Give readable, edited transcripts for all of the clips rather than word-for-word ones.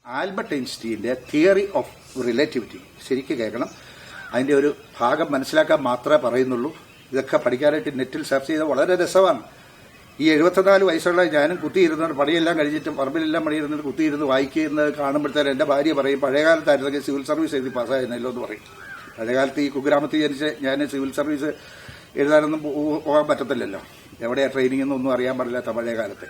Albert ഐൻസ്റ്റീൻ്റെ theory of relativity ശരിക്കും കേൾക്കണം. അതിൻ്റെ ഒരു ഭാഗം മനസ്സിലാക്കാൻ മാത്രമേ പറയുന്നുള്ളൂ. ഇതൊക്കെ പഠിക്കാനായിട്ട് നെറ്റിൽ സെർച്ച് ചെയ്താൽ വളരെ രസമാണ്. ഈ 74 വയസ്സുള്ള ഞാനും കുത്തിയിരുന്നുകൊണ്ട് പണിയെല്ലാം കഴിഞ്ഞിട്ട് പറമ്പിലെല്ലാം പണിയിരുന്നിട്ട് കുത്തിയിരുന്ന് വായിക്കുന്നത് കാണുമ്പോഴത്തേനും എൻ്റെ ഭാര്യ പറയും, പഴയകാലത്തായിരുന്നെങ്കിൽ സിവിൽ സർവീസ് എഴുതി പാസ്സായിരുന്നല്ലോ എന്ന് പറയും. പഴയകാലത്ത് ഈ കുഗ്രാമത്തിൽ ജനിച്ച് ഞാൻ സിവിൽ സർവീസ് എഴുതാനൊന്നും പോകാൻ പറ്റത്തില്ലല്ലോ. എവിടെയാണ് ട്രെയിനിങ് എന്നൊന്നും അറിയാൻ പാടില്ലാത്ത പഴയ കാലത്ത്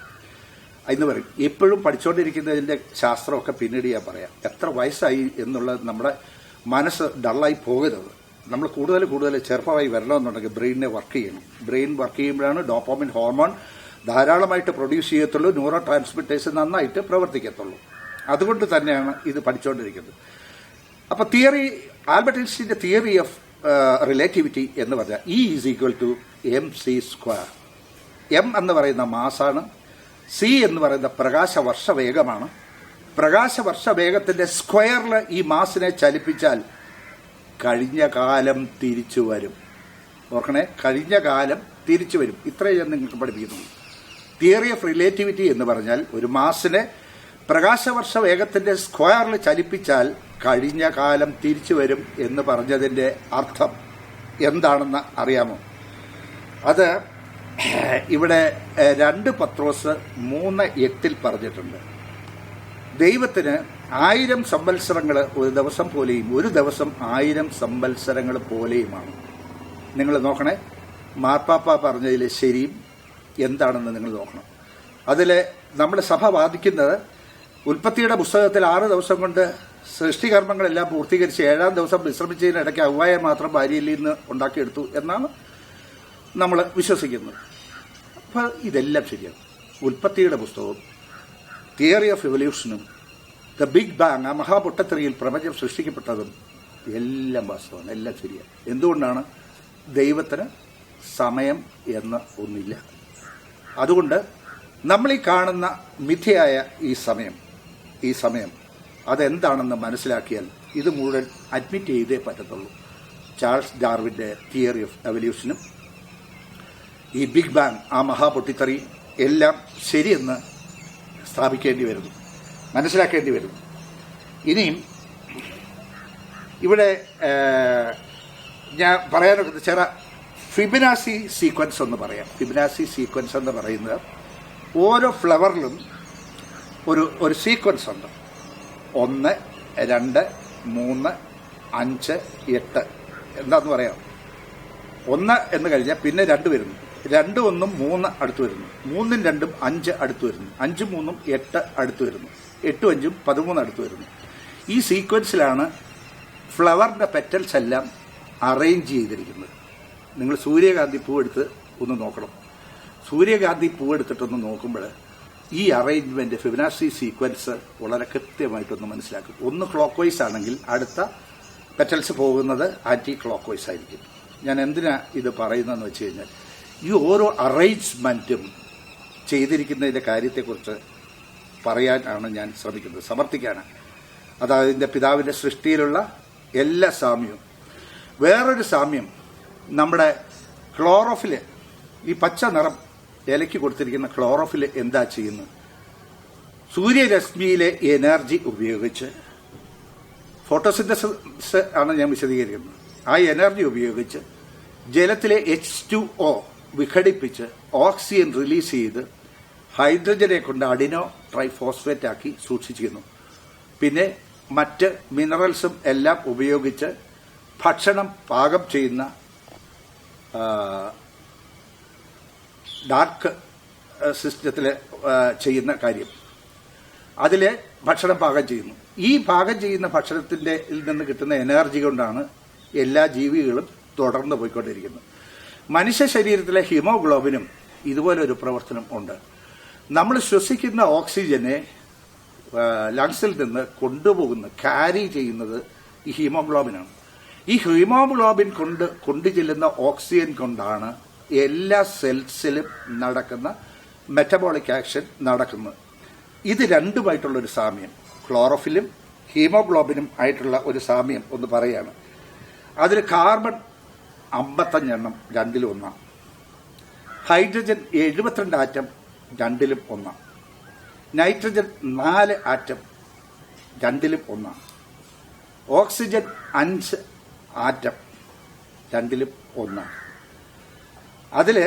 എന്ന് പറയും. എപ്പോഴും പഠിച്ചുകൊണ്ടിരിക്കുന്നതിൻ്റെ ശാസ്ത്രമൊക്കെ പിന്നീട് ഞാൻ പറയാം. എത്ര വയസ്സായി എന്നുള്ളത് നമ്മുടെ മനസ്സ് ഡള്ളായി പോകരുത്. നമ്മൾ കൂടുതൽ ചെറുപ്പമായി വരണമെന്നുണ്ടെങ്കിൽ ബ്രെയിനിനെ വർക്ക് ചെയ്യണം. ബ്രെയിൻ വർക്ക് ചെയ്യുമ്പോഴാണ് ഡോപ്പാമിൻ ഹോർമോൺ ധാരാളമായിട്ട് പ്രൊഡ്യൂസ് ചെയ്യത്തുള്ളൂ, ന്യൂറോ ട്രാൻസ്മിറ്റേഴ്സ് നന്നായിട്ട് പ്രവർത്തിക്കത്തുള്ളൂ. അതുകൊണ്ട് തന്നെയാണ് ഇത് പഠിച്ചുകൊണ്ടിരിക്കുന്നത്. അപ്പോൾ ആൽബർട്ട് ഐൻസ്റ്റീൻ്റെ തിയറി ഓഫ് റിലേറ്റിവിറ്റി എന്ന് പറഞ്ഞാൽ E = mc². M എന്ന് പറയുന്ന മാസാണ്, C എന്ന് പറയുന്ന പ്രകാശവർഷ വേഗമാണ്. പ്രകാശവർഷ വേഗത്തിൻ്റെ സ്ക്വയറിൽ ഈ മാസിനെ ചലിപ്പിച്ചാൽ കഴിഞ്ഞ കാലം തിരിച്ചു വരും. ഓർക്കണേ, കഴിഞ്ഞ കാലം തിരിച്ചു വരും. ഇത്രയും ഞാൻ നിങ്ങൾക്ക് പഠിപ്പിക്കുന്നു. തിയറി ഓഫ് റിലേറ്റിവിറ്റി എന്ന് പറഞ്ഞാൽ ഒരു മാസിനെ പ്രകാശവർഷ വേഗത്തിൻ്റെ സ്ക്വയറിൽ ചലിപ്പിച്ചാൽ കഴിഞ്ഞ കാലം തിരിച്ചു വരും എന്ന് പറഞ്ഞതിൻ്റെ അർത്ഥം എന്താണെന്ന് അറിയാമോ? അത് ഇവിടെ 2 പത്രോസ് 3:8 പറഞ്ഞിട്ടുണ്ട്. ദൈവത്തിന് 1000 സംവത്സരങ്ങൾ ഒരു ദിവസം പോലെയും ഒരു ദിവസം 1000 സംവത്സരങ്ങൾ പോലെയുമാണ്. നിങ്ങൾ നോക്കണേ, മാർപ്പാപ്പ പറഞ്ഞതിൽ ശരിയും എന്താണെന്ന് നിങ്ങൾ നോക്കണം. അതിൽ നമ്മുടെ സഭ വാദിക്കുന്നത് ഉൽപ്പത്തിയുടെ പുസ്തകത്തിൽ 6 ദിവസം കൊണ്ട് സൃഷ്ടികർമ്മങ്ങളെല്ലാം പൂർത്തീകരിച്ച് 7-ാം ദിവസം വിശ്രമിച്ചതിനിടയ്ക്ക് ഹവ്വായെ മാത്രം ഭാര്യയിൽ നിന്ന് ഉണ്ടാക്കിയെടുത്തു എന്നാണ് നമ്മൾ വിശ്വസിക്കുന്നത്. അപ്പോൾ ഇതെല്ലാം ശരിയാണ്. ഉൽപ്പത്തിയുടെ പുസ്തകവും തിയറി ഓഫ് എവല്യൂഷനും ദ ബിഗ് ബാങ്, ആ മഹാപൊട്ടത്തെറിയിൽ പ്രപഞ്ചം സൃഷ്ടിക്കപ്പെട്ടതും എല്ലാം വാസ്തവമാണ്, എല്ലാം ശരിയാണ്. എന്തുകൊണ്ടാണ്? ദൈവത്തിന് സമയം എന്ന് ഒന്നില്ല. അതുകൊണ്ട് നമ്മൾ ഈ കാണുന്ന മിഥ്യയായ ഈ സമയം അതെന്താണെന്ന് മനസ്സിലാക്കിയാൽ ഇത് മുഴുവൻ അഡ്മിറ്റ് ചെയ്തേ പറ്റത്തുള്ളൂ. ചാൾസ് ഡാർവിൻ്റെ തിയറി ഓഫ് എവല്യൂഷനും ഈ ബിഗ് ബാങ്, ആ മഹാപൊട്ടിത്തെറി എല്ലാം ശരിയെന്ന് സ്ഥാപിക്കേണ്ടി വരുന്നു, മനസ്സിലാക്കേണ്ടി വരുന്നു. ഇനിയും ഇവിടെ ഞാൻ പറയാനൊക്കെ ചില ഫിബനാസി സീക്വൻസ് ഒന്ന് പറയാം. ഫിബനാസി സീക്വൻസ് എന്ന് പറയുന്നത് ഓരോ ഫ്ലവറിലും ഒരു സീക്വൻസ് ഉണ്ട്. 1, 2, 3, 5, 8 എന്താന്ന് പറയാം. 1 എന്ന് കഴിഞ്ഞാൽ പിന്നെ 2 വരുന്നു, 2, 1, 3 അടുത്ത് വരുന്നു, 3, 2, 5 അടുത്ത് വരുന്നു, 5, 3, 8 അടുത്ത് വരുന്നു, 8, 5, 13 അടുത്ത് വരുന്നു. ഈ സീക്വൻസിലാണ് ഫ്ലവറിൻ്റെ പെറ്റൽസ് എല്ലാം അറേഞ്ച് ചെയ്തിരിക്കുന്നത്. നിങ്ങൾ സൂര്യകാന്തി പൂവെടുത്ത് ഒന്ന് നോക്കണം. സൂര്യകാന്തി പൂവെടുത്തിട്ടൊന്ന് നോക്കുമ്പോൾ ഈ അറേഞ്ച്മെൻറ്റ് ഫിബനാസി സീക്വൻസ് വളരെ കൃത്യമായിട്ടൊന്ന് മനസ്സിലാക്കും. ഒന്ന് ക്ലോക്ക് വൈസ് ആണെങ്കിൽ അടുത്ത പെറ്റൽസ് പോകുന്നത് ആൻറ്റി ക്ലോക്ക് വൈസ് ആയിരിക്കും. ഞാൻ എന്തിനാ ഇത് പറയുന്നതെന്ന് വെച്ച് കഴിഞ്ഞാൽ ഈ ഓരോ അറേഞ്ച്മെൻറ്റും ചെയ്തിരിക്കുന്നതിൻ്റെ കാര്യത്തെക്കുറിച്ച് പറയാനാണ് ഞാൻ ശ്രമിക്കുന്നത്, സമർത്ഥിക്കാനാണ്. അതായത് ഇതിൻ്റെ പിതാവിൻ്റെ സൃഷ്ടിയിലുള്ള എല്ലാ സാമ്യവും. വേറൊരു സാമ്യം നമ്മുടെ ക്ലോറോഫില്, ഈ പച്ച നിറം ഇലയ്ക്ക് കൊടുത്തിരിക്കുന്ന ക്ലോറോഫില് എന്താ ചെയ്യുന്നത്? സൂര്യരശ്മിയിലെ എനർജി ഉപയോഗിച്ച്, ഫോട്ടോസിന്തസിസ് ആണ് ഞാൻ വിശദീകരിക്കുന്നത്, ആ എനർജി ഉപയോഗിച്ച് ജലത്തിലെ H2O വിഘടിപ്പിച്ച് ഓക്സിജൻ റിലീസ് ചെയ്ത് ഹൈഡ്രജനെ കൊണ്ട് അഡിനോ ട്രൈഫോസ്ഫേറ്റ് ആക്കി സൂക്ഷിച്ചിരുന്നു. പിന്നെ മറ്റ് മിനറൽസും എല്ലാം ഉപയോഗിച്ച് ഭക്ഷണം പാകം ചെയ്യുന്ന ഡാർക്ക് സിസ്റ്റത്തിൽ ചെയ്യുന്ന കാര്യം, അതിൽ ഭക്ഷണം പാകം ചെയ്യുന്നു. ഈ പാകം ചെയ്യുന്ന ഭക്ഷണത്തിൻ്റെ നിന്ന് കിട്ടുന്ന എനർജി കൊണ്ടാണ് എല്ലാ ജീവികളും തുടർന്ന് പോയിക്കൊണ്ടിരിക്കുന്നത്. മനുഷ്യ ശരീരത്തിലെ ഹീമോഗ്ലോബിനും ഇതുപോലൊരു പ്രവർത്തനം ഉണ്ട്. നമ്മൾ ശ്വസിക്കുന്ന ഓക്സിജനെ ലങ്സിൽ നിന്ന് ക്യാരി ചെയ്യുന്നത് ഈ ഹീമോഗ്ലോബിനാണ്. ഈ ഹീമോഗ്ലോബിൻ കൊണ്ടു ചെല്ലുന്ന ഓക്സിജൻ കൊണ്ടാണ് എല്ലാ സെൽസിലും നടക്കുന്ന മെറ്റബോളിക് ആക്ഷൻ നടക്കുന്നത്. ഇത് രണ്ടുമായിട്ടുള്ളൊരു സാമ്യം, ക്ലോറോഫിലും ഹീമോഗ്ലോബിനും ആയിട്ടുള്ള ഒരു സാമ്യം ഒന്ന് പറയാണ്. അതിൽ കാർബൺ 55 എണ്ണം 2-ലും 1, ഹൈഡ്രജൻ 72 ആറ്റം 2-ലും 1, നൈട്രജൻ 4 ആറ്റം രണ്ടിലും ഒന്നാണ്. ഓക്സിജൻ 5 ആറ്റം, രണ്ടിലും ഒന്നാണ്. അതിൽ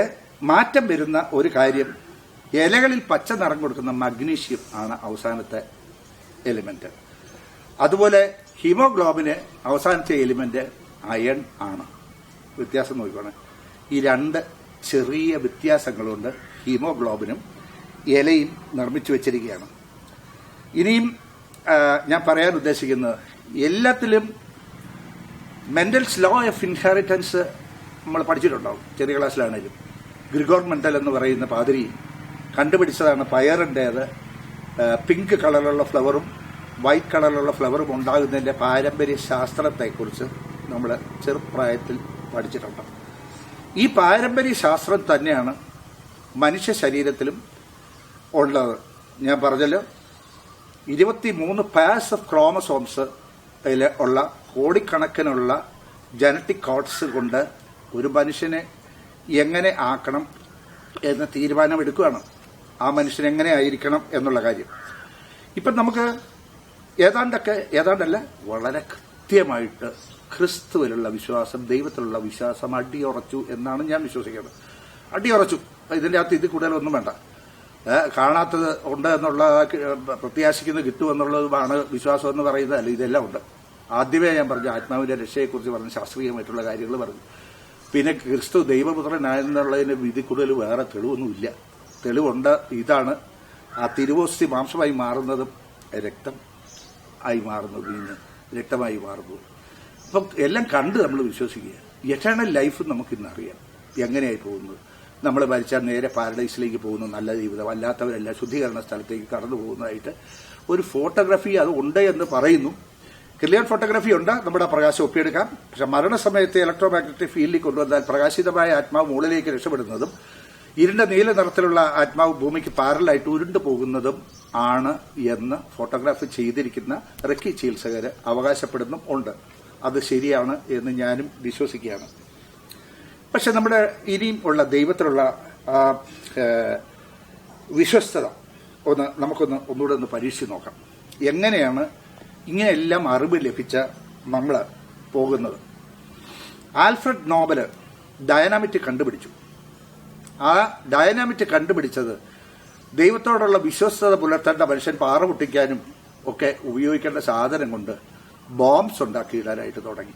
മാറ്റം വരുന്ന ഒരു കാര്യം, ഇലകളിൽ പച്ച നിറം കൊടുക്കുന്ന മഗ്നീഷ്യം ആണ് അവസാനത്തെ എലിമെന്റ്. അതുപോലെ ഹീമോഗ്ലോബിന് അവസാനത്തെ എലിമെന്റ് അയൺ ആണ്. വ്യത്യാസം നോക്കിക്കോണേ. ഈ 2 ചെറിയ വ്യത്യാസങ്ങളുണ്ട് ഹീമോഗ്ലോബിനും ഇലയും നിർമ്മിച്ചു വെച്ചിരിക്കുകയാണ്. ഇനിയും ഞാൻ പറയാൻ ഉദ്ദേശിക്കുന്നത്, എല്ലാത്തിലും മെൻഡൽസ് ലോ ഓഫ് ഇൻഹെറിറ്റൻസ് നമ്മൾ പഠിച്ചിട്ടുണ്ടാവും ചെറിയ ക്ലാസ്സിലാണെങ്കിലും. ഗ്രിഗോർ മെൻഡൽ എന്ന് പറയുന്ന പാതിരി കണ്ടുപിടിച്ചതാണ് പയറിൻ്റേത് പിങ്ക് കളറിലുള്ള ഫ്ലവറും വൈറ്റ് കളറിലുള്ള ഫ്ലവറും ഉണ്ടാകുന്നതിൻ്റെ പാരമ്പര്യ ശാസ്ത്രത്തെക്കുറിച്ച് നമ്മൾ ചെറുപ്രായത്തിൽ പഠിച്ചിട്ടുണ്ട്. ഈ പാരമ്പര്യ ശാസ്ത്രം തന്നെയാണ് മനുഷ്യ ശരീരത്തിലും ഉള്ളത്. ഞാൻ പറഞ്ഞല്ലോ, 23 പാസ് ഓഫ് ക്രോമസോംസ് ഉള്ള കോടിക്കണക്കിനുള്ള ജനറ്റിക് കോഡ്സ് കൊണ്ട് ഒരു മനുഷ്യനെ എങ്ങനെ ആക്കണം എന്ന തീരുമാനമെടുക്കുകയാണ്. ആ മനുഷ്യൻ എങ്ങനെ ആയിരിക്കണം എന്നുള്ള കാര്യം ഇപ്പം നമുക്ക് ഏതാണ്ടല്ല വളരെ കൃത്യമായിട്ട് ക്രിസ്തുവിലുള്ള വിശ്വാസം, ദൈവത്തിലുള്ള വിശ്വാസം അടിയുറച്ചു എന്നാണ് ഞാൻ വിശ്വസിക്കുന്നത്. അടിയുറച്ചു. ഇതിൻ്റെ അകത്ത് ഇത് കൂടുതലൊന്നും വേണ്ട. കാണാത്തത് ഉണ്ട് എന്നുള്ള പ്രത്യാശിക്കുന്നത് കിട്ടുമെന്നുള്ളതുമാണ് വിശ്വാസം എന്ന് പറയുന്നത്. അല്ല, ഇതെല്ലാം ഉണ്ട്. ആദ്യമേ ഞാൻ പറഞ്ഞു, ആത്മാവിന്റെ രക്ഷയെക്കുറിച്ച് പറഞ്ഞ് ശാസ്ത്രീയമായിട്ടുള്ള കാര്യങ്ങൾ പറഞ്ഞു. പിന്നെ ക്രിസ്തു ദൈവപുത്രനായെന്നുള്ളതിന് വിധി കൂടുതൽ വേറെ തെളിവൊന്നുമില്ല. തെളിവുണ്ട്. ഇതാണ് ആ തിരുവോസ്തി മാംസമായി മാറുന്നതും രക്തം ആയി മാറുന്നു, വീഞ്ഞ് രക്തമായി മാറുന്നു. അപ്പം എല്ലാം കണ്ട് നമ്മൾ വിശ്വസിക്കുക. എറ്റേണൽ ലൈഫ് നമുക്കിന്നറിയാം എങ്ങനെയായി പോകുന്നത്. നമ്മൾ മരിച്ചാൽ നേരെ പാരഡൈസിലേക്ക് പോകുന്നു, നല്ല ജീവിതം. അല്ലാത്തവരെല്ലാം ശുദ്ധീകരണ സ്ഥലത്തേക്ക് കടന്നു പോകുന്നതായിട്ട് ഒരു ഫോട്ടോഗ്രാഫി അത് ഉണ്ട് എന്ന് പറയുന്നു. ക്ലിയർ ഫോട്ടോഗ്രാഫി ഉണ്ട്, നമ്മുടെ പ്രകാശം ഒപ്പിയെടുക്കാം. പക്ഷെ മരണസമയത്ത് ഇലക്ട്രോമാഗ്നറ്റിക് ഫീൽഡിൽ കൊണ്ടുവന്നാൽ പ്രകാശിതമായ ആത്മാവ് മുകളിലേക്ക് രക്ഷപ്പെടുന്നതും ഇരുണ്ട നീല നിറത്തിലുള്ള ആത്മാവ് ഭൂമിക്ക് പാരലായിട്ട് ഉരുണ്ടു പോകുന്നതും ആണ് എന്ന് ഫോട്ടോഗ്രാഫി ചെയ്തിരിക്കുന്ന റെക്കി ചികിത്സകർ അവകാശപ്പെടുന്നും ഉണ്ട്. അത് ശരിയാണ് എന്ന് ഞാനും വിശ്വസിക്കുകയാണ്. പക്ഷെ നമ്മുടെ ഇനിയും ഉള്ള ദൈവത്തിലുള്ള വിശ്വസ്തത ഒന്നുകൂടെ ഒന്ന് പരീക്ഷിച്ച് നോക്കാം. എങ്ങനെയാണ് ഇങ്ങനെയെല്ലാം അറിവ് ലഭിച്ച നമ്മൾ പോകുന്നത്? ആൽഫ്രഡ് നോബൽ ഡയനാമിറ്റ് കണ്ടുപിടിച്ചു. ആ ഡയനാമിറ്റ് കണ്ടുപിടിച്ചത് ദൈവത്തോടുള്ള വിശ്വസ്തത പുലർത്തേണ്ട മനുഷ്യൻ പാറ പൊട്ടിക്കാനും ഒക്കെ ഉപയോഗിക്കേണ്ട സാധനം കൊണ്ട് ബോംബ്സ് ഉണ്ടാക്കിയിടാനായിട്ട് തുടങ്ങി.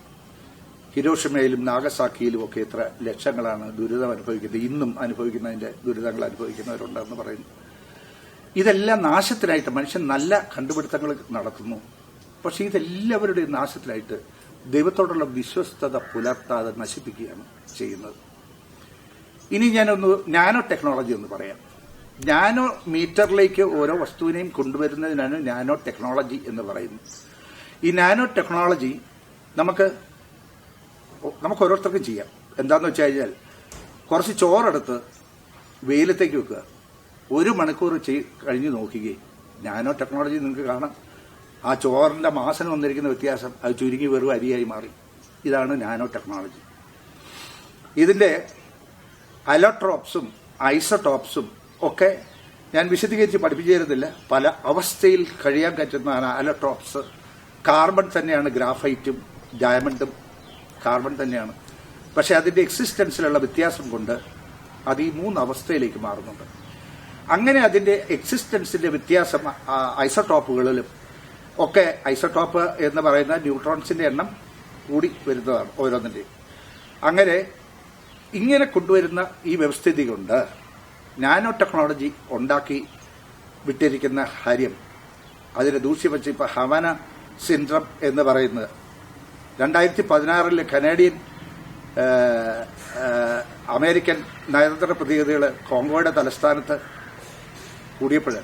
ഹിരോഷിമയിലും നാഗസാക്കിയിലും ഒക്കെ എത്ര ലക്ഷങ്ങളാണ് ദുരിതം അനുഭവിക്കുന്നത്, ഇന്നും അനുഭവിക്കുന്നതിന്റെ ദുരിതങ്ങൾ അനുഭവിക്കുന്നവരുണ്ടെന്ന് പറയുന്നു. ഇതെല്ലാം നാശത്തിനായിട്ട് മനുഷ്യൻ നല്ല കണ്ടുപിടുത്തങ്ങൾ നടത്തുന്നു. പക്ഷെ ഇതെല്ലാവരുടെയും നാശത്തിനായിട്ട് ദൈവത്തോടുള്ള വിശ്വസ്തത പുലർത്താതെ നശിപ്പിക്കുകയാണ് ചെയ്യുന്നത്. ഇനി ഞാനൊന്ന് നാനോ ടെക്നോളജി ഒന്ന് പറയാം. നാനോ മീറ്ററിലേക്ക് ഓരോ വസ്തുവിനെയും കൊണ്ടുവരുന്നതിനാണ് നാനോ ടെക്നോളജി എന്ന് പറയുന്നത്. ഈ നാനോ ടെക്നോളജി നമുക്ക് ഓരോരുത്തർക്കും ചെയ്യാം. എന്താണെന്ന് വെച്ച് കഴിഞ്ഞാൽ, കുറച്ച് ചോറെടുത്ത് വെയിലത്തേക്ക് വെക്കുക, 1 മണിക്കൂർ കഴിഞ്ഞ് നോക്കുകയും നാനോ ടെക്നോളജി നിങ്ങൾക്ക് കാണാം. ആ ചോറിന്റെ മാസം വന്നിരിക്കുന്ന വ്യത്യാസം, അത് ചുരുങ്ങി വെറും അരിയായി മാറി. ഇതാണ് നാനോ ടെക്നോളജി. ഇതിന്റെ അലോട്രോപ്സും ഐസോടോപ്സും ഒക്കെ ഞാൻ വിശദീകരിച്ച് പഠിപ്പിച്ചു തരുന്നില്ല. പല അവസ്ഥയിൽ കഴിയാൻ പറ്റുന്നതാണ് അലോട്രോപ്സ്. കാർബൺ തന്നെയാണ്, ഗ്രാഫൈറ്റും ഡയമണ്ടും കാർബൺ തന്നെയാണ്. പക്ഷെ അതിന്റെ എക്സിസ്റ്റൻസിലുള്ള വ്യത്യാസം കൊണ്ട് അത് ഈ 3 അവസ്ഥയിലേക്ക് മാറുന്നുണ്ട്. അങ്ങനെ അതിന്റെ എക്സിസ്റ്റൻസിന്റെ വ്യത്യാസം ഐസോടോപ്പുകളിലും ഒക്കെ, ഐസോടോപ്പ് എന്ന് പറയുന്ന ന്യൂട്രോൺസിന്റെ എണ്ണം കൂടി വരുന്നതാണ് ഓരോന്നിന്റെയും. ഇങ്ങനെ കൊണ്ടുവരുന്ന ഈ വ്യവസ്ഥിതി കൊണ്ട് നാനോ ടെക്നോളജി ഉണ്ടാക്കി വിട്ടിരിക്കുന്ന കാര്യം, അതിനെ ദൂഷ്യവച്ച് ഇപ്പൊ ഹവാന സിൻഡ്രം എന്ന് പറയുന്നത് 2016 കനേഡിയൻ അമേരിക്കൻ നയതന്ത്ര പ്രതിനിധികൾ കോങ്കോയുടെ തലസ്ഥാനത്ത് കൂടിയപ്പോൾ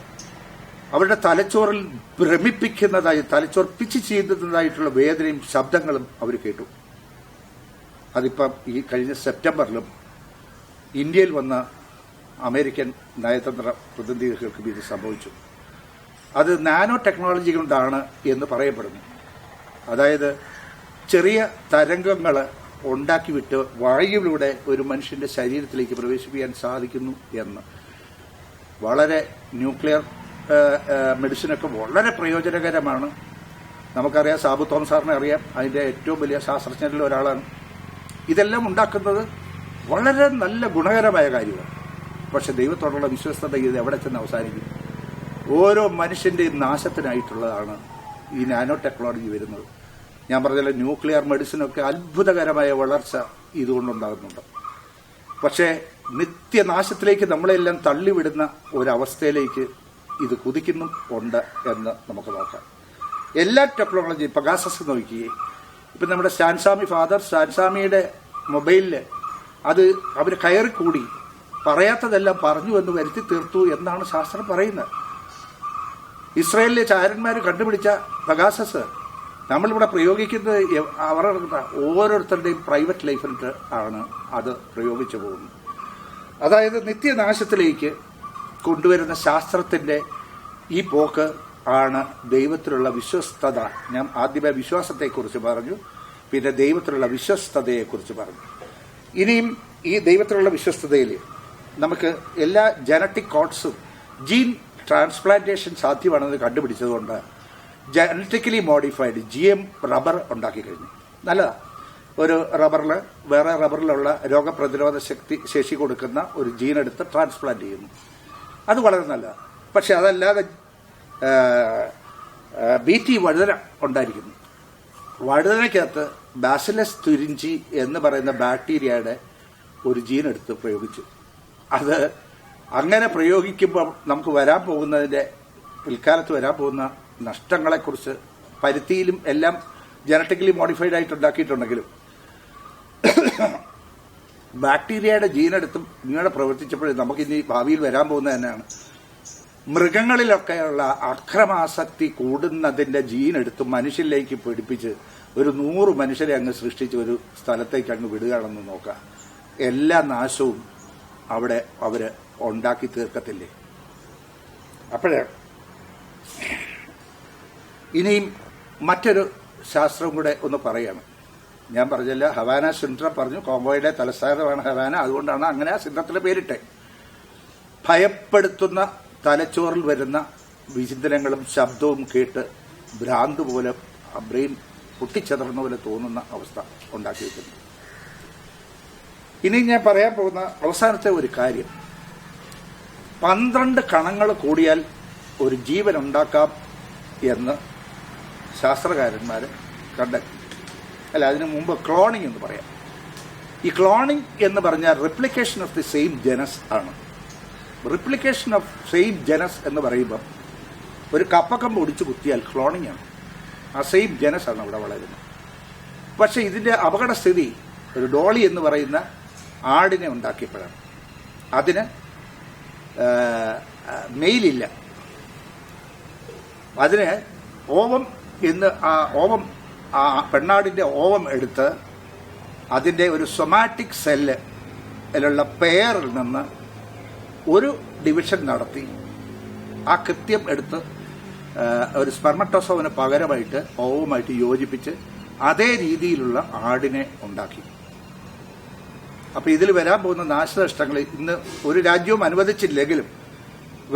അവരുടെ തലച്ചോറിൽ ഭ്രമിപ്പിക്കുന്നതായി, തലച്ചോർ പിച്ച് ചെയ്യുന്നതായിട്ടുള്ള വേദനയും ശബ്ദങ്ങളും അവർ കേട്ടു. അതിപ്പം ഈ കഴിഞ്ഞ സെപ്റ്റംബറിലും ഇന്ത്യയിൽ വന്ന അമേരിക്കൻ നയതന്ത്ര പ്രതിനിധികൾക്കും ഇത് സംഭവിച്ചു. അത് നാനോ ടെക്നോളജി കൊണ്ടാണ് എന്ന് പറയപ്പെടുന്നു. അതായത് ചെറിയ തരംഗങ്ങൾ ഉണ്ടാക്കിവിട്ട് വായുവിലൂടെ ഒരു മനുഷ്യന്റെ ശരീരത്തിലേക്ക് പ്രവേശിപ്പിക്കാൻ സാധിക്കുന്നു എന്ന്. വളരെ ന്യൂക്ലിയർ മെഡിസിനൊക്കെ വളരെ പ്രയോജനകരമാണ്. നമുക്കറിയാം, സാബു തോമസ് സാറിനെ അറിയാം, അതിൻ്റെ ഏറ്റവും വലിയ ശാസ്ത്രജ്ഞരിൽ ഒരാളാണ്. ഇതെല്ലാം ഉണ്ടാക്കുന്നത് വളരെ നല്ല ഗുണകരമായ കാര്യമാണ്. പക്ഷെ ദൈവത്തോടുള്ള വിശ്വസ്തത ഇത് എവിടെ ചെന്ന് അവസാനിക്കും? ഓരോ മനുഷ്യൻ്റെയും നാശത്തിനായിട്ടുള്ളതാണ് ഈ നാനോ ടെക്നോളജി വരുന്നത്. ഞാൻ പറഞ്ഞല്ലോ, ന്യൂക്ലിയർ മെഡിസിനൊക്കെ അത്ഭുതകരമായ വളർച്ച ഇതുകൊണ്ടുണ്ടാകുന്നുണ്ട്. പക്ഷേ നിത്യനാശത്തിലേക്ക് നമ്മളെല്ലാം തള്ളിവിടുന്ന ഒരവസ്ഥയിലേക്ക് ഇത് കുതിക്കുന്നും ഉണ്ട് എന്ന് നമുക്ക് നോക്കാം. എല്ലാ ടെക്നോളജി പഗാസസ് നോക്കിയേ. ഇപ്പം നമ്മുടെ സ്റ്റാൻസ്വാമി ഫാദർ സ്റ്റാൻസ്വാമിയുടെ മൊബൈലിൽ അത് അവർ കയറിക്കൂടി പറയാത്തതെല്ലാം പറഞ്ഞു എന്ന് വരുത്തി തീർത്തു എന്നാണ് ശാസ്ത്രം പറയുന്നത്. ഇസ്രായേലിലെ ചാരന്മാർ കണ്ടുപിടിച്ച പഗാസസ് നമ്മളിവിടെ പ്രയോഗിക്കുന്നത് അവരുടെ ഓരോരുത്തരുടെയും പ്രൈവറ്റ് ലൈഫിൽ ആണ് അത് പ്രയോഗിച്ചു പോകുന്നത്. അതായത് നിത്യനാശത്തിലേക്ക് കൊണ്ടുവരുന്ന ശാസ്ത്രത്തിൻ്റെ ഈ പോക്ക് ആണ് ദൈവത്തിലുള്ള വിശ്വസ്തത. ഞാൻ ആദ്യമേ വിശ്വാസത്തെക്കുറിച്ച് പറഞ്ഞു, പിന്നെ ദൈവത്തിലുള്ള വിശ്വസ്തതയെക്കുറിച്ച് പറഞ്ഞു. ഇനിയും ഈ ദൈവത്തിലുള്ള വിശ്വസ്തതയിൽ നമുക്ക് എല്ലാ ജനറ്റിക് കോഡ്സും ജീൻ ട്രാൻസ്പ്ലാന്റേഷൻ സാധ്യമാണെന്ന് കണ്ടുപിടിച്ചതുകൊണ്ട് ജനറ്റിക്കലി മോഡിഫൈഡ് GM റബ്ബർ ഉണ്ടാക്കി കഴിഞ്ഞു. നല്ലതാണ്. ഒരു റബ്ബറിൽ വേറെ റബ്ബറിലുള്ള രോഗപ്രതിരോധ ശേഷി കൊടുക്കുന്ന ഒരു ജീൻ എടുത്ത് ട്രാൻസ്പ്ലാന്റ് ചെയ്യുന്നു. അത് വളരെ നല്ലതാണ്. പക്ഷെ അതല്ലാതെ BT വഴുതന ഉണ്ടായിരിക്കുന്നു. വഴുതനയ്ക്കകത്ത് ബാസിലസ് തുരിഞ്ചി എന്ന് പറയുന്ന ബാക്ടീരിയയുടെ ഒരു ജീൻ എടുത്ത് പ്രയോഗിച്ചു. അത് അങ്ങനെ പ്രയോഗിക്കുമ്പോൾ നമുക്ക് വരാൻ പോകുന്നതിൻ്റെ പിൽക്കാലത്ത് വരാൻ പോകുന്ന നഷ്ടങ്ങളെക്കുറിച്ച് പരുത്തിയിലും എല്ലാം ജനറ്റിക്കലി മോഡിഫൈഡ് ആയിട്ട് ഉണ്ടാക്കിയിട്ടുണ്ടെങ്കിലും ബാക്ടീരിയയുടെ ജീനെടുത്തും ഇങ്ങനെ പ്രവർത്തിച്ചപ്പോഴേ നമുക്കിനി ഭാവിയിൽ വരാൻ പോകുന്നത് തന്നെയാണ്. മൃഗങ്ങളിലൊക്കെയുള്ള അക്രമാസക്തി കൂടുന്നതിൻ്റെ ജീനെടുത്ത് മനുഷ്യരിലേക്ക് പിടിപ്പിച്ച് ഒരു 100 മനുഷ്യരെ അങ്ങ് സൃഷ്ടിച്ച് ഒരു സ്ഥലത്തേക്ക് അങ്ങ് വിടുകയാണെന്ന് നോക്കുക. എല്ലാ നാശവും അവിടെ അവർ ഉണ്ടാക്കി തീർക്കത്തില്ലേ? അപ്പോഴേ ഇനിയും മറ്റൊരു ശാസ്ത്രം കൂടെ ഒന്ന് പറയണം. ഞാൻ പറഞ്ഞില്ല, ഹവാന സിൻഡ്രം പറഞ്ഞു. കോംബോയുടെ തലസ്ഥാനമാണ് ഹവാന, അതുകൊണ്ടാണ് അങ്ങനെ ആ സിൻഡ്രത്തിന് പേരിട്ടെ. ഭയപ്പെടുത്തുന്ന തലച്ചോറിൽ വരുന്ന വിചിന്തനങ്ങളും ശബ്ദവും കേട്ട് ഭ്രാന്ത് പോലെ ബ്രെയിൻ പൊട്ടിച്ചെതറുന്ന പോലെ തോന്നുന്ന അവസ്ഥ ഉണ്ടാക്കിയിരിക്കുന്നു. ഇനി ഞാൻ പറയാൻ പോകുന്ന അവസാനത്തെ ഒരു കാര്യം, 12 കണങ്ങൾ കൂടിയാൽ ഒരു ജീവൻ ഉണ്ടാക്കാം എന്ന് ശാസ്ത്രകാരന്മാർ കണ്ടെത്തി. അല്ല, അതിനു മുമ്പ് ക്ലോണിംഗ് എന്ന് പറയാം. ഈ ക്ലോണിംഗ് എന്ന് പറഞ്ഞാൽ replication of the same genus ആണ്. റിപ്ലിക്കേഷൻ ഓഫ് സെയിം ജനസ് എന്ന് പറയുമ്പം ഒരു കപ്പക്കമ്പ് ഒടിച്ച് കുത്തിയാൽ ക്ലോണിംഗ് ആണ്. ആ സെയിം ജനസ് ആണ് അവിടെ വളരുന്നത്. പക്ഷെ ഇതിൻ്റെ അപകടസ്ഥിതി ഒരു ഡോളി എന്ന് പറയുന്ന ആടിനെ ഉണ്ടാക്കിയപ്പോഴാണ്. അതിന് മെയിലില്ല. അതിന് ഓവം എന്ന് ആ പെണ്ണാടിൻ്റെ ഓവം എടുത്ത് അതിൻ്റെ ഒരു സൊമാറ്റിക് സെല്ലിലുള്ള പെയറിൽ നിന്ന് ഒരു ഡിവിഷൻ നടത്തി ആ കൃത്യം എടുത്ത് ഒരു സ്പെർമറ്റോസോവിന് പകരമായിട്ട് ഓവുമായിട്ട് യോജിപ്പിച്ച് അതേ രീതിയിലുള്ള ആടിനെ ഉണ്ടാക്കി. അപ്പോൾ ഇതിൽ വരാൻ പോകുന്ന നാശനഷ്ടങ്ങൾ ഇന്ന് ഒരു രാജ്യവും അനുവദിച്ചില്ലെങ്കിലും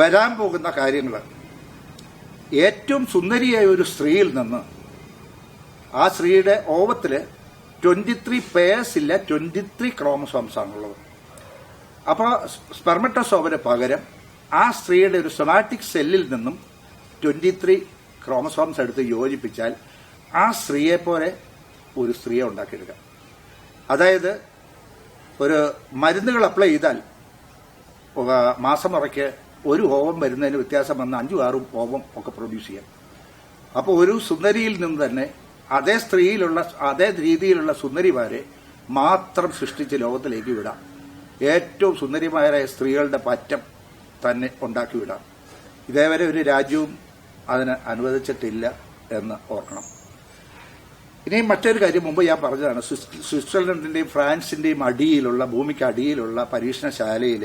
വരാൻ പോകുന്ന കാര്യങ്ങൾ, ഏറ്റവും സുന്ദരിയായ ഒരു സ്ത്രീയിൽ നിന്ന് ആ സ്ത്രീയുടെ ഓവത്തിൽ 23 പെയർസ് ഇല്ല, 23 ക്രോമസോംസ് ആണുള്ളത്. അപ്പോൾ സ്പെർമറ്റോസോവിന് പകരം ആ സ്ത്രീയുടെ ഒരു സൊമാറ്റിക് സെല്ലിൽ നിന്നും 23 ക്രോമസോംസ് എടുത്ത് യോജിപ്പിച്ചാൽ ആ സ്ത്രീയെപ്പോലെ ഒരു സ്ത്രീയെ ഉണ്ടാക്കിയെടുക്കാം. അതായത് ഒരു മരുന്നുകൾ അപ്ലൈ ചെയ്താൽ മാസം മുറയ്ക്ക് ഒരു ഓവം വരുന്നതിന് വ്യത്യാസം വന്ന് 5-6 ഓവം ഒക്കെ പ്രൊഡ്യൂസ് ചെയ്യാം. അപ്പോൾ ഒരു സുന്ദരിയിൽ നിന്ന് തന്നെ അതേ സ്ത്രീയിലുള്ള അതേ രീതിയിലുള്ള സുന്ദരിമാരെ മാത്രം സൃഷ്ടിച്ച് ലോകത്തിലേക്ക് വിടാം. ഏറ്റവും സുന്ദരിമാരായ സ്ത്രീകളുടെ പറ്റം തന്നെ ഉണ്ടാക്കി വിടാം. ഇതേവരെ ഒരു രാജ്യവും അതിന് അനുവദിച്ചിട്ടില്ല എന്ന് ഓർക്കണം. ഇനി മറ്റൊരു കാര്യം മുമ്പ് ഞാൻ പറഞ്ഞതാണ്, സ്വിറ്റ്സർലൻഡിന്റെയും ഫ്രാൻസിന്റെയും അടിയിലുള്ള ഭൂമിക്ക് അടിയിലുള്ള പരീക്ഷണശാലയിൽ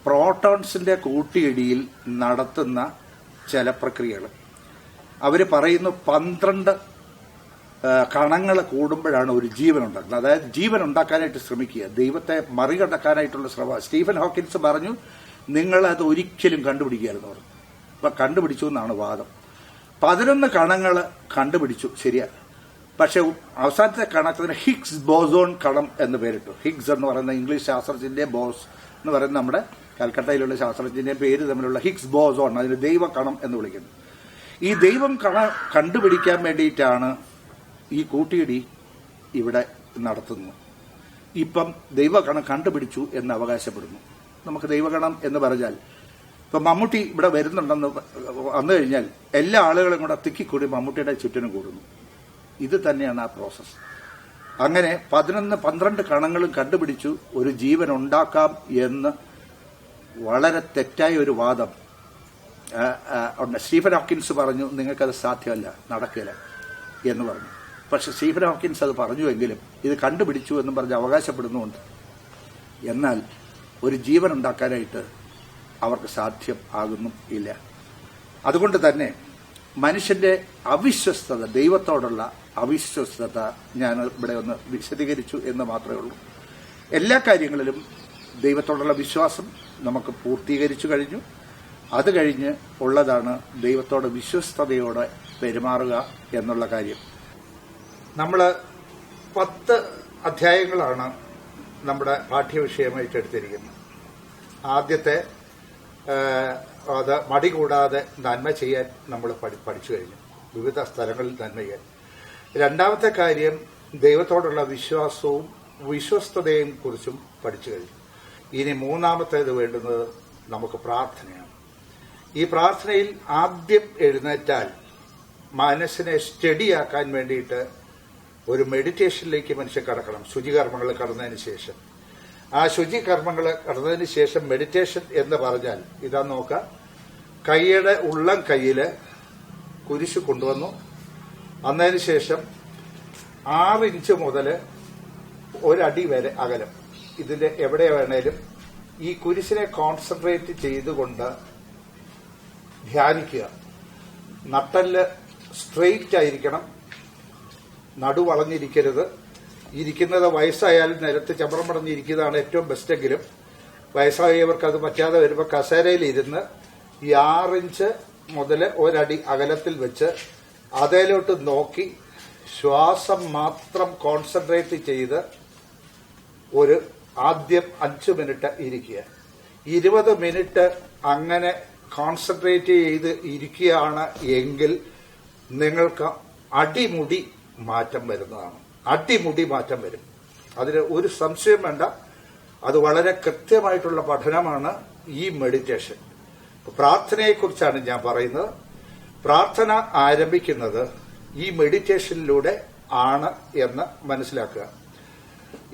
പ്രോട്ടോൺസിന്റെ കൂട്ടിയിടിയിൽ നടത്തുന്ന ചില പ്രക്രിയകൾ അവർ പറയുന്നു 12 കണങ്ങൾ കൂടുമ്പോഴാണ് ഒരു ജീവൻ ഉണ്ടാക്കുന്നത്. അതായത് ജീവൻ ഉണ്ടാക്കാനായിട്ട് ശ്രമിക്കുക, ദൈവത്തെ മറികടക്കാനായിട്ടുള്ള ശ്രമം. സ്റ്റീഫൻ ഹോക്കിൻസ് പറഞ്ഞു, നിങ്ങളത് ഒരിക്കലും കണ്ടുപിടിക്കുകയായിരുന്നു പറഞ്ഞു. അപ്പം കണ്ടുപിടിച്ചു എന്നാണ് വാദം. 11 കണങ്ങൾ കണ്ടുപിടിച്ചു, ശരിയാ. പക്ഷെ അവസാനത്തെ കണത്തിന് ഹിഗ്സ് ബോസോൺ കണം എന്ന് പേരിട്ടു. ഹിഗ്സ് എന്ന് പറയുന്ന ഇംഗ്ലീഷ് ശാസ്ത്രജ്ഞന്റെ, ബോസ് എന്ന് പറയുന്ന നമ്മുടെ കൽക്കട്ടയിലുള്ള ശാസ്ത്രജ്ഞന്റെ പേര് തമ്മിലുള്ള ഹിഗ്സ് ബോസോൺ, അതിന് ദൈവകണം എന്ന് വിളിക്കുന്നു. ഈ ദൈവം കണ്ടുപിടിക്കാൻ വേണ്ടിയിട്ടാണ് ഈ കൂട്ടിയിടി ഇവിടെ നടത്തുന്നത്. ഇപ്പം ദൈവകണം കണ്ടുപിടിച്ചു എന്ന് അവകാശപ്പെടുന്നു. നമുക്ക് ദൈവകണം എന്ന് പറഞ്ഞാൽ ഇപ്പം മമ്മൂട്ടി ഇവിടെ വരുന്നുണ്ടെന്ന് വന്നു കഴിഞ്ഞാൽ എല്ലാ ആളുകളും കൂടെ തിക്കിക്കൂടി മമ്മൂട്ടിയുടെ ചുറ്റിനും കൂടുന്നു. ഇത് തന്നെയാണ് ആ പ്രോസസ്സ്. അങ്ങനെ 11-12 കണങ്ങളും കണ്ടുപിടിച്ചു ഒരു ജീവൻ ഉണ്ടാക്കാം എന്ന് വളരെ തെറ്റായ ഒരു വാദം സ്റ്റീഫൻ ഹോക്കിൻസ് പറഞ്ഞു, നിങ്ങൾക്കത് സാധ്യമല്ല, നടക്കില്ല എന്ന് പറഞ്ഞു. പക്ഷെ സ്റ്റീഫൻ ഹോക്കിൻസ് അത് പറഞ്ഞുവെങ്കിലും ഇത് കണ്ടുപിടിച്ചു എന്നും പറഞ്ഞ് അവകാശപ്പെടുന്നുമുണ്ട്. എന്നാൽ ഒരു ജീവൻ ഉണ്ടാക്കാനായിട്ട് അവർക്ക് സാധ്യം ആകുന്നും ഇല്ല. അതുകൊണ്ട് തന്നെ മനുഷ്യന്റെ അവിശ്വസ്തത, ദൈവത്തോടുള്ള അവിശ്വസ്തത ഞാൻ ഇവിടെ ഒന്ന് വിശദീകരിച്ചു എന്ന് മാത്രമേ ഉള്ളൂ. എല്ലാ കാര്യങ്ങളിലും ദൈവത്തോടുള്ള വിശ്വാസം നമുക്ക് പൂർത്തീകരിച്ചു കഴിഞ്ഞു. അത് കഴിഞ്ഞ് ഉള്ളതാണ് ദൈവത്തോട് വിശ്വസ്തയോടെ പെരുമാറുക എന്നുള്ള കാര്യം. നമ്മൾ 10 അധ്യായങ്ങളാണ് നമ്മുടെ പാഠ്യവിഷയമായിട്ട് എടുത്തിരിക്കുന്നത്. ആദ്യത്തെ അത് മടി കൂടാതെ നന്മ ചെയ്യാൻ നമ്മൾ പഠിച്ചു കഴിഞ്ഞു, വിവിധ സ്ഥലങ്ങളിൽ നന്മ ചെയ്യാൻ. രണ്ടാമത്തെ കാര്യം ദൈവത്തോടുള്ള വിശ്വാസവും വിശ്വസ്തതയും കുറിച്ചും പഠിച്ചു കഴിഞ്ഞു. ഇനി മൂന്നാമത്തേത് വേണ്ടുന്നത് നമുക്ക് പ്രാർത്ഥനയാണ്. ഈ പ്രാർത്ഥനയിൽ ആദ്യം എഴുന്നേറ്റാൽ മനസ്സിനെ സ്റ്റഡിയാക്കാൻ വേണ്ടിയിട്ട് ഒരു മെഡിറ്റേഷനിലേക്ക് മനുഷ്യൻ കടക്കണം. ശുചികർമ്മങ്ങൾ കടന്നതിന് ശേഷം, ആ ശുചികർമ്മങ്ങൾ കടന്നതിന് ശേഷം മെഡിറ്റേഷൻ എന്ന് പറഞ്ഞാൽ ഇതാ നോക്കുക, കൈയുടെ ഉള്ളം കൈയില് കുരിശ് കൊണ്ടുവന്നു. അന്നതിന് ശേഷം 6 ഇഞ്ച് മുതൽ 1 അടി വരെ അകലം, ഇതിന്റെ എവിടെ വേണേലും ഈ കുരിശിനെ കോൺസെൻട്രേറ്റ് ചെയ്തുകൊണ്ട് ധ്യാനിക്കുക. നട്ടല് സ്ട്രെയിറ്റ് ആയിരിക്കണം, നടുവളഞ്ഞിരിക്കരുത്. ഇരിക്കുന്നത് വയസ്സായാലും നിലത്ത് ചമ്രം പടഞ്ഞിരിക്കുന്നതാണ് ഏറ്റവും ബെസ്റ്റെങ്കിലും വയസ്സായവർക്ക് അത് പറ്റാതെ വരുമ്പോൾ കസേരയിലിരുന്ന് ഈ 6 ഇഞ്ച് മുതൽ 1 അടി അകലത്തിൽ വെച്ച് അതിലോട്ട് നോക്കി ശ്വാസം മാത്രം കോൺസെൻട്രേറ്റ് ചെയ്ത് ഒരു ആദ്യം 5 മിനിറ്റ് ഇരിക്കുക. 20 മിനിറ്റ് അങ്ങനെ കോൺസെൻട്രേറ്റ് ചെയ്ത് ഇരിക്കുകയാണ് എങ്കിൽ നിങ്ങൾക്ക് അടിമുടി മാറ്റം വരുന്നതാണ്. അടിമുടി മാറ്റം വരും, അതിന് ഒരു സംശയം വേണ്ട. അത് വളരെ കൃത്യമായിട്ടുള്ള പഠനമാണ് ഈ മെഡിറ്റേഷൻ. പ്രാർത്ഥനയെക്കുറിച്ചാണ് ഞാൻ പറയുന്നത്. പ്രാർത്ഥന ആരംഭിക്കുന്നത് ഈ മെഡിറ്റേഷനിലൂടെ ആണ് എന്ന് മനസ്സിലാക്കുക.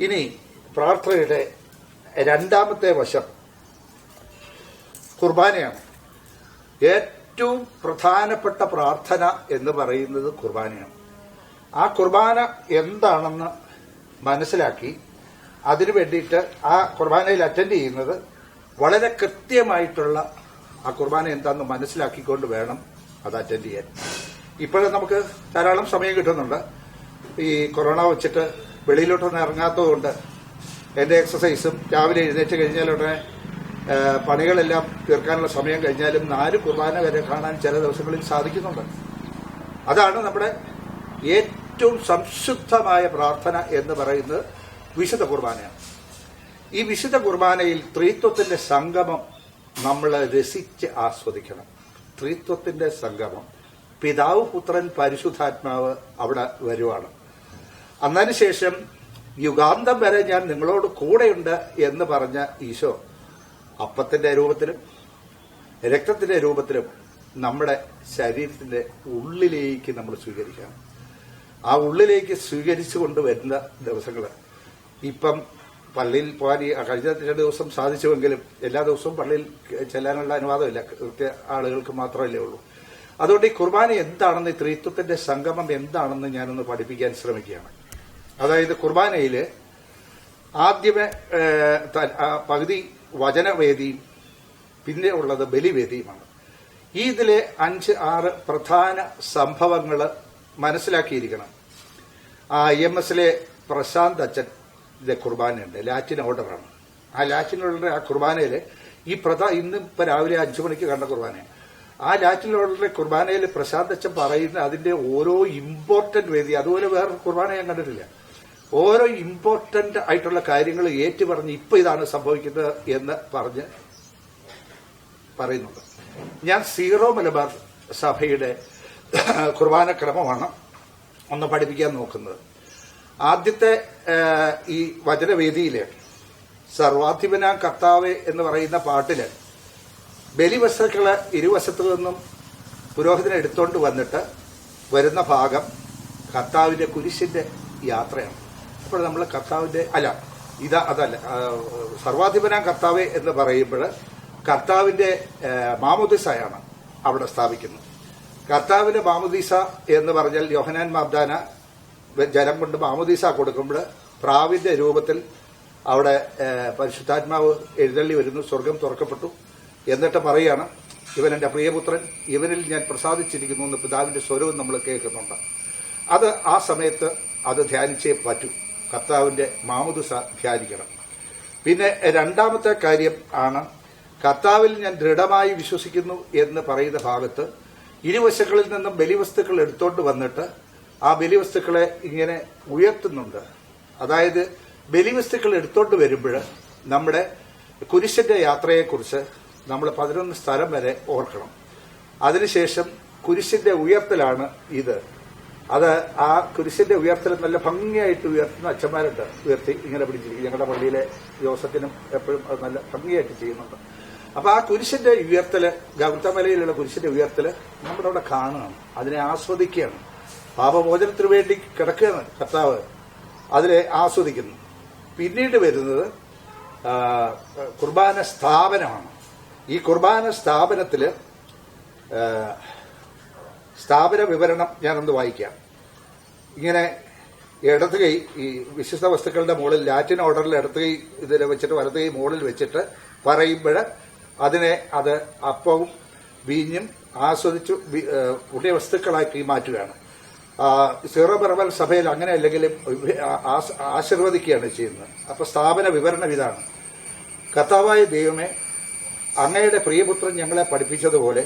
ഇനി പ്രാർത്ഥനയുടെ രണ്ടാമത്തെ വശം കുർബാനയാണ്. ഏറ്റവും പ്രധാനപ്പെട്ട പ്രാർത്ഥന എന്ന് പറയുന്നത് കുർബാനയാണ്. ആ കുർബാന എന്താണെന്ന് മനസ്സിലാക്കി അതിനു വേണ്ടിയിട്ട് ആ കുർബാനയിൽ അറ്റൻഡ് ചെയ്യുന്നത് വളരെ കൃത്യമായിട്ടുള്ള ആ കുർബാന എന്താണെന്ന് മനസ്സിലാക്കിക്കൊണ്ട് വേണം അത് അറ്റൻഡ് ചെയ്യാൻ. ഇപ്പോഴും നമുക്ക് ധാരാളം സമയം കിട്ടുന്നുണ്ട്. ഈ കൊറോണ വെച്ചിട്ട് വെളിയിലോട്ടൊന്നും ഇറങ്ങാത്തതുകൊണ്ട് എന്റെ എക്സസൈസും രാവിലെ എഴുന്നേറ്റ് കഴിഞ്ഞാലുടനെ പണികളെല്ലാം തീർക്കാനുള്ള സമയം കഴിഞ്ഞാലും 4 കുർബാന വരെ കാണാൻ ചില ദിവസങ്ങളിൽ സാധിക്കുന്നുണ്ട്. അതാണ് നമ്മുടെ ഏറ്റവും സംശുദ്ധമായ പ്രാർത്ഥന എന്ന് പറയുന്നത് വിശുദ്ധ കുർബാനയാണ്. ഈ വിശുദ്ധ കുർബാനയിൽ ത്രിത്വത്തിന്റെ സംഗമം നമ്മൾ രസിച്ച് ആസ്വദിക്കണം. ത്രിത്വത്തിന്റെ സംഗമം, പിതാവ്, പുത്രൻ, പരിശുദ്ധാത്മാവ് അവിടെ വരുവാണ്. അതിനുശേഷം യുഗാന്തം വരെ ഞാൻ നിങ്ങളോട് കൂടെയുണ്ട് എന്ന് പറഞ്ഞ ഈശോ അപ്പത്തിന്റെ രൂപത്തിലും രക്തത്തിന്റെ രൂപത്തിലും നമ്മുടെ ശരീരത്തിന്റെ ഉള്ളിലേക്ക് നമ്മൾ സ്വീകരിക്കണം. ആ ഉള്ളിലേക്ക് സ്വീകരിച്ചു കൊണ്ടുവരുന്ന ദിവസങ്ങൾ ഇപ്പം പള്ളിയിൽ പോകാൻ കഴിഞ്ഞ 2 ദിവസം സാധിച്ചുവെങ്കിലും എല്ലാ ദിവസവും പള്ളിയിൽ ചെല്ലാനുള്ള അനുവാദമില്ല, കൃത്യ ആളുകൾക്ക് മാത്രമല്ലേ ഉള്ളൂ. അതുകൊണ്ട് ഈ കുർബാന എന്താണെന്ന്, ഈ ത്രിത്വത്തിന്റെ സംഗമം എന്താണെന്ന് ഞാനൊന്ന് പഠിപ്പിക്കാൻ ശ്രമിക്കുകയാണ്. അതായത് കുർബാനയിൽ ആദ്യമേ പകുതി വചനവേദിയും പിന്നെ ഉള്ളത് ബലിവേദിയുമാണ്. ഇതിലെ 5-6 പ്രധാന സംഭവങ്ങൾ മനസ്സിലാക്കിയിരിക്കണം. IMS പ്രശാന്ത് അച്ഛന്റെ കുർബാനയുണ്ട്, ലാറ്റിൻ ഓർഡറാണ്. ആ ലാറ്റിൻ ഓർഡർ ആ കുർബാനയിൽ ഇന്നിപ്പോ രാവിലെ 5 മണിക്ക് കണ്ട കുർബാനയാണ്. ആ ലാറ്റിൻ ഓർഡറിലെ കുർബാനയിൽ പ്രശാന്ത് അച്ഛൻ പറയുന്ന അതിന്റെ ഓരോ ഇമ്പോർട്ടന്റ് വേദി, അതുപോലെ വേറെ കുർബാന ഞാൻ കണ്ടിട്ടില്ല. ഓരോ ഇമ്പോർട്ടന്റ് ആയിട്ടുള്ള കാര്യങ്ങൾ ഏറ്റുപറഞ്ഞ് ഇപ്പൊ ഇതാണ് സംഭവിക്കുന്നത് എന്ന് പറഞ്ഞ് പറയുന്നുണ്ട്. ഞാൻ സീറോ മലബാർ സഭയുടെ കുർബാന ക്രമമാണ് ഒന്ന് പഠിപ്പിക്കാൻ നോക്കുന്നത്. ആദ്യത്തെ ഈ വചനവേദിയില് സർവാധിപനാം കർത്താവേ എന്ന് പറയുന്ന പാട്ടില് ബലിവസ്തുക്കള് ഇരുവശത്തു നിന്നും പുരോഹിതനെ എടുത്തോണ്ട് വന്നിട്ട് വരുന്ന ഭാഗം കർത്താവിന്റെ കുരിശിന്റെ യാത്രയാണ്. അപ്പോൾ നമ്മൾ കർത്താവിന്റെ അതല്ല സർവാധിപനാം കർത്താവേ എന്ന് പറയുമ്പോൾ കർത്താവിന്റെ മാമോദിസയാണ് അവിടെ സ്ഥാപിക്കുന്നത്. കർത്താവിന്റെ മാമോദിസ എന്ന് പറഞ്ഞാൽ യോഹന്നാൻ മാബ്ദാന ജലം കൊണ്ട് മാമോദിസ കൊടുക്കുമ്പോൾ പ്രാവിന്റെ രൂപത്തിൽ അവിടെ പരിശുദ്ധാത്മാവ് എഴുന്നള്ളി വരുന്നു, സ്വർഗം തുറക്കപ്പെട്ടു. എന്നിട്ട് പറയാണ്, ഇവൻ എന്റെ പ്രിയപുത്രൻ, ഇവനിൽ ഞാൻ പ്രസാദിച്ചിരിക്കുന്നു എന്ന് പിതാവിന്റെ സ്വരവും നമ്മൾ കേൾക്കുന്നുണ്ട്. അത് ആ സമയത്ത് അത് ധ്യാനിച്ചേ പറ്റൂ. കർത്താവിന്റെ മാമോദിസ ധ്യാനിക്കണം. പിന്നെ രണ്ടാമത്തെ കാര്യം ആണ്, കർത്താവിൽ ഞാൻ ദൃഢമായി വിശ്വസിക്കുന്നു എന്ന് പറയുന്ന ഭാഗത്ത് ഇരുവശങ്ങളിൽ നിന്നും ബലിവസ്തുക്കൾ എടുത്തോണ്ട് വന്നിട്ട് ആ ബലിവസ്തുക്കളെ ഇങ്ങനെ ഉയർത്തുന്നുണ്ട്. അതായത് ബലിവസ്തുക്കൾ എടുത്തോണ്ട് വരുമ്പോൾ നമ്മുടെ കുരിശിന്റെ യാത്രയെക്കുറിച്ച് നമ്മൾ 11 സ്ഥലം വരെ ഓർക്കണം. അതിനുശേഷം കുരിശിന്റെ ഉയർത്തലാണ് ഇത്. അത് ആ കുരിശിന്റെ ഉയർത്തൽ നല്ല ഭംഗിയായിട്ട് ഉയർത്തുന്ന അച്ഛന്മാരുണ്ട്. ഉയർത്തി ഇങ്ങനെ പിടിച്ചിരിക്കും. ഞങ്ങളുടെ പള്ളിയിലെ ജോസഫിനും എപ്പോഴും അത് നല്ല ഭംഗിയായിട്ട് ചെയ്യുന്നുണ്ട്. അപ്പൊ ആ കുരിശിന്റെ ഉയർത്തല്, ഗൗതമലയിലുള്ള കുരിശിന്റെ ഉയർത്തല് നമ്മുടെ അവിടെ കാണുകയാണ്, അതിനെ ആസ്വദിക്കുകയാണ്. പാപമോചനത്തിനു വേണ്ടി കിടക്കുകയാണ് കർത്താവ്, അതിനെ ആസ്വദിക്കുന്നു. പിന്നീട് വരുന്നത് കുർബാന സ്ഥാപനമാണ്. ഈ കുർബാന സ്ഥാപനത്തില് സ്ഥാപന വിവരണം ഞാനൊന്ന് വായിക്കാം. ഇങ്ങനെ ഇടത് കൈ ഈ വിശുദ്ധ വസ്തുക്കളുടെ മുകളിൽ ലാറ്റിൻ ഓർഡറിൽ ഇടത് കൈ ഇതിൽ വെച്ചിട്ട് വലത് കൈ മുകളിൽ വെച്ചിട്ട് പറയുമ്പോൾ അതിനെ അത് അപ്പവും വീഞ്ഞും ആസ്വദിച്ചു പുണ്യ വസ്തുക്കളാക്കി മാറ്റുകയാണ്. സീറോ മലബാർ സഭയിൽ അങ്ങനെ അല്ലെങ്കിലും ആശീർവദിക്കുകയാണ് ചെയ്യുന്നത്. അപ്പൊ സ്ഥാപന വിവരണം ഇതാണ്: കർത്താവായ ദൈവമേ, അങ്ങയുടെ പ്രിയപുത്രൻ ഞങ്ങളെ പഠിപ്പിച്ചതുപോലെ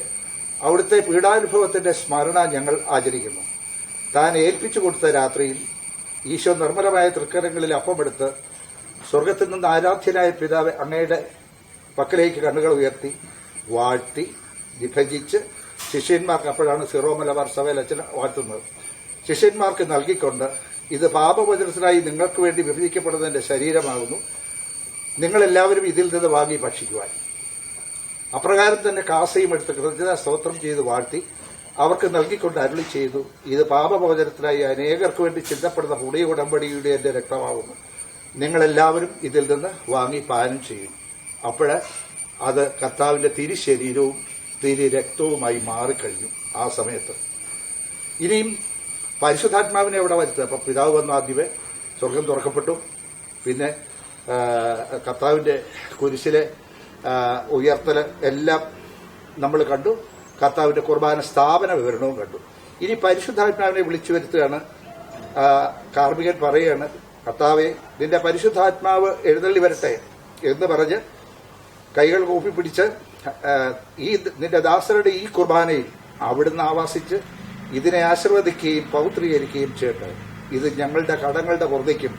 അവിടുത്തെ പീഡാനുഭവത്തിന്റെ സ്മരണ ഞങ്ങൾ ആചരിക്കുന്നു. താൻ ഏൽപ്പിച്ചു കൊടുത്ത രാത്രിയിൽ ഈശോ നിർമ്മലമായ തൃക്കരങ്ങളിൽ അപ്പമെടുത്ത് സ്വർഗത്തിൽ നിന്ന് ആരാധ്യനായ പിതാവ് അങ്ങയുടെ പക്കലേക്ക് കണ്ണുകൾ ഉയർത്തി വാഴ്ത്തി വിഭജിച്ച് ശിഷ്യന്മാർക്ക്, അപ്പോഴാണ് സീറോ മലബാർ സഭയിൽ അച്ഛൻ വാഴ്ത്തുന്നത്, ശിഷ്യന്മാർക്ക് നൽകിക്കൊണ്ട്, ഇത് പാപമോചനത്തിനായി നിങ്ങൾക്ക് വേണ്ടി വിഭജിക്കപ്പെടുന്നതിന്റെ ശരീരമാകുന്നു, നിങ്ങളെല്ലാവരും ഇതിൽ നിന്ന് വാങ്ങി ഭക്ഷിക്കുവാൻ. അപ്രകാരം തന്നെ കാസയും എടുത്ത് കൃതജ്ഞതാ സ്തോത്രം ചെയ്ത് വാഴ്ത്തി അവർക്ക് നൽകിക്കൊണ്ട് അരുളി ചെയ്തു, ഇത് പാപമോചനത്തിനായി അനേകർക്ക് വേണ്ടി ചിന്തപ്പെടുന്ന പുതിയ ഉടമ്പടിയുടെ എന്റെ രക്തമാകുന്നു, നിങ്ങളെല്ലാവരും ഇതിൽ നിന്ന് വാങ്ങി പാനം ചെയ്യും. അപ്പോഴ് അത് കർത്താവിന്റെ തിരുശരീരവും തിരു രക്തവുമായി മാറിക്കഴിഞ്ഞു. ആ സമയത്ത് ഇനിയും പരിശുദ്ധാത്മാവിനെ എവിടെ വരുത്തുക? അപ്പൊ പിതാവ് വന്ന ആദ്യമേ സ്വർഗം തുറക്കപ്പെട്ടു. പിന്നെ കർത്താവിന്റെ കുരിശിലെ ഉയർത്തല് എല്ലാം നമ്മൾ കണ്ടു. കർത്താവിന്റെ കുർബാന സ്ഥാപന വിവരണവും കണ്ടു. ഇനി പരിശുദ്ധാത്മാവിനെ വിളിച്ചു വരുത്തുകയാണ്. കാർമികൻ പറയുകയാണ്, കർത്താവെ, നിന്റെ പരിശുദ്ധാത്മാവ് എഴുന്നള്ളി വരട്ടെ എന്ന് പറഞ്ഞ് കൈകൾ കൂപ്പിപ്പിടിച്ച് ഈ നിന്റെ ദാസരുടെ ഈ കുർബാനയിൽ അവിടുന്ന് ആവാസിച്ച് ഇതിനെ ആശീർവദിക്കുകയും പൗത്രീകരിക്കുകയും ചെയ്യട്ടെ. ഇത് ഞങ്ങളുടെ കടങ്ങളുടെ പൊറുതിക്കും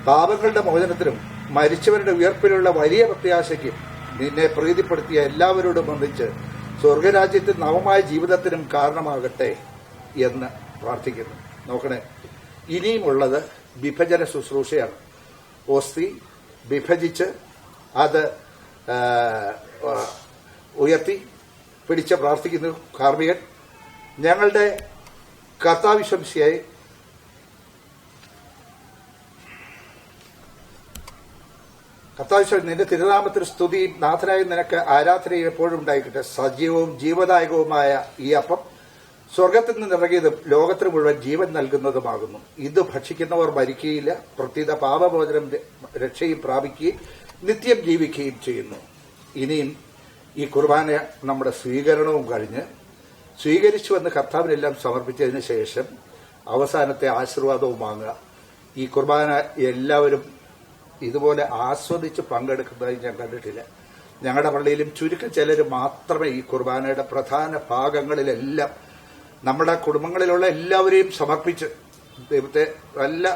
പാപങ്ങളുടെ മോചനത്തിനും മരിച്ചവരുടെ ഉയർപ്പിലുള്ള വലിയ പ്രത്യാശയ്ക്കും നിന്നെ പ്രീതിപ്പെടുത്തിയ എല്ലാവരോടും ഒന്നിച്ച് സ്വർഗരാജ്യത്തിൽ നവമായ ജീവിതത്തിനും കാരണമാകട്ടെ എന്ന് പ്രാർത്ഥിക്കുന്നു. നോക്കണേ, ഇനിയുമുള്ളത് വിഭജന ശുശ്രൂഷയാണ്. ഓസ്തി വിഭജിച്ച് അത് ഉയർത്തി പിടിച്ച് പ്രാർത്ഥിക്കുന്നു കാർമികൻ. ഞങ്ങളുടെ കർത്താവിശ്വംസിയായി കർത്താവിശ്വം, നിന്റെ തിരുനാമത്തിന് സ്തുതിയും നാഥനായ നിനക്ക് ആരാധനയും എപ്പോഴും ഉണ്ടായിക്കട്ടെ. സജീവവും ജീവദായകവുമായ ഈ അപ്പം സ്വർഗത്തിൽ നിന്നിറങ്ങിയതും ലോകത്തിന് മുഴുവൻ ജീവൻ നൽകുന്നതുമാകുന്നു. ഇത് ഭക്ഷിക്കുന്നവർ മരിക്കുകയില്ല, പ്രത്യേക പാപമോചനം രക്ഷയും പ്രാപിക്കുകയും നിത്യം ജീവിക്കുകയും ചെയ്യുന്നു. ഇനിയും ഈ കുർബാന നമ്മുടെ സ്വീകരണവും കഴിഞ്ഞ് സ്വീകരിച്ചുവെന്ന് കർത്താവിനെല്ലാം സമർപ്പിച്ചതിന് ശേഷം അവസാനത്തെ ആശീർവാദവും വാങ്ങുക. ഈ കുർബാന എല്ലാവരും ഇതുപോലെ ആസ്വദിച്ച് പങ്കെടുക്കുന്നതായി ഞാൻ കണ്ടിട്ടില്ല. ഞങ്ങളുടെ പള്ളിയിലും ചുരുക്കം ചിലർ മാത്രമേ ഈ കുർബാനയുടെ പ്രധാന ഭാഗങ്ങളിലെല്ലാം നമ്മുടെ കുടുംബങ്ങളിലുള്ള എല്ലാവരെയും സമർപ്പിച്ച് ദൈവത്തെ എല്ലാ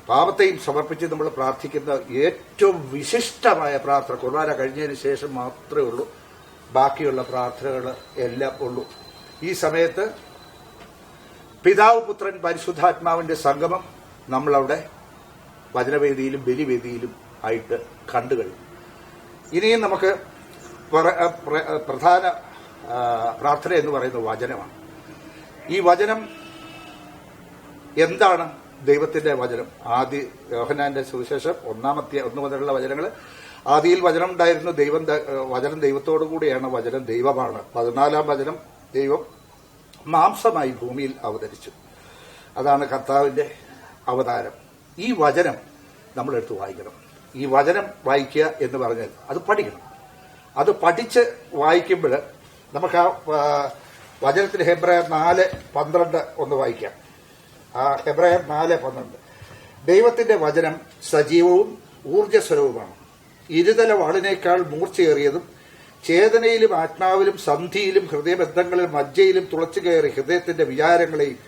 പാപത്തെയും സമർപ്പിച്ച് നമ്മൾ പ്രാർത്ഥിക്കുന്ന ഏറ്റവും വിശിഷ്ടമായ പ്രാർത്ഥന കുർബാന കഴിഞ്ഞതിന് ശേഷം മാത്രമേ ഉള്ളൂ. ബാക്കിയുള്ള പ്രാർത്ഥനകൾ എല്ലാം ഉള്ളൂ. ഈ സമയത്ത് പിതാവ് പുത്രൻ പരിശുദ്ധാത്മാവിന്റെ സംഗമം നമ്മളവിടെ വചനവേദിയിലും ബലിവേദിയിലും ആയിട്ട് കണ്ടു കഴിഞ്ഞു. ഇനിയും നമുക്ക് പ്രധാന പ്രാർത്ഥന എന്ന് പറയുന്നത് വചനമാണ്. ഈ വചനം എന്താണ്? ദൈവത്തിന്റെ വചനം. ആദി യോഹന്നാന്റെ സുവിശേഷം 1 മുതലുള്ള വചനങ്ങൾ. ആദിയിൽ വചനം ഉണ്ടായിരുന്നു, വചനം ദൈവത്തോടു കൂടിയാണ്, വചനം ദൈവമാണ്. 14 വചനം ദൈവം മാംസമായി ഭൂമിയിൽ അവതരിച്ചു. അതാണ് കർത്താവിന്റെ അവതാരം. ഈ വചനം നമ്മളെടുത്ത് വായിക്കണം. ഈ വചനം വായിക്കുക എന്ന് പറഞ്ഞാൽ അത് പഠിക്കണം. അത് പഠിച്ച് വായിക്കുമ്പോൾ നമുക്ക് ആ വചനത്തിന് ഹെബ്രായർ 4:12 ഒന്ന് വായിക്കാം. ആ ഹെബ്രായർ 4:12 ദൈവത്തിന്റെ വചനം സജീവവും ഊർജ്ജസ്വരവുമാണ്, ഇരുതല വാളിനേക്കാൾ മൂർച്ചയേറിയതും ചേതനയിലും ആത്മാവിലും സന്ധിയിലും ഹൃദയബന്ധങ്ങളിലും മജ്ജയിലും തുളച്ചു കയറി ഹൃദയത്തിന്റെ വിചാരങ്ങളെയും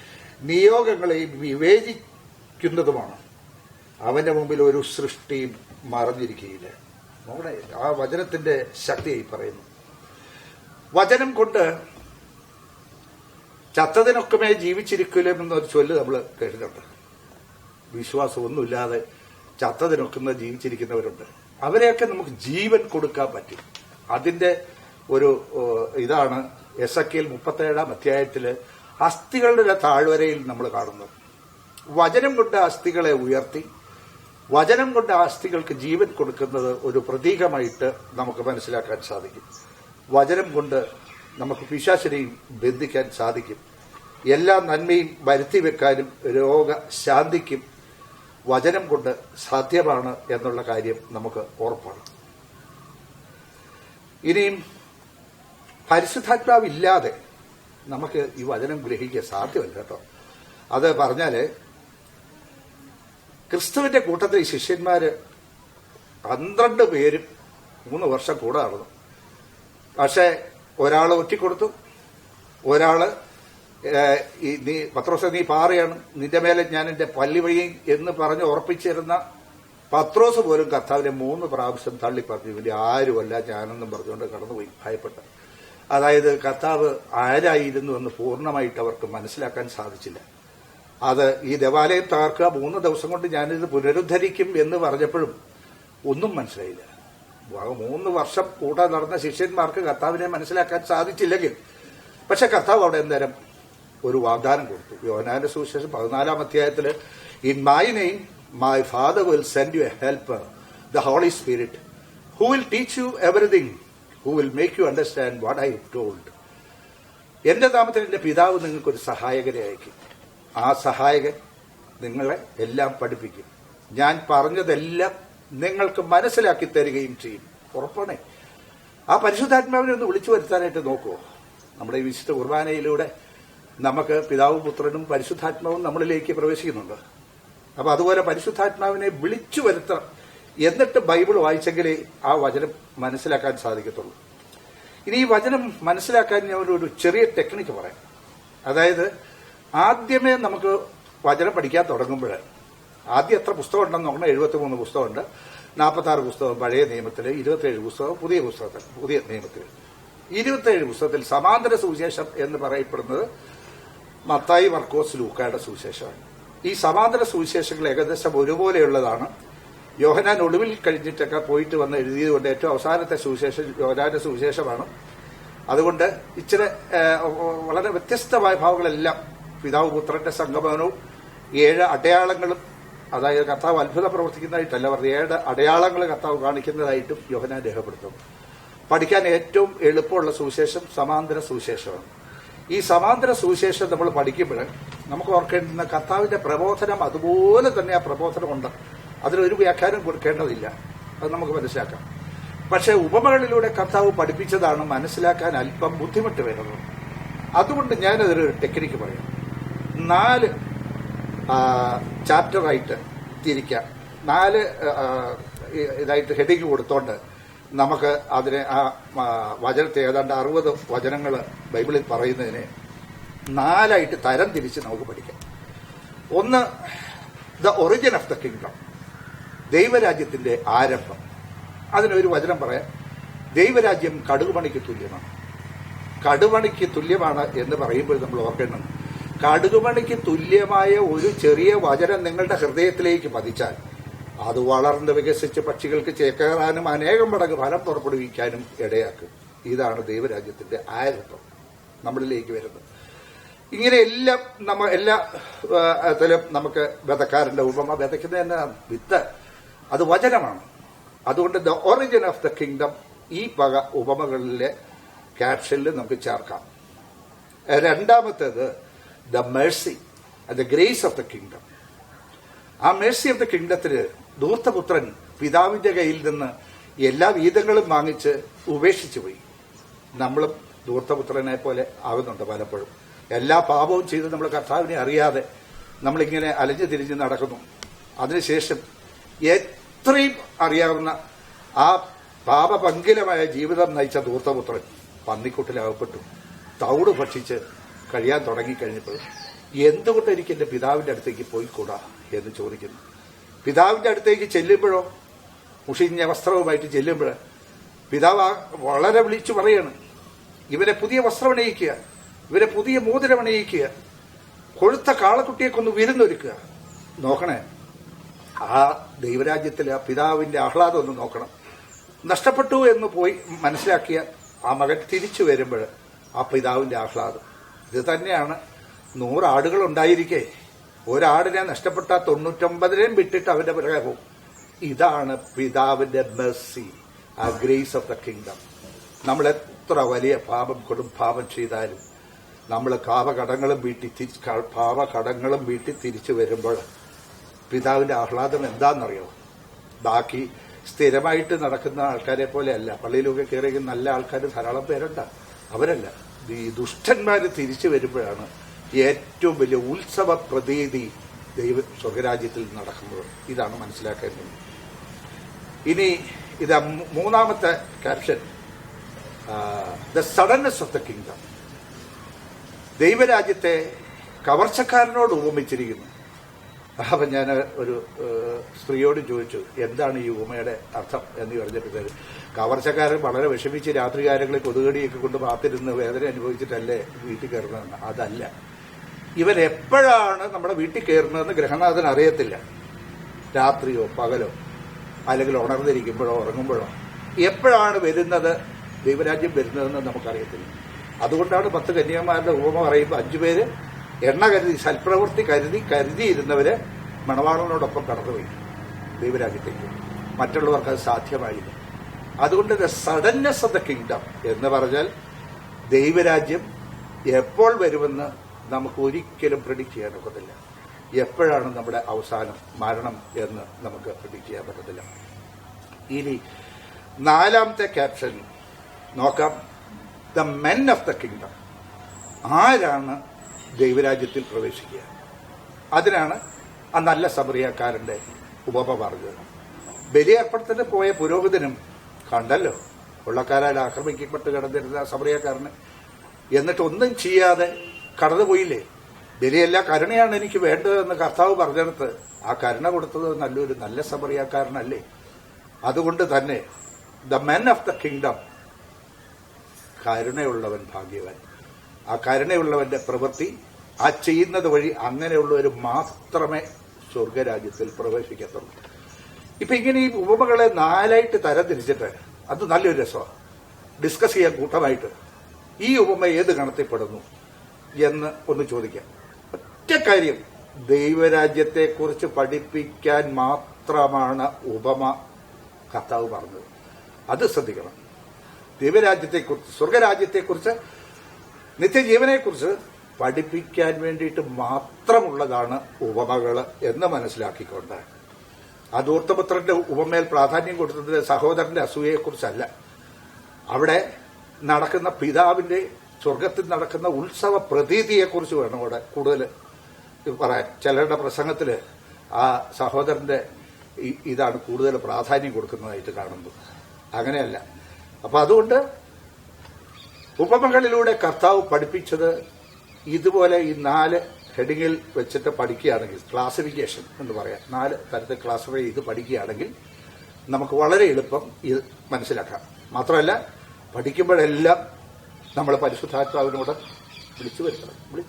നിയോഗങ്ങളെയും വിവേചിക്കുന്നതുമാണ്. അവന്റെ മുമ്പിൽ ഒരു സൃഷ്ടിയും മറഞ്ഞിരിക്കുകയില്ല. നമ്മുടെ ആ വചനത്തിന്റെ ശക്തിയായി പറയുന്നു. വചനം കൊണ്ട് ചത്തതിനൊക്കെ ജീവിച്ചിരിക്കില്ലെന്നൊരു ചൊല്ല് നമ്മൾ കേട്ടിട്ടുണ്ട്. വിശ്വാസമൊന്നുമില്ലാതെ ചത്തതിനൊക്കെ ജീവിച്ചിരിക്കുന്നവരുണ്ട്. അവരെയൊക്കെ നമുക്ക് ജീവൻ കൊടുക്കാൻ പറ്റും. അതിന്റെ ഒരു ഇതാണ് എസെക്കിയേൽ 37 അധ്യായത്തില് അസ്ഥികളുടെ താഴ്വരയിൽ നമ്മൾ കാണുന്നത്. വചനം കൊണ്ട് അസ്ഥികളെ ഉയർത്തി വചനം കൊണ്ട് അസ്ഥികൾക്ക് ജീവൻ കൊടുക്കുന്നത് ഒരു പ്രതീകമായിട്ട് നമുക്ക് മനസ്സിലാക്കാൻ സാധിക്കും. വചനം കൊണ്ട് നമുക്ക് പിശാചിനെയും ബന്ധിക്കാൻ സാധിക്കും. എല്ലാ നന്മയും വരുത്തിവെക്കാനും രോഗശാന്തിക്കും വചനം കൊണ്ട് സാധ്യമാണ് എന്നുള്ള കാര്യം നമുക്ക് ഉറപ്പാണ്. ഇനിയും പരിശുദ്ധാത്മാവില്ലാതെ നമുക്ക് ഈ വചനം ഗ്രഹിക്കാൻ സാധ്യമല്ല കേട്ടോ. അത് പറഞ്ഞാല് ക്രിസ്തുവിന്റെ കൂട്ടത്തിൽ ഈ ശിഷ്യന്മാര് 12 പേരും 3 വർഷം കൂടെ നടന്നു. പക്ഷെ ഒരാള് ഒറ്റിക്കൊടുത്തു, ഒരാള് നീ പത്രോസേ നീ പാറയാണ്, നിന്റെ മേലെ ഞാൻ എന്റെ പല്ലി വഴിയും എന്ന് പറഞ്ഞ് ഉറപ്പിച്ചിരുന്ന പത്രോസ് പോലും കർത്താവിനെ 3 പ്രാവശ്യം തള്ളി പറഞ്ഞു, ഇവന്റെ ആരുമല്ല ഞാനെന്നും പറഞ്ഞുകൊണ്ട് കടന്നുപോയി ഭയപ്പെട്ട്. അതായത് കർത്താവ് ആരായിരുന്നു എന്ന് പൂർണ്ണമായിട്ട് അവർക്ക് മനസ്സിലാക്കാൻ സാധിച്ചില്ല. അത് ഈ ദേവാലയം തകർക്കുക 3 ദിവസം കൊണ്ട് ഞാനിത് പുനരുദ്ധരിക്കും എന്ന് പറഞ്ഞപ്പോഴും ഒന്നും മനസ്സിലായില്ല. 3 വർഷം കൂടെ നടന്ന ശിഷ്യന്മാർക്ക് കർത്താവിനെ മനസ്സിലാക്കാൻ സാധിച്ചില്ലെങ്കിൽ, പക്ഷെ കർത്താവ് അവിടെ നേരം ഒരു വാഗ്ദാനം കൊടുത്തു. യോഹന്നാന്റെ സുവിശേഷം 14 അധ്യായത്തില് in my name my father will send you a helper, the holy spirit, who will teach you everything, who will make you understand what I have told. എന്റെ നാമത്തിൽ എന്റെ പിതാവ് നിങ്ങൾക്കൊരു സഹായകരെ അയക്കും. ആ സഹായകൻ നിങ്ങളെ എല്ലാം പഠിപ്പിക്കും, ഞാൻ പറഞ്ഞതെല്ലാം നിങ്ങൾക്ക് മനസ്സിലാക്കി തരികയും ചെയ്യും. ഉറപ്പാണേ. ആ പരിശുദ്ധാത്മാവിനെ ഒന്ന് വിളിച്ചു വരുത്താനായിട്ട് നോക്കുമോ? നമ്മുടെ ഈ വിശുദ്ധ കുർബാനയിലൂടെ നമുക്ക് പിതാവും പുത്രനും പരിശുദ്ധാത്മാവും നമ്മളിലേക്ക് പ്രവേശിക്കുന്നുണ്ട്. അപ്പൊ അതുപോലെ പരിശുദ്ധാത്മാവിനെ വിളിച്ചു വരുത്തണം. എന്നിട്ട് ബൈബിൾ വായിച്ചെങ്കിലേ ആ വചനം മനസ്സിലാക്കാൻ സാധിക്കത്തുള്ളൂ. ഇനി ഈ വചനം മനസ്സിലാക്കാൻ ഞാൻ ഒരു ചെറിയ ടെക്നിക്ക് പറയാം. അതായത് ആദ്യമേ നമുക്ക് വചനം പഠിക്കാൻ തുടങ്ങുമ്പോൾ ആദ്യം എത്ര പുസ്തകം ഉണ്ടെന്ന് നോക്കണം. 73 പുസ്തകമുണ്ട്, 46 പുസ്തകം പഴയ നിയമത്തിൽ, 27 പുസ്തകം പുതിയ നിയമത്തിൽ. 27 പുസ്തകത്തിൽ സമാന്തര സുവിശേഷം എന്ന് പറയപ്പെടുന്നത് മത്തായി, മർക്കോസ്, ലൂക്കായുടെ സുവിശേഷമാണ്. ഈ സമാന്തര സുവിശേഷങ്ങൾ ഏകദേശം ഒരുപോലെയുള്ളതാണ്. യോഹന്നാൻ ഒടുവിൽ കഴിഞ്ഞിട്ടൊക്കെ പോയിട്ട് വന്ന് എഴുതിയതുകൊണ്ട് ഏറ്റവും അവസാനത്തെ സുവിശേഷം യോഹന്നാന്റെ സുവിശേഷമാണ്. അതുകൊണ്ട് ഇച്ചിരി വളരെ വ്യത്യസ്തമായ ഭാവങ്ങളെല്ലാം പിതാവ് പുത്രന്റെ സംഗമനവും 7 അടയാളങ്ങളും, അതായത് കർത്താവ് അത്ഭുതം പ്രവർത്തിക്കുന്നതായിട്ടല്ല പറഞ്ഞത്, 7 അടയാളങ്ങൾ കർത്താവ് കാണിക്കുന്നതായിട്ടും യോഹന്നാൻ രേഖപ്പെടുത്തും. പഠിക്കാൻ ഏറ്റവും എളുപ്പമുള്ള സുവിശേഷം സമാന്തര സുവിശേഷമാണ്. ഈ സമാന്തര സുവിശേഷം നമ്മൾ പഠിക്കുമ്പോൾ നമുക്ക് ഓർക്കേണ്ടുന്ന കർത്താവിന്റെ പ്രബോധനം അതുപോലെ തന്നെ ആ പ്രബോധനമുണ്ട്. അതിലൊരു വ്യാഖ്യാനം കൊടുക്കേണ്ടതില്ല, അത് നമുക്ക് മനസ്സിലാക്കാം. പക്ഷെ ഉപമകളിലൂടെ കർത്താവ് പഠിപ്പിച്ചതാണ് മനസ്സിലാക്കാൻ അല്പം ബുദ്ധിമുട്ട് വരുന്നത്. അതുകൊണ്ട് ഞാനതൊരു ടെക്നിക്ക് പറയാം. 4 ചാപ്റ്ററായിട്ട് തിരിക്കാം. 4 ഇതായിട്ട് ഹെഡിങ് കൊടുത്തോണ്ട് നമുക്ക് അതിനെ ആ വചനത്തെ ഏതാണ്ട് 60 വചനങ്ങൾ ബൈബിളിൽ പറയുന്നതിനെ 4 തരം തിരിച്ച് നമുക്ക് പഠിക്കാം. ഒന്ന്, the origin of the kingdom, ദൈവരാജ്യത്തിന്റെ ആരംഭം. അതിനൊരു വചനം പറയാം. ദൈവരാജ്യം കടുകുമണിക്ക് തുല്യമാണ്. കടുമണിക്ക് തുല്യമാണ് എന്ന് പറയുമ്പോൾ നമ്മൾ ഓർക്കണം, കടുകുമണിക്ക് തുല്യമായ ഒരു ചെറിയ വചനം നിങ്ങളുടെ ഹൃദയത്തിലേക്ക് പതിച്ചാൽ അത് വളർന്ന് വികസിച്ച് പക്ഷികൾക്ക് ചേക്കേറാനും അനേകം മടങ്ങ് ഫലം പുറപ്പെടുവിക്കാനും ഇടയാക്കും. ഇതാണ് ദൈവരാജ്യത്തിന്റെ ആരംഭം നമ്മളിലേക്ക് വരുന്നത്. ഇങ്ങനെ എല്ലാ തലം നമുക്ക് വിതക്കാരന്റെ ഉപമ, വിതയ്ക്കുന്ന വിത്ത് അത് വചനമാണ്. അതുകൊണ്ട് the origin of the kingdom ഈ വക ഉപമകളിലെ ക്യാപ്ഷനിൽ നമുക്ക് ചേർക്കാം. രണ്ടാമത്തേത് the Mercy, the grace of the kingdom. ആ മേഴ്സി ഓഫ് ദ കിങ്ഡത്തിന് ധൂർത്തപുത്രൻ പിതാവിന്റെ കയ്യിൽ നിന്ന് എല്ലാ വീതങ്ങളും വാങ്ങിച്ച് ഉപേക്ഷിച്ചു പോയി. നമ്മളും ധൂർത്തപുത്രനെ പോലെ ആകുന്നുണ്ട് പലപ്പോഴും. എല്ലാ പാപവും ചെയ്ത് നമ്മൾ കർത്താവിനെ അറിയാതെ നമ്മളിങ്ങനെ അലഞ്ഞു തിരിഞ്ഞ് നടക്കുന്നു. അതിനുശേഷം എത്രയും അറിയാവുന്ന ആ പാപപങ്കിലമായ ജീവിതം നയിച്ച ധൂർത്തപുത്രൻ പന്നിക്കുട്ടിലാകപ്പെട്ടു. തവിട് ഭക്ഷിച്ച് കഴിയാൻ തുടങ്ങിക്കഴിഞ്ഞപ്പോൾ എന്തുകൊണ്ട് എനിക്ക് എന്റെ പിതാവിന്റെ അടുത്തേക്ക് പോയിക്കൂടാ എന്ന് ചോദിക്കുന്നു. പിതാവിന്റെ അടുത്തേക്ക് ചെല്ലുമ്പോഴോ, മുഷിഞ്ഞ വസ്ത്രവുമായിട്ട് ചെല്ലുമ്പോൾ പിതാവ് വളരെ വിളിച്ചു പറയാണ്, ഇവരെ പുതിയ വസ്ത്രമണിയിക്കുക, ഇവരെ പുതിയ മോതിരമണിയിക്കുക, കൊഴുത്ത കാളക്കുട്ടിയെക്കൊന്ന് വിരുന്നൊരുക്കുക. നോക്കണേ, ആ ദൈവരാജ്യത്തിലെ ആ പിതാവിന്റെ ആഹ്ലാദം ഒന്ന് നോക്കണം. നഷ്ടപ്പെട്ടു എന്ന് പോയി മനസ്സിലാക്കിയ ആ മകൻ തിരിച്ചു വരുമ്പോൾ ആ പിതാവിന്റെ ആഹ്ലാദം ഇത് തന്നെയാണ്. 100 ആടുകൾ ഉണ്ടായിരിക്കെ ഒരാടിനെ നഷ്ടപ്പെട്ട 99 വിട്ടിട്ട് അവന്റെ പിറകെ പോകും. ഇതാണ് പിതാവിന്റെ മെർസി, ആ ഗ്രേസ് ഓഫ് ദ കിങ്ഡം. നമ്മൾ എത്ര വലിയ പാപം ചെയ്താലും നമ്മൾ പാപകടങ്ങളും വീട്ടി തിരിച്ചു വരുമ്പോൾ പിതാവിന്റെ ആഹ്ലാദം എന്താണെന്നറിയോ? ബാക്കി സ്ഥിരമായിട്ട് നടക്കുന്ന ആൾക്കാരെ പോലെയല്ല. പള്ളിയിലൊക്കെ കയറി നല്ല ആൾക്കാർ ധാരാളം പേരുണ്ട്. അവരല്ല, ഈ ദുഷ്ടന്മാര് തിരിച്ചു വരുമ്പോഴാണ് ഏറ്റവും വലിയ ഉത്സവ പ്രതീതി സ്വർഗരാജ്യത്തിൽ നടക്കുന്നത്. ഇതാണ് മനസ്സിലാക്കേണ്ടത്. ഇനി ഇത് മൂന്നാമത്തെ caption, the suddenness of the kingdom. ദൈവരാജ്യത്തെ കവർച്ചക്കാരനോട് ഉപമിച്ചിരിക്കുന്നു. അപ്പം ഞാൻ ഒരു സ്ത്രീയോട് ചോദിച്ചു, എന്താണ് ഈ ഉപമയുടെ അർത്ഥം എന്ന് പറഞ്ഞപ്പോൾ കവർച്ചക്കാരൻ വളരെ വിഷമിച്ച് രാത്രികാലങ്ങളിൽ കൊതുകടിയൊക്കെ കൊണ്ട് പാത്തിരുന്ന് വേദന അനുഭവിച്ചിട്ടല്ലേ വീട്ടിൽ കയറുന്നതെന്ന്. അതല്ല, ഇവൻ എപ്പോഴാണ് നമ്മുടെ വീട്ടിൽ കയറുന്നതെന്ന് ഗൃഹനാഥൻ അറിയത്തില്ല. രാത്രിയോ പകലോ അല്ലെങ്കിൽ ഉണർന്നിരിക്കുമ്പോഴോ ഉറങ്ങുമ്പോഴോ എപ്പോഴാണ് വരുന്നത്, ദൈവരാജ്യം വരുന്നതെന്ന് നമുക്കറിയത്തില്ല. അതുകൊണ്ടാണ് 10 കന്യകമാരുടെ ഉപമ പറയുമ്പോൾ 5 പേര് എണ്ണ കരുതി, സൽപ്രവൃത്തി കരുതിയിരുന്നവര് മണവാളനോടൊപ്പം കടന്നുപോയി ദൈവരാജ്യത്തേക്ക്. മറ്റുള്ളവർക്ക് അത് സാധ്യമായില്ല. അതുകൊണ്ട് the suddenness of the kingdom എന്ന് പറഞ്ഞാൽ ദൈവരാജ്യം എപ്പോൾ വരുമെന്ന് നമുക്ക് ഒരിക്കലും പ്രെഡിക്റ്റ് ചെയ്യാൻ ഒക്കത്തില്ല. എപ്പോഴാണ് നമ്മുടെ അവസാനം, മരണം എന്ന് നമുക്ക് പ്രെഡിക്റ്റ് ചെയ്യാൻ പറ്റത്തില്ല. ഇനി 4ാമത്തെ ക്യാപ്ഷൻ നോക്കാം, the men of the kingdom. ആരാണ് ദൈവരാജ്യത്തിൽ പ്രവേശിക്കുക? അതിനാണ് ആ നല്ല സമറിയാക്കാരന്റെ ഉപമ പറഞ്ഞത്. ബലിയർപ്പണത്തിന് പോയ പുരോഹിതനും കണ്ടല്ലോ കൊള്ളക്കാരാൽ ആക്രമിക്കപ്പെട്ട് കിടന്നിരുന്ന സമറിയാക്കാരന്, എന്നിട്ടൊന്നും ചെയ്യാതെ കടന്നുപോയില്ലേ. ബലിയല്ല, കരുണയാണ് എനിക്ക് വേണ്ടതെന്ന് കർത്താവ് പറഞ്ഞെടുത്ത് ആ കരുണ കൊടുത്തത് നല്ലൊരു നല്ല സമറിയാക്കാരനല്ലേ. അതുകൊണ്ട് തന്നെ the men of the kingdom, കരുണയുള്ളവൻ ഭാഗ്യവാൻ. ആ കരുണയുള്ളവന്റെ പ്രവൃത്തി, ആ ചെയ്യുന്നത് വഴി അങ്ങനെയുള്ളവർ മാത്രമേ സ്വർഗരാജ്യത്തിൽ പ്രവേശിക്കത്തുള്ളൂ. ഇപ്പൊ ഇങ്ങനെ ഈ ഉപമകളെ 4ആയിട്ട് തരംതിരിച്ചിട്ട് അത് നല്ലൊരു രസമാണ് ഡിസ്കസ് ചെയ്യാൻ കൂട്ടമായിട്ട്. ഈ ഉപമ ഏത് ഗണത്തിൽപ്പെടുന്നു എന്ന് ഒന്ന് ചോദിക്കാം. ഒറ്റ കാര്യം, ദൈവരാജ്യത്തെക്കുറിച്ച് പഠിപ്പിക്കാൻ മാത്രമാണ് ഉപമ കർത്താവ് പറഞ്ഞത്. അത് ശ്രദ്ധിക്കണം. ദൈവരാജ്യത്തെക്കുറിച്ച്, സ്വർഗരാജ്യത്തെക്കുറിച്ച്, നിത്യജീവനെക്കുറിച്ച് പഠിപ്പിക്കാൻ വേണ്ടിയിട്ട് മാത്രമുള്ളതാണ് ഉപമകൾ എന്ന് മനസ്സിലാക്കിക്കൊണ്ട് ആ ധൂർത്തപുത്രന്റെ ഉപമയിൽ പ്രാധാന്യം കൊടുത്തത് സഹോദരന്റെ അസൂയയെക്കുറിച്ചല്ല. അവിടെ നടക്കുന്ന പിതാവിന്റെ സ്വർഗത്തിൽ നടക്കുന്ന ഉത്സവ പ്രതീതിയെക്കുറിച്ച് വേണം അവിടെ കൂടുതൽ പറയാൻ. ചിലരുടെ പ്രസംഗത്തിൽ ആ സഹോദരന്റെ ഇതാണ് കൂടുതൽ പ്രാധാന്യം കൊടുക്കുന്നതായിട്ട് കാണുന്നത്. അങ്ങനെയല്ല. അപ്പൊ അതുകൊണ്ട് ഉപമകളിലൂടെ കർത്താവ് പഠിപ്പിച്ചത് ഇതുപോലെ ഈ 4 ഹെഡിങ്ങിൽ വെച്ചിട്ട് പഠിക്കുകയാണെങ്കിൽ, ക്ലാസിഫിക്കേഷൻ എന്ന് പറയാം, 4 തരത്തിൽ ക്ലാസിഫൈ ചെയ്ത് പഠിക്കുകയാണെങ്കിൽ നമുക്ക് വളരെ എളുപ്പം ഇത് മനസ്സിലാക്കാം. മാത്രമല്ല പഠിക്കുമ്പോഴെല്ലാം നമ്മൾ പരിശുദ്ധാത്മാവിനോട് വിളിച്ചു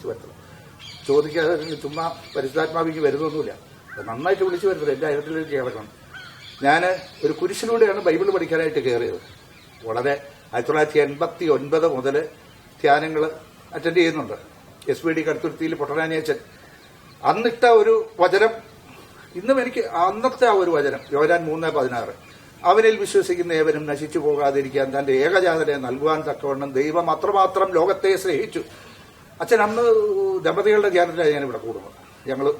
വരുത്തണം. ചോദിക്കാതെ ചുമ്മാ പരിശുദ്ധാത്മാവിക്ക് വരുന്നൊന്നുമില്ല, നന്നായിട്ട് വിളിച്ചു വരുത്തണം. എൻ്റെ അയത്തിലേക്ക് കിടക്കണം. ഞാൻ ഒരു കുരിശിലൂടെയാണ് ബൈബിൾ പഠിക്കാനായിട്ട് കയറിയത്. വളരെ 1989 മുതൽ ധ്യാനങ്ങൾ അറ്റൻഡ് ചെയ്യുന്നുണ്ട്. SBD കടുത്തുരുത്തിയിൽ പൊട്ടനാനിയച്ചൻ അന്നിട്ട ഒരു വചനം ഇന്നും എനിക്ക് അന്നത്തെ ആ ഒരു വചനം, യോഹന്നാൻ 3:16, അവനിൽ വിശ്വസിക്കുന്ന ഏവനും നശിച്ചു പോകാതിരിക്കാൻ തന്റെ ഏകജാതനെ നൽകുവാൻ തക്കവണ്ണം ദൈവം അത്രമാത്രം ലോകത്തെ സ്നേഹിച്ചു. അച്ഛൻ അന്ന് ദമ്പതികളുടെ ധ്യാനത്തിലാണ് ഞാനിവിടെ കൂടുന്നത്.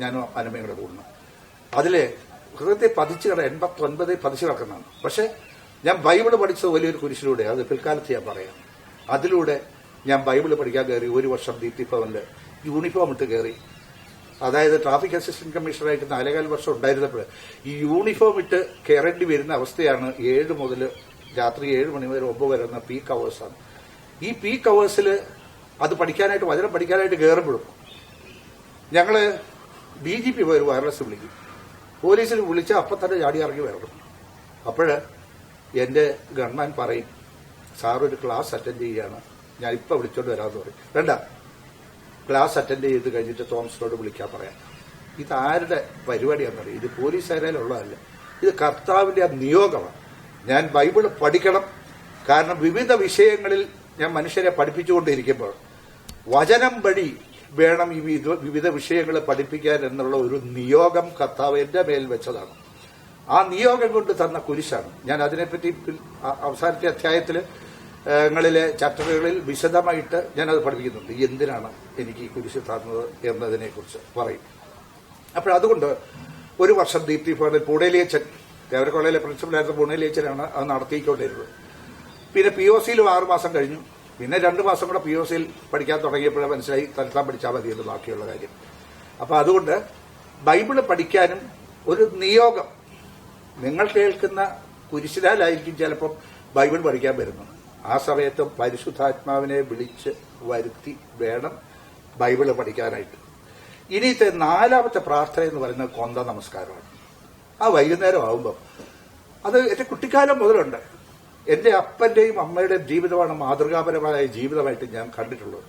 ഞാനും അനമ്മയും കൂടെ കൂടുന്നു. അതിലെ ഹൃദയത്തെ പതിച്ചു 89 പതിച്ചു കിടക്കുന്നതാണ്. പക്ഷെ ഞാൻ ബൈബിള് പഠിച്ചത് വലിയൊരു കുരിശിലൂടെ, അത് പിൽക്കാലത്ത് ഞാൻ പറയാം. അതിലൂടെ ഞാൻ ബൈബിള് പഠിക്കാൻ കയറി. 1 വർഷം ദീപ്തി ഭവനിൽ യൂണിഫോം ഇട്ട് കയറി. അതായത് ട്രാഫിക് അസിസ്റ്റന്റ് കമ്മീഷണറായിട്ട് 4.25 വർഷം ഉണ്ടായിരുന്നപ്പോൾ ഈ യൂണിഫോം ഇട്ട് കയറേണ്ടി വരുന്ന അവസ്ഥയാണ്. 7 മുതൽ രാത്രി 7 മണി വരെ 9 വരെ എന്ന പീക്ക് അവേഴ്സാണ്. ഈ പീക്ക് അവേഴ്സിൽ അത് പഠിക്കാനായിട്ട്, വചനം പഠിക്കാനായിട്ട് കയറുമ്പോഴും ഞങ്ങള് DGP പോയൊരു വയർലെസ് വിളിക്കും. പോലീസിൽ വിളിച്ചാൽ അപ്പം തന്നെ ചാടി ഇറങ്ങി വരണം. അപ്പോഴ് എന്റെ ഗവൺമാൻ പറയും, സാർ ഒരു ക്ലാസ് അറ്റൻഡ് ചെയ്യുകയാണ്, ഞാൻ ഇപ്പം വിളിച്ചോണ്ട് വരാമെന്ന് പറയും. വേണ്ട, ക്ലാസ് അറ്റൻഡ് ചെയ്ത് കഴിഞ്ഞിട്ട് തോമസിനോട് വിളിക്കാൻ പറയാം. ഇതാരുടെ പരിപാടിയാണെന്നറിയാം. ഇത് പോലീസുകാരുള്ളതല്ല, ഇത് കർത്താവിന്റെ ആ നിയോഗമാണ്. ഞാൻ ബൈബിള് പഠിക്കണം. കാരണം വിവിധ വിഷയങ്ങളിൽ ഞാൻ മനുഷ്യരെ പഠിപ്പിച്ചുകൊണ്ടിരിക്കുമ്പോൾ വചനം വഴി വേണം ഈ വിവിധ വിഷയങ്ങൾ പഠിപ്പിക്കാൻ എന്നുള്ള ഒരു നിയോഗം കർത്താവ് എന്റെ മേൽ വെച്ചതാണ്. ആ നിയോഗം കൊണ്ട് തന്ന കുരിശാണ്. ഞാൻ അതിനെപ്പറ്റി അവസാനത്തെ അധ്യായങ്ങളിലെ ചാപ്റ്ററുകളിൽ വിശദമായിട്ട് ഞാനത് പഠിപ്പിക്കുന്നുണ്ട്. എന്തിനാണ് എനിക്ക് ഈ കുരിശ് തന്നത് എന്നതിനെ കുറിച്ച് പറയും. അപ്പോൾ അതുകൊണ്ട് 1 വർഷം ദീപ്തി ഭവനിൽ പൂണേലിയച്ചൻ, ദേവര കോളേജിലെ പ്രിൻസിപ്പലായിരുന്ന പൂണേലിയച്ചനാണ് അത് നടത്തിക്കൊണ്ടിരുന്നത്. പിന്നെ POCയിലും 6 മാസം കഴിഞ്ഞു. പിന്നെ 2 മാസം കൂടെ POCയിൽ പഠിക്കാൻ തുടങ്ങിയപ്പോഴേ മനസ്സിലായി തലത്താൻ പഠിച്ചാൽ മതി എന്ന് ബാക്കിയുള്ള കാര്യം. അപ്പൊ അതുകൊണ്ട് ബൈബിള് പഠിക്കാനും ഒരു നിയോഗം, നിങ്ങൾ കേൾക്കുന്ന കുരിശിലായിരിക്കും ചിലപ്പം ബൈബിൾ പഠിക്കാൻ വരുന്നത്. ആ സമയത്ത് പരിശുദ്ധാത്മാവിനെ വിളിച്ച് വരുത്തി വേണം ബൈബിള് പഠിക്കാനായിട്ട്. ഇനിത്തെ 4ാമത്തെ പ്രാർത്ഥന എന്ന് പറയുന്നത് കൊന്ത നമസ്കാരമാണ്. ആ വൈകുന്നേരം ആവുമ്പം അത് എന്റെ കുട്ടിക്കാലം മുതലുണ്ട്. എന്റെ അപ്പന്റെയും അമ്മയുടെയും ജീവിതമാണ് മാതൃകാപരമായ ജീവിതമായിട്ട് ഞാൻ കണ്ടിട്ടുള്ളത്.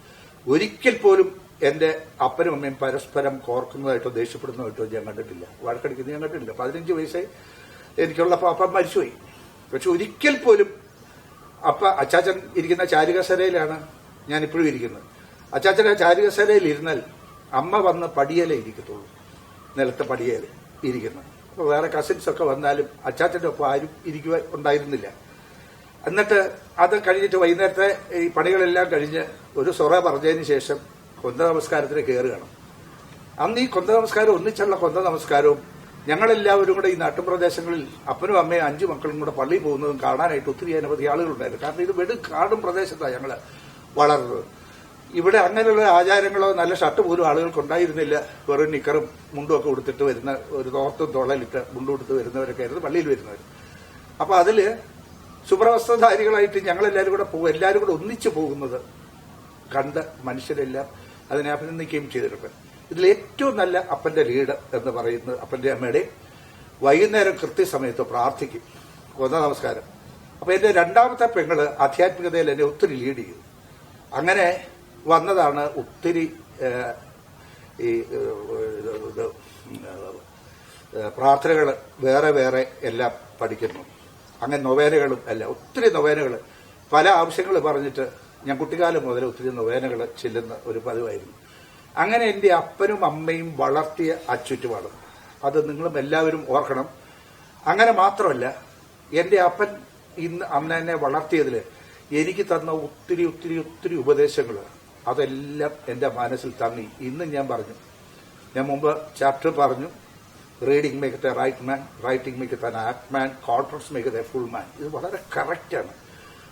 ഒരിക്കൽ പോലും എന്റെ അപ്പനും അമ്മയും പരസ്പരം കോർക്കുന്നതായിട്ടോ ദേഷ്യപ്പെടുന്നതായിട്ടോ ഞാൻ കണ്ടിട്ടില്ല. വഴക്കടിക്കുന്നത് ഞാൻ കണ്ടിട്ടില്ല. 15 വയസ്സേ എനിക്കുള്ളപ്പോൾ അപ്പം മരിച്ചുപോയി. പക്ഷെ ഒരിക്കൽ പോലും അച്ചാച്ചൻ ഇരിക്കുന്ന ചാരുകസേരയിലാണ് ഞാനിപ്പോഴും ഇരിക്കുന്നത്. അച്ചാച്ചൻ ആ ചാരുകസേരയിൽ ഇരുന്നാൽ അമ്മ വന്ന് പടിയേലേ ഇരിക്കത്തുള്ളൂ, നിലത്തെ പടിയേല ഇരിക്കുന്നത്. അപ്പോൾ വേറെ കസിൻസ് ഒക്കെ വന്നാലും അച്ചാച്ചന്റെ ഒപ്പം ആരും ഇരിക്കുക ഉണ്ടായിരുന്നില്ല. എന്നിട്ട് അത് കഴിഞ്ഞിട്ട് വൈകുന്നേരത്തെ ഈ പണികളെല്ലാം കഴിഞ്ഞ് ഒരു സൊറ പറഞ്ഞതിന് ശേഷം കൊന്ത നമസ്കാരത്തിന് കയറുകയാണ്. അന്ന് ഈ കൊന്ത നമസ്കാരം ഒന്നിച്ചുള്ള കൊന്ത നമസ്കാരവും ഞങ്ങളെല്ലാവരും കൂടെ ഈ നാട്ടുപ്രദേശങ്ങളിൽ അപ്പനും അമ്മയും 5 മക്കളും കൂടെ പള്ളിയിൽ പോകുന്നതും കാണാനായിട്ട് ഒത്തിരി അനവധി ആളുകളുണ്ടായിരുന്നു. കാരണം ഇത് വെടും കാടും പ്രദേശത്താണ് ഞങ്ങൾ വളർന്നത്. ഇവിടെ അങ്ങനെയുള്ള ആചാരങ്ങളോ നല്ല ഷർട്ട് പോലും ആളുകൾക്ക് ഉണ്ടായിരുന്നില്ല. വെറും നിക്കറും മുണ്ടും ഒക്കെ കൊടുത്തിട്ട് വരുന്ന, ഒരു തോർത്തും തൊളലിട്ട് മുണ്ടും കൊടുത്ത് വരുന്നവരൊക്കെ ആയിരുന്നു പള്ളിയിൽ വരുന്നവർ. അപ്പൊ അതില് ശുഭ്രവസ്ത്രധാരികളായിട്ട് ഞങ്ങളെല്ലാവരും കൂടെ എല്ലാവരും കൂടെ ഒന്നിച്ചു പോകുന്നത് കണ്ട് മനുഷ്യരെല്ലാം അതിനെ അഭിനന്ദിക്കുകയും ചെയ്തിട്ടുണ്ട്. ഇതിൽ ഏറ്റവും നല്ല അപ്പന്റെ ലീഡ് എന്ന് പറയുന്നത് അപ്പന്റെ അമ്മയുടെ വൈകുന്നേരം കൃത്യസമയത്ത് പ്രാർത്ഥിക്കും, കൊന്ത നമസ്കാരം. അപ്പൊ എന്റെ 2ാമത്തെ പെങ്ങള് ആധ്യാത്മികതയിൽ എന്നെ ഒത്തിരി ലീഡ് ചെയ്തു. അങ്ങനെ വന്നതാണ് ഒത്തിരി ഈ പ്രാർത്ഥനകൾ വേറെ വേറെ എല്ലാം പഠിക്കുന്നു. അങ്ങനെ നൊവേനകളും അല്ല, ഒത്തിരി നൊവേനകൾ, പല ആവശ്യങ്ങൾ പറഞ്ഞിട്ട് ഞാൻ കുട്ടിക്കാലം മുതൽ ഒത്തിരി നൊവേനകൾ ചെല്ലുന്ന ഒരു പതിവായിരുന്നു. അങ്ങനെ എന്റെ അപ്പനും അമ്മയും വളർത്തിയ ചുറ്റുപാട് അത് നിങ്ങളും എല്ലാവരും ഓർക്കണം. അങ്ങനെ മാത്രമല്ല, എന്റെ അപ്പൻ അന്ന് എന്നെ വളർത്തിയതിൽ എനിക്ക് തന്ന ഒത്തിരി ഒത്തിരി ഒത്തിരി ഉപദേശങ്ങൾ അതെല്ലാം എന്റെ മനസ്സിൽ തങ്ങി. ഇന്നും ഞാൻ പറഞ്ഞു, ഞാൻ മുമ്പ് ചാപ്റ്റർ പറഞ്ഞു, reading maketh a right man, writing maketh an act man, confidence maketh a full man. ഇത് വളരെ കറക്റ്റാണ്.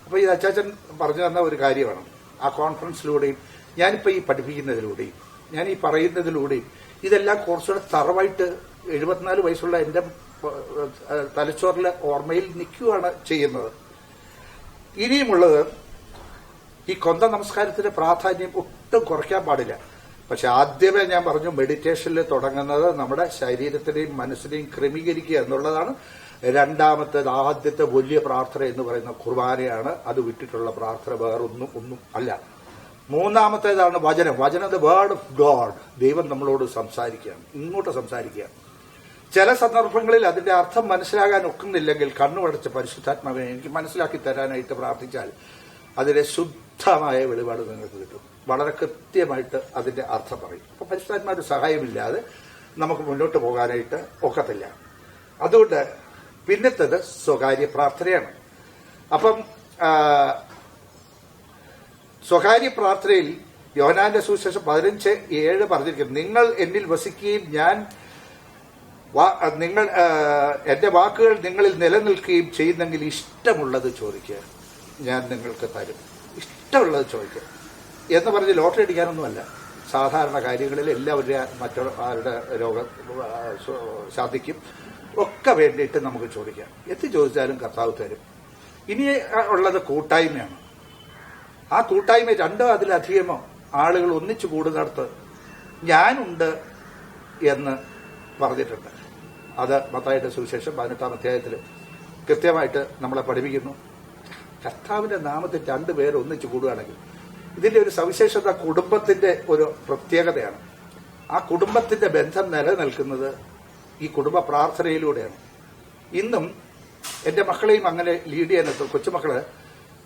അപ്പൊ ഇത് അച്ചാച്ചൻ പറഞ്ഞു തന്ന ഒരു കാര്യമാണ്. ആ കോൺഫിഡൻസിലൂടെയും ഞാനിപ്പോ ഈ പഠിപ്പിക്കുന്നതിലൂടെയും ഞാൻ ഈ പറയുന്നതിലൂടെയും ഇതെല്ലാം കുറച്ചുകൂടെ തറവായിട്ട് 74 വയസ്സുള്ള എന്റെ തലച്ചോറിലെ ഓർമ്മയിൽ നിൽക്കുകയാണ് ചെയ്യുന്നത്. ഇനിയുമുള്ളത് ഈ കൊന്ത നമസ്കാരത്തിന്റെ പ്രാധാന്യം ഒട്ടും കുറയ്ക്കാൻ പാടില്ല. പക്ഷെ ആദ്യമേ ഞാൻ പറഞ്ഞു, മെഡിറ്റേഷനിൽ തുടങ്ങുന്നത് നമ്മുടെ ശരീരത്തിനെയും മനസ്സിനെയും ക്രമീകരിക്കുക എന്നുള്ളതാണ്. രണ്ടാമത്തേത്, ആദ്യത്തെ വലിയ പ്രാർത്ഥന എന്ന് പറയുന്ന കുർബാനയാണ്. അത് വിട്ടിട്ടുള്ള പ്രാർത്ഥന വേറൊന്നും അല്ല. മൂന്നാമത്തേതാണ് വചനം. വചനം ദ വേർഡ് ഓഫ് ഗോഡ്. ദൈവം നമ്മളോട് സംസാരിക്കുകയാണ്, ഇങ്ങോട്ട് സംസാരിക്കുകയാണ്. ചില സന്ദർഭങ്ങളിൽ അതിന്റെ അർത്ഥം മനസ്സിലാകാൻ ഒക്കുന്നില്ലെങ്കിൽ കണ്ണുമടച്ച് പരിശുദ്ധാത്മാവിനെ എനിക്ക് മനസ്സിലാക്കി തരാനായിട്ട് പ്രാർത്ഥിച്ചാൽ അതിന്റെ ശുദ്ധമായ വെളിപാട് നിങ്ങൾക്ക് കിട്ടും. വളരെ കൃത്യമായിട്ട് അതിന്റെ അർത്ഥം പറയും. അപ്പൊ പരിശുദ്ധാത്മാവിന്റെ സഹായമില്ലാതെ നമുക്ക് മുന്നോട്ട് പോകാനായിട്ട് ഒക്കത്തില്ല. അതുകൊണ്ട് പിന്നത്തേത് സ്വകാര്യ പ്രാർത്ഥനയാണ്. അപ്പം സ്വകാര്യ പ്രാർത്ഥനയിൽ യോഹന്നാന്റെ സുവിശേഷം 15:7 പറഞ്ഞിരിക്കുന്നു, നിങ്ങൾ എന്നിൽ വസിക്കുകയും എന്റെ വാക്കുകൾ നിങ്ങളിൽ നിലനിൽക്കുകയും ചെയ്യുന്നെങ്കിൽ ഇഷ്ടമുള്ളത് ചോദിക്കുക, ഞാൻ നിങ്ങൾക്ക് തരും. ഇഷ്ടമുള്ളത് ചോദിക്കുക എന്ന് പറഞ്ഞ് ലോട്ടറി അടിക്കാനൊന്നുമല്ല. സാധാരണ കാര്യങ്ങളിൽ എല്ലാവരുടെ മറ്റുള്ളവരുടെ രോഗം ശാന്തിക്കും ഒക്കെ വേണ്ടിയിട്ട് നമുക്ക് ചോദിക്കാം. എന്ത് ചോദിച്ചാലും കർത്താവ് തരും. ഇനി ഉള്ളത് കൂട്ടായ്മയാണ്. ആ കൂട്ടായ്മ 2 അതിലധികമോ ആളുകൾ ഒന്നിച്ചു കൂടുന്നിടത്ത് ഞാനുണ്ട് എന്ന് പറഞ്ഞിട്ടുണ്ട്. അത് മത്തായിയുടെ സുവിശേഷം 18-ാം അധ്യായത്തിൽ കൃത്യമായിട്ട് നമ്മളെ പഠിപ്പിക്കുന്നു. കർത്താവിന്റെ നാമത്തിൽ 2 പേർ ഒന്നിച്ചു കൂടുകയാണെങ്കിൽ ഇതിന്റെ ഒരു സവിശേഷത കുടുംബത്തിന്റെ ഒരു പ്രത്യേകതയാണ്. ആ കുടുംബത്തിന്റെ ബന്ധം നിലനിൽക്കുന്നത് ഈ കുടുംബ പ്രാർത്ഥനയിലൂടെയാണ്. ഇന്നും എന്റെ മക്കളെയും അങ്ങനെ ലീഡ് ചെയ്യാനെത്തും.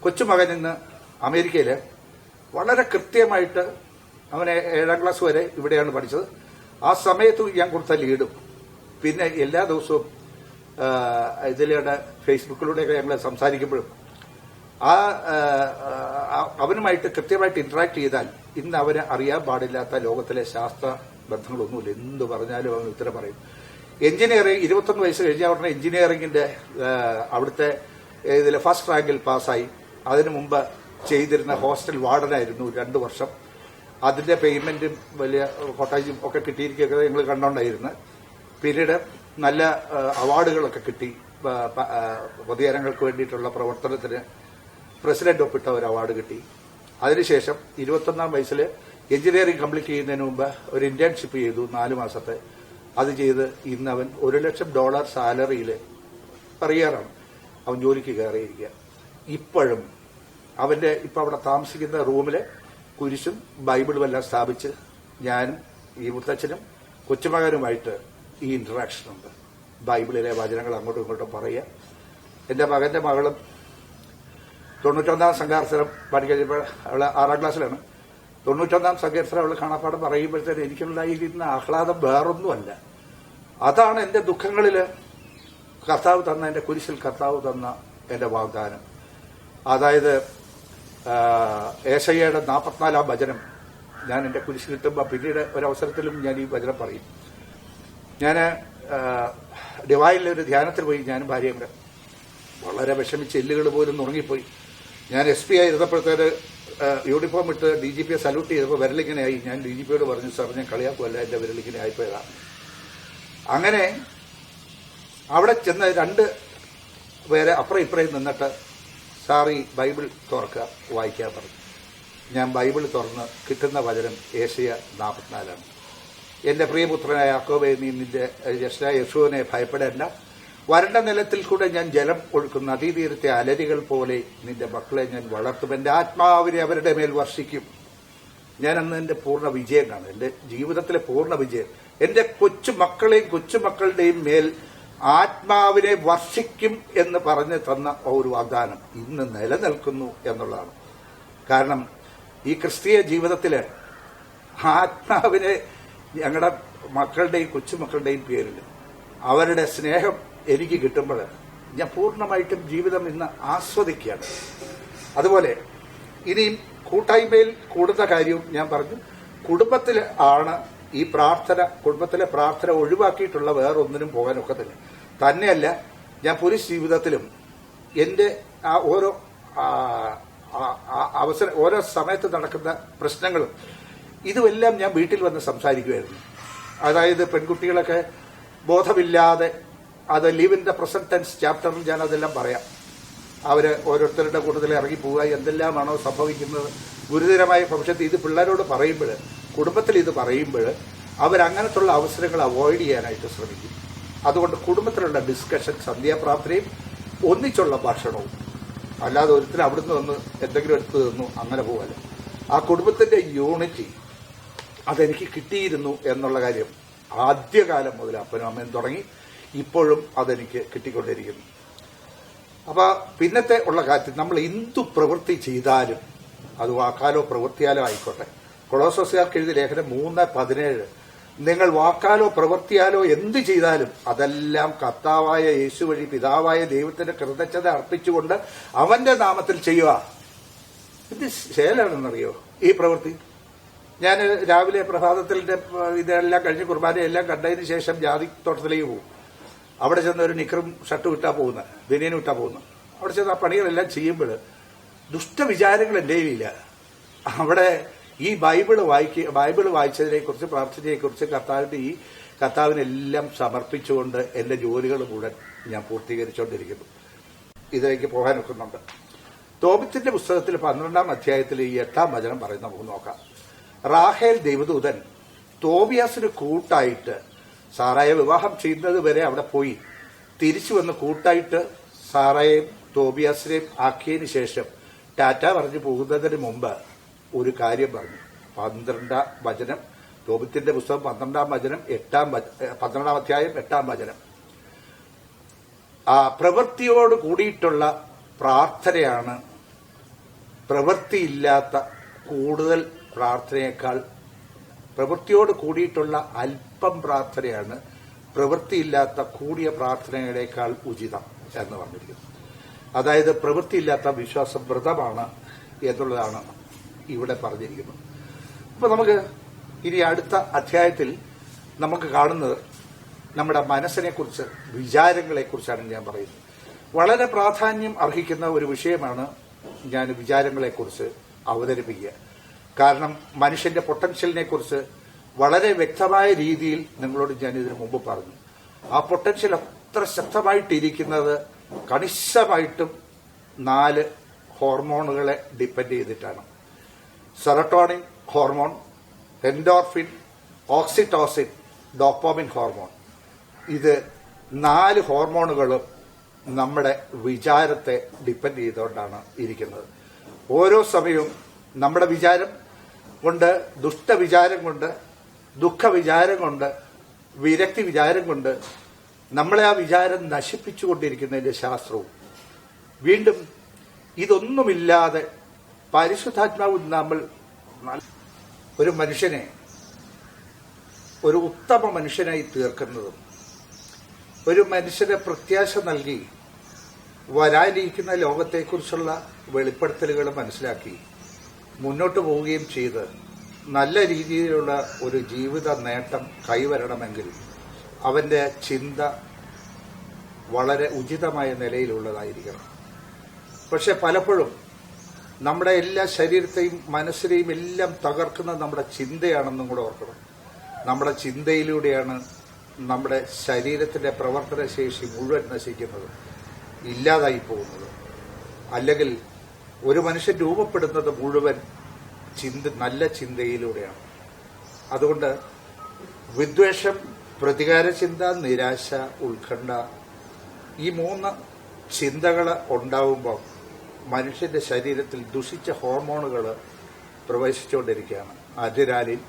കൊച്ചുമകൻ ഇന്ന് അമേരിക്കയില് വളരെ കൃത്യമായിട്ട് അവനെ 7ാം ക്ലാസ് വരെ ഇവിടെയാണ് പഠിച്ചത്. ആ സമയത്ത് ഞാൻ കൊടുത്ത ലീഡും പിന്നെ എല്ലാ ദിവസവും ഇതിലൂടെ ഫേസ്ബുക്കിലൂടെയൊക്കെ ഞങ്ങൾ സംസാരിക്കുമ്പോഴും അവനുമായിട്ട് കൃത്യമായിട്ട് ഇന്ററാക്ട് ചെയ്താൽ ഇന്ന് അവന് അറിയാൻ പാടില്ലാത്ത ലോകത്തിലെ ശാസ്ത്ര ബന്ധങ്ങളൊന്നുമില്ല. എന്ത് പറഞ്ഞാലും അവൻ ഉത്തരം പറയും. എഞ്ചിനീയറിംഗ് 21 വയസ്സ് കഴിഞ്ഞ ഉടനെ എഞ്ചിനീയറിംഗിന്റെ അവിടുത്തെ ഇതിൽ ഫസ്റ്റ് റാങ്കിൽ പാസ്സായി. അതിനു മുമ്പ് ചെയ്തിരുന്ന ഹോസ്റ്റൽ വാർഡനായിരുന്നു 2 വർഷം. അതിന്റെ പേയ്മെന്റും വലിയ കോട്ടേജും ഒക്കെ കിട്ടിയിരിക്കുക ഞങ്ങൾ കണ്ടോണ്ടായിരുന്നു. പിന്നീട് നല്ല അവാർഡുകളൊക്കെ കിട്ടി. പൊതുജനങ്ങൾക്ക് വേണ്ടിയിട്ടുള്ള പ്രവർത്തനത്തിന് പ്രസിഡന്റ് ഒപ്പിട്ട ഒരു അവാർഡ് കിട്ടി. അതിനുശേഷം 21-ാം വയസ്സിൽ എഞ്ചിനീയറിംഗ് കംപ്ലീറ്റ് ചെയ്യുന്നതിന് മുമ്പ് ഒരു ഇന്റേൺഷിപ്പ് ചെയ്തു 4 മാസത്തെ. അത് ചെയ്ത് ഇന്ന് അവൻ $1 ലക്ഷം സാലറിയിൽ കറിയറാണ്. അവൻ ജോലിക്ക് കയറിയിരിക്കുക. ഇപ്പോഴും അവന്റെ ഇപ്പൊ അവിടെ താമസിക്കുന്ന റൂമില് കുരിശും ബൈബിളും എല്ലാം സ്ഥാപിച്ച് ഞാനും ഈ മുത്തച്ഛനും കൊച്ചുമകനുമായിട്ട് ഈ ഇന്ററാക്ഷൻ ഉണ്ട്. ബൈബിളിലെ വചനങ്ങൾ അങ്ങോട്ടും ഇങ്ങോട്ടും പറയുക. എന്റെ മകന്റെ മകളും 91-ാം സങ്കീർത്തനം പഠിക്കഴിഞ്ഞപ്പോൾ അവള് 6ാം ക്ലാസ്സിലാണ്. 91-ാം സങ്കീർത്തനം അവള് കാണാപ്പാടം പറയുമ്പോഴത്തേന് എനിക്കുണ്ടായിരുന്ന ആഹ്ലാദം വേറൊന്നുമല്ല. അതാണ് എന്റെ ദുഃഖങ്ങളില് കർത്താവ് തന്ന, എന്റെ കുരിശിൽ കർത്താവ് തന്ന എന്റെ വാഗ്ദാനം. അതായത് ഏശയ്യയുടെ 44-ാം വചനം ഞാൻ എന്റെ കുരിശിൽ കിട്ടുമ്പോൾ പിന്നീട് ഒരവസരത്തിലും ഞാൻ ഈ വചനം പറയും. ഞാൻ ഡിവൈനിലൊരു ധ്യാനത്തിൽ പോയി. ഞാനും ഭാര്യയും കൂടെ വളരെ വിഷമിച്ച് എല്ലുകൾ പോലും നുറങ്ങിപ്പോയി. ഞാൻ SP ആയി ഇരുന്നപ്പോഴത്തേന് യൂണിഫോം ഇട്ട് DGP സല്യൂട്ട് ചെയ്തപ്പോൾ വിരലിങ്ങനെ ആയി. ഞാൻ DGPയോട് പറഞ്ഞു, സാർ ഞാൻ കളിയാക്കുമല്ല, എന്റെ വിരലിങ്ങനെ ആയിപ്പോയതാണ്. അങ്ങനെ അവിടെ ചെന്ന് 2 പേരെ അപ്പുറം ഇപ്പുറയും നിന്നിട്ട് സാർ ഈ ബൈബിൾ തുറക്കുക, വായിക്കാൻ പറഞ്ഞു. ഞാൻ ബൈബിൾ തുറന്ന് കിട്ടുന്ന വചനം ഏശയ്യ 44-ആണ്. എന്റെ പ്രിയപുത്രനായ യാക്കോബേ, നീ നിന്റെ ജ്യേഷ്ഠനായ യേശുവിനെ ഭയപ്പെടേണ്ട. വരണ്ട നിലത്തിൽ കൂടെ ഞാൻ ജലം ഒഴുക്കുന്ന നദീതീരത്തെ അലരികൾ പോലെ നിന്റെ മക്കളെ ഞാൻ വളർത്തും. എന്റെ ആത്മാവിനെ അവരുടെ മേൽ വർഷിക്കും. ഞാൻ അന്ന് എന്റെ പൂർണ്ണ വിജയം കാണും, എന്റെ ജീവിതത്തിലെ പൂർണ്ണ വിജയം. എന്റെ കൊച്ചുമക്കളുടെയും മേൽ ആത്മാവിനെ വർഷിക്കും എന്ന് പറഞ്ഞു തന്ന ഒരു വാഗ്ദാനം ഇന്ന് നിലനിൽക്കുന്നു എന്നുള്ളതാണ്. കാരണം ഈ ക്രിസ്തീയ ജീവിതത്തില് ആത്മാവിനെ ഞങ്ങളുടെ മക്കളുടെയും കൊച്ചുമക്കളുടെയും പേരിൽ അവരുടെ സ്നേഹം എനിക്ക് കിട്ടുമ്പോൾ ഞാൻ പൂർണ്ണമായിട്ടും ജീവിതം ഇന്ന് ആസ്വദിക്കുകയാണ്. അതുപോലെ ഇനിയും കൂട്ടായ്മയിൽ കൂടുന്ന കാര്യവും ഞാൻ പറഞ്ഞു. കുടുംബത്തിൽ ആണ് ഈ പ്രാർത്ഥന, കുടുംബത്തിലെ പ്രാർത്ഥന ഒഴിവാക്കിയിട്ടുള്ള വേറൊന്നിനും പോകാൻ ഒക്കത്തില്ല. തന്നെയല്ല, ഞാൻ പോലീസ് ജീവിതത്തിലും എന്റെ ആ ഓരോ ഓരോ സമയത്ത് നടക്കുന്ന പ്രശ്നങ്ങളും ഇതുമെല്ലാം ഞാൻ വീട്ടിൽ വന്ന് സംസാരിക്കുമായിരുന്നു. അതായത് പെൺകുട്ടികളൊക്കെ ബോധമില്ലാതെ, അത് live in the present tense ചാപ്റ്ററിൽ ഞാൻ അതെല്ലാം പറയാം. അവർ ഓരോരുത്തരുടെ കൂട്ടത്തിൽ ഇറങ്ങി പോവുക, എന്തെല്ലാമാണോ സംഭവിക്കുന്നത് ഗുരുതരമായ ഭവിഷ്യത്ത്. ഇത് പിള്ളേരോട് പറയുമ്പോൾ, കുടുംബത്തിൽ ഇത് പറയുമ്പോൾ അവരങ്ങനത്തുള്ള അവസരങ്ങൾ അവോയ്ഡ് ചെയ്യാനായിട്ട് ശ്രമിക്കും. അതുകൊണ്ട് കുടുംബത്തിലുള്ള ഡിസ്കഷൻ, സന്ധ്യാപ്രാർത്ഥനയും ഒന്നിച്ചുള്ള ഭക്ഷണവും, അല്ലാതെ ഒരിക്കലും അവിടുന്ന് വന്ന് എന്തെങ്കിലും എടുത്തു തന്നു അങ്ങനെ പോകല്ല. ആ കുടുംബത്തിന്റെ യൂണിറ്റി അതെനിക്ക് കിട്ടിയിരുന്നു എന്നുള്ള കാര്യം ആദ്യകാലം മുതൽ അപ്പനും അമ്മയും തുടങ്ങി ഇപ്പോഴും അതെനിക്ക് കിട്ടിക്കൊണ്ടിരിക്കുന്നു. അപ്പൊ പിന്നത്തെ ഉള്ള കാര്യത്തിൽ നമ്മൾ എന്തു പ്രവൃത്തി ചെയ്താലും, അത് വാക്കാലോ പ്രവൃത്തിയാലോ ആയിക്കോട്ടെ, കൊളോസോസുകാർക്ക് എഴുതിയ ലേഖനം 3:17, നിങ്ങൾ വാക്കാലോ പ്രവൃത്തിയാലോ എന്ത് ചെയ്താലും അതെല്ലാം കർത്താവായ യേശു വഴി പിതാവായ ദൈവത്തിന്റെ കൃതജ്ഞത അർപ്പിച്ചുകൊണ്ട് അവന്റെ നാമത്തിൽ ചെയ്യുക. ഇത് ശേലാണെന്നറിയോ ഈ പ്രവൃത്തി? ഞാൻ രാവിലെ പ്രഭാതത്തിന്റെ ഇതെല്ലാം കഴിഞ്ഞ് കുർബാനയെല്ലാം കണ്ടതിന് ശേഷം ജാതി തോട്ടത്തിലേക്ക് പോകും. അവിടെ ചെന്ന് ഒരു നിക്കറും ഷർട്ടും ഇട്ടാ പോകുന്നത്, ബനിയനും ഇട്ടാ പോകുന്നത്. അവിടെ ചെന്ന് ആ പണികളെല്ലാം ചെയ്യുമ്പോൾ ദുഷ്ടവിചാരങ്ങൾ എൻ്റെ കയ്യിലില്ല. അവിടെ ഈ ബൈബിള് വായിച്ചതിനെ കുറിച്ച്, പ്രാർത്ഥനയെ കുറിച്ച് കർത്താവിനെല്ലാം സമർപ്പിച്ചുകൊണ്ട് എന്റെ ജോലികൾ മുഴുവൻ ഞാൻ പൂർത്തീകരിച്ചുകൊണ്ടിരിക്കുന്നു. ഇതിലേക്ക് പോകാൻ ഒക്കുന്നുണ്ട്. തോബിത്തിന്റെ പുസ്തകത്തിൽ 12-ാം അധ്യായത്തിൽ ഈ 8-ാം വചനം പറയുന്ന നമുക്ക് നോക്കാം. റാഹേൽ ദൈവദൂതൻ തോബിയാസിന് കൂട്ടായിട്ട് സാറായെ വിവാഹം ചെയ്യുന്നത് വരെ അവിടെ പോയി തിരിച്ചു വന്ന് കൂട്ടായിട്ട് സാറായെയും തോബിയാസിനെയും ആക്കിയതിന് ശേഷം ടാറ്റ പറഞ്ഞു പോകുന്നതിന് മുമ്പ് ഒരു കാര്യം പറഞ്ഞു. 12-ാം വചനം, തോബിത്തിന്റെ പുസ്തകം 12-ാം വചനം, 12-ാം അധ്യായം 8-ാം വചനം. പ്രവൃത്തിയോട് കൂടിയിട്ടുള്ള പ്രാർത്ഥനയാണ് പ്രവൃത്തിയില്ലാത്ത കൂടുതൽ പ്രാർത്ഥനയേക്കാൾ, പ്രവൃത്തിയോട് കൂടിയിട്ടുള്ള അല്പം പ്രാർത്ഥനയാണ് പ്രവൃത്തിയില്ലാത്ത കൂടിയ പ്രാർത്ഥനകളേക്കാൾ ഉചിതം എന്ന് പറഞ്ഞിരിക്കുന്നു. അതായത് പ്രവൃത്തിയില്ലാത്ത വിശ്വാസം വ്രതമാണ് എന്നുള്ളതാണ് ഇവിടെ പറഞ്ഞിരിക്കുന്നത്. അപ്പൊ നമുക്ക് ഇനി അടുത്ത അധ്യായത്തിൽ നമുക്ക് കാണുന്നത് നമ്മുടെ മനസ്സിനെക്കുറിച്ച്, വിചാരങ്ങളെക്കുറിച്ചാണ് ഞാൻ പറയുന്നത്. വളരെ പ്രാധാന്യം അർഹിക്കുന്ന ഒരു വിഷയമാണ് ഞാൻ വിചാരങ്ങളെക്കുറിച്ച് അവതരിപ്പിക്കുക. കാരണം മനുഷ്യന്റെ പൊട്ടൻഷ്യലിനെ കുറിച്ച് വളരെ വ്യക്തമായ രീതിയിൽ നിങ്ങളോട് ഞാൻ ഇതിനു മുമ്പ് പറഞ്ഞു. ആ പൊട്ടൻഷ്യൽ അത്ര ശക്തമായിട്ടിരിക്കുന്നത് കണിശമായിട്ടും 4 ഹോർമോണുകളെ ഡിപ്പെൻഡ് ചെയ്തിട്ടാണ്. Serotonin hormone, endorphin, oxytocin, dopamine hormone. ഇത് 4 ഹോർമോണുകളും നമ്മുടെ വിചാരത്തെ ഡിപ്പെൻഡ് ചെയ്തുകൊണ്ടാണ് ഇരിക്കുന്നത്. ഓരോ സമയവും നമ്മുടെ വിചാരം കൊണ്ട്, ദുഷ്ടവിചാരം കൊണ്ട്, ദുഃഖവിചാരം കൊണ്ട്, വിരക്തി വിചാരം കൊണ്ട് നമ്മളെ ആ വിചാരം നശിപ്പിച്ചുകൊണ്ടിരിക്കുന്നതിന്റെ ശാസ്ത്രവും. വീണ്ടും ഇതൊന്നുമില്ലാതെ പരിശുദ്ധാത്മാവ് നമ്മൾ ഒരു മനുഷ്യനെ ഒരു ഉത്തമ മനുഷ്യനായി തീർക്കുന്നതും, ഒരു മനുഷ്യന് പ്രത്യാശ നൽകി വരാനിരിക്കുന്ന ലോകത്തെക്കുറിച്ചുള്ള വെളിപ്പെടുത്തലുകൾ മനസ്സിലാക്കി മുന്നോട്ട് പോവുകയും ചെയ്ത് നല്ല രീതിയിലുള്ള ഒരു ജീവിത നേട്ടം കൈവരണമെങ്കിൽ അവന്റെ ചിന്ത വളരെ ഉചിതമായ നിലയിലുള്ളതായിരിക്കണം. പക്ഷെ പലപ്പോഴും നമ്മുടെ എല്ലാ ശരീരത്തെയും മനസ്സിനെയും എല്ലാം തകർക്കുന്നത് നമ്മുടെ ചിന്തയാണെന്നും കൂടെ ഓർക്കണം. നമ്മുടെ ചിന്തയിലൂടെയാണ് നമ്മുടെ ശരീരത്തിന്റെ പ്രവർത്തനശേഷി മുഴുവൻ നശിക്കുന്നത്, ഇല്ലാതായി പോകുന്നത്. അല്ലെങ്കിൽ ഒരു മനുഷ്യൻ രൂപപ്പെടുന്നത് മുഴുവൻ നല്ല ചിന്തയിലൂടെയാണ്. അതുകൊണ്ട് വിദ്വേഷം, പ്രതികാര ചിന്ത, നിരാശ, ഉത്കണ്ഠ, ഈ 3 ചിന്തകൾ ഉണ്ടാവുമ്പോൾ മനുഷ്യന്റെ ശരീരത്തിൽ ദുഷിച്ച ഹോർമോണുകൾ പ്രവേശിച്ചുകൊണ്ടിരിക്കുകയാണ്. Adrenaline,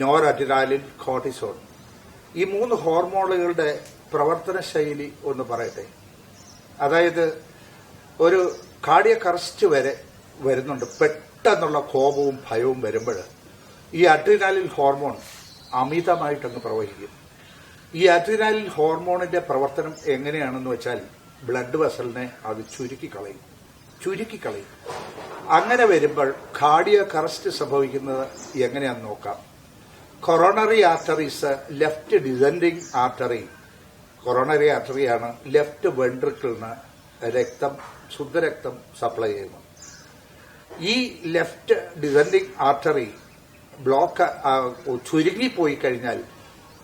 nor adrenaline, cortisol. ഈ 3 ഹോർമോണുകളുടെ പ്രവർത്തന ശൈലി ഒന്ന് പറയട്ടെ. അതായത് ഒരു കാർഡിയക് അറസ്റ്റ് വരെ വരുന്നുണ്ട്. പെട്ടെന്നുള്ള കോപവും ഭയവും വരുമ്പോൾ ഈ അഡ്രിനാലിൻ ഹോർമോൺ അമിതമായിട്ടങ്ങ് പ്രവഹിക്കും. ഈ അഡ്രിനാലിൻ ഹോർമോണിന്റെ പ്രവർത്തനം എങ്ങനെയാണെന്ന് വെച്ചാൽ ബ്ലഡ് വെസലിനെ അത് ചുരുക്കിക്കളയും. അങ്ങനെ വരുമ്പോൾ കാർഡിയക് അറസ്റ്റ് സംഭവിക്കുന്നത് എങ്ങനെയാണെന്ന് നോക്കാം. Coronary arteries, left descending artery, coronary ആർട്ടറിയാണ് ലെഫ്റ്റ് വെൻട്രിക്കിളിന് ശുദ്ധരക്തം സപ്ലൈ ചെയ്യുന്നത്. ഈ ലെഫ്റ്റ് ഡിസെൻഡിങ് ആർട്ടറി ബ്ലോക്ക് ചുരുങ്ങിപ്പോയി കഴിഞ്ഞാൽ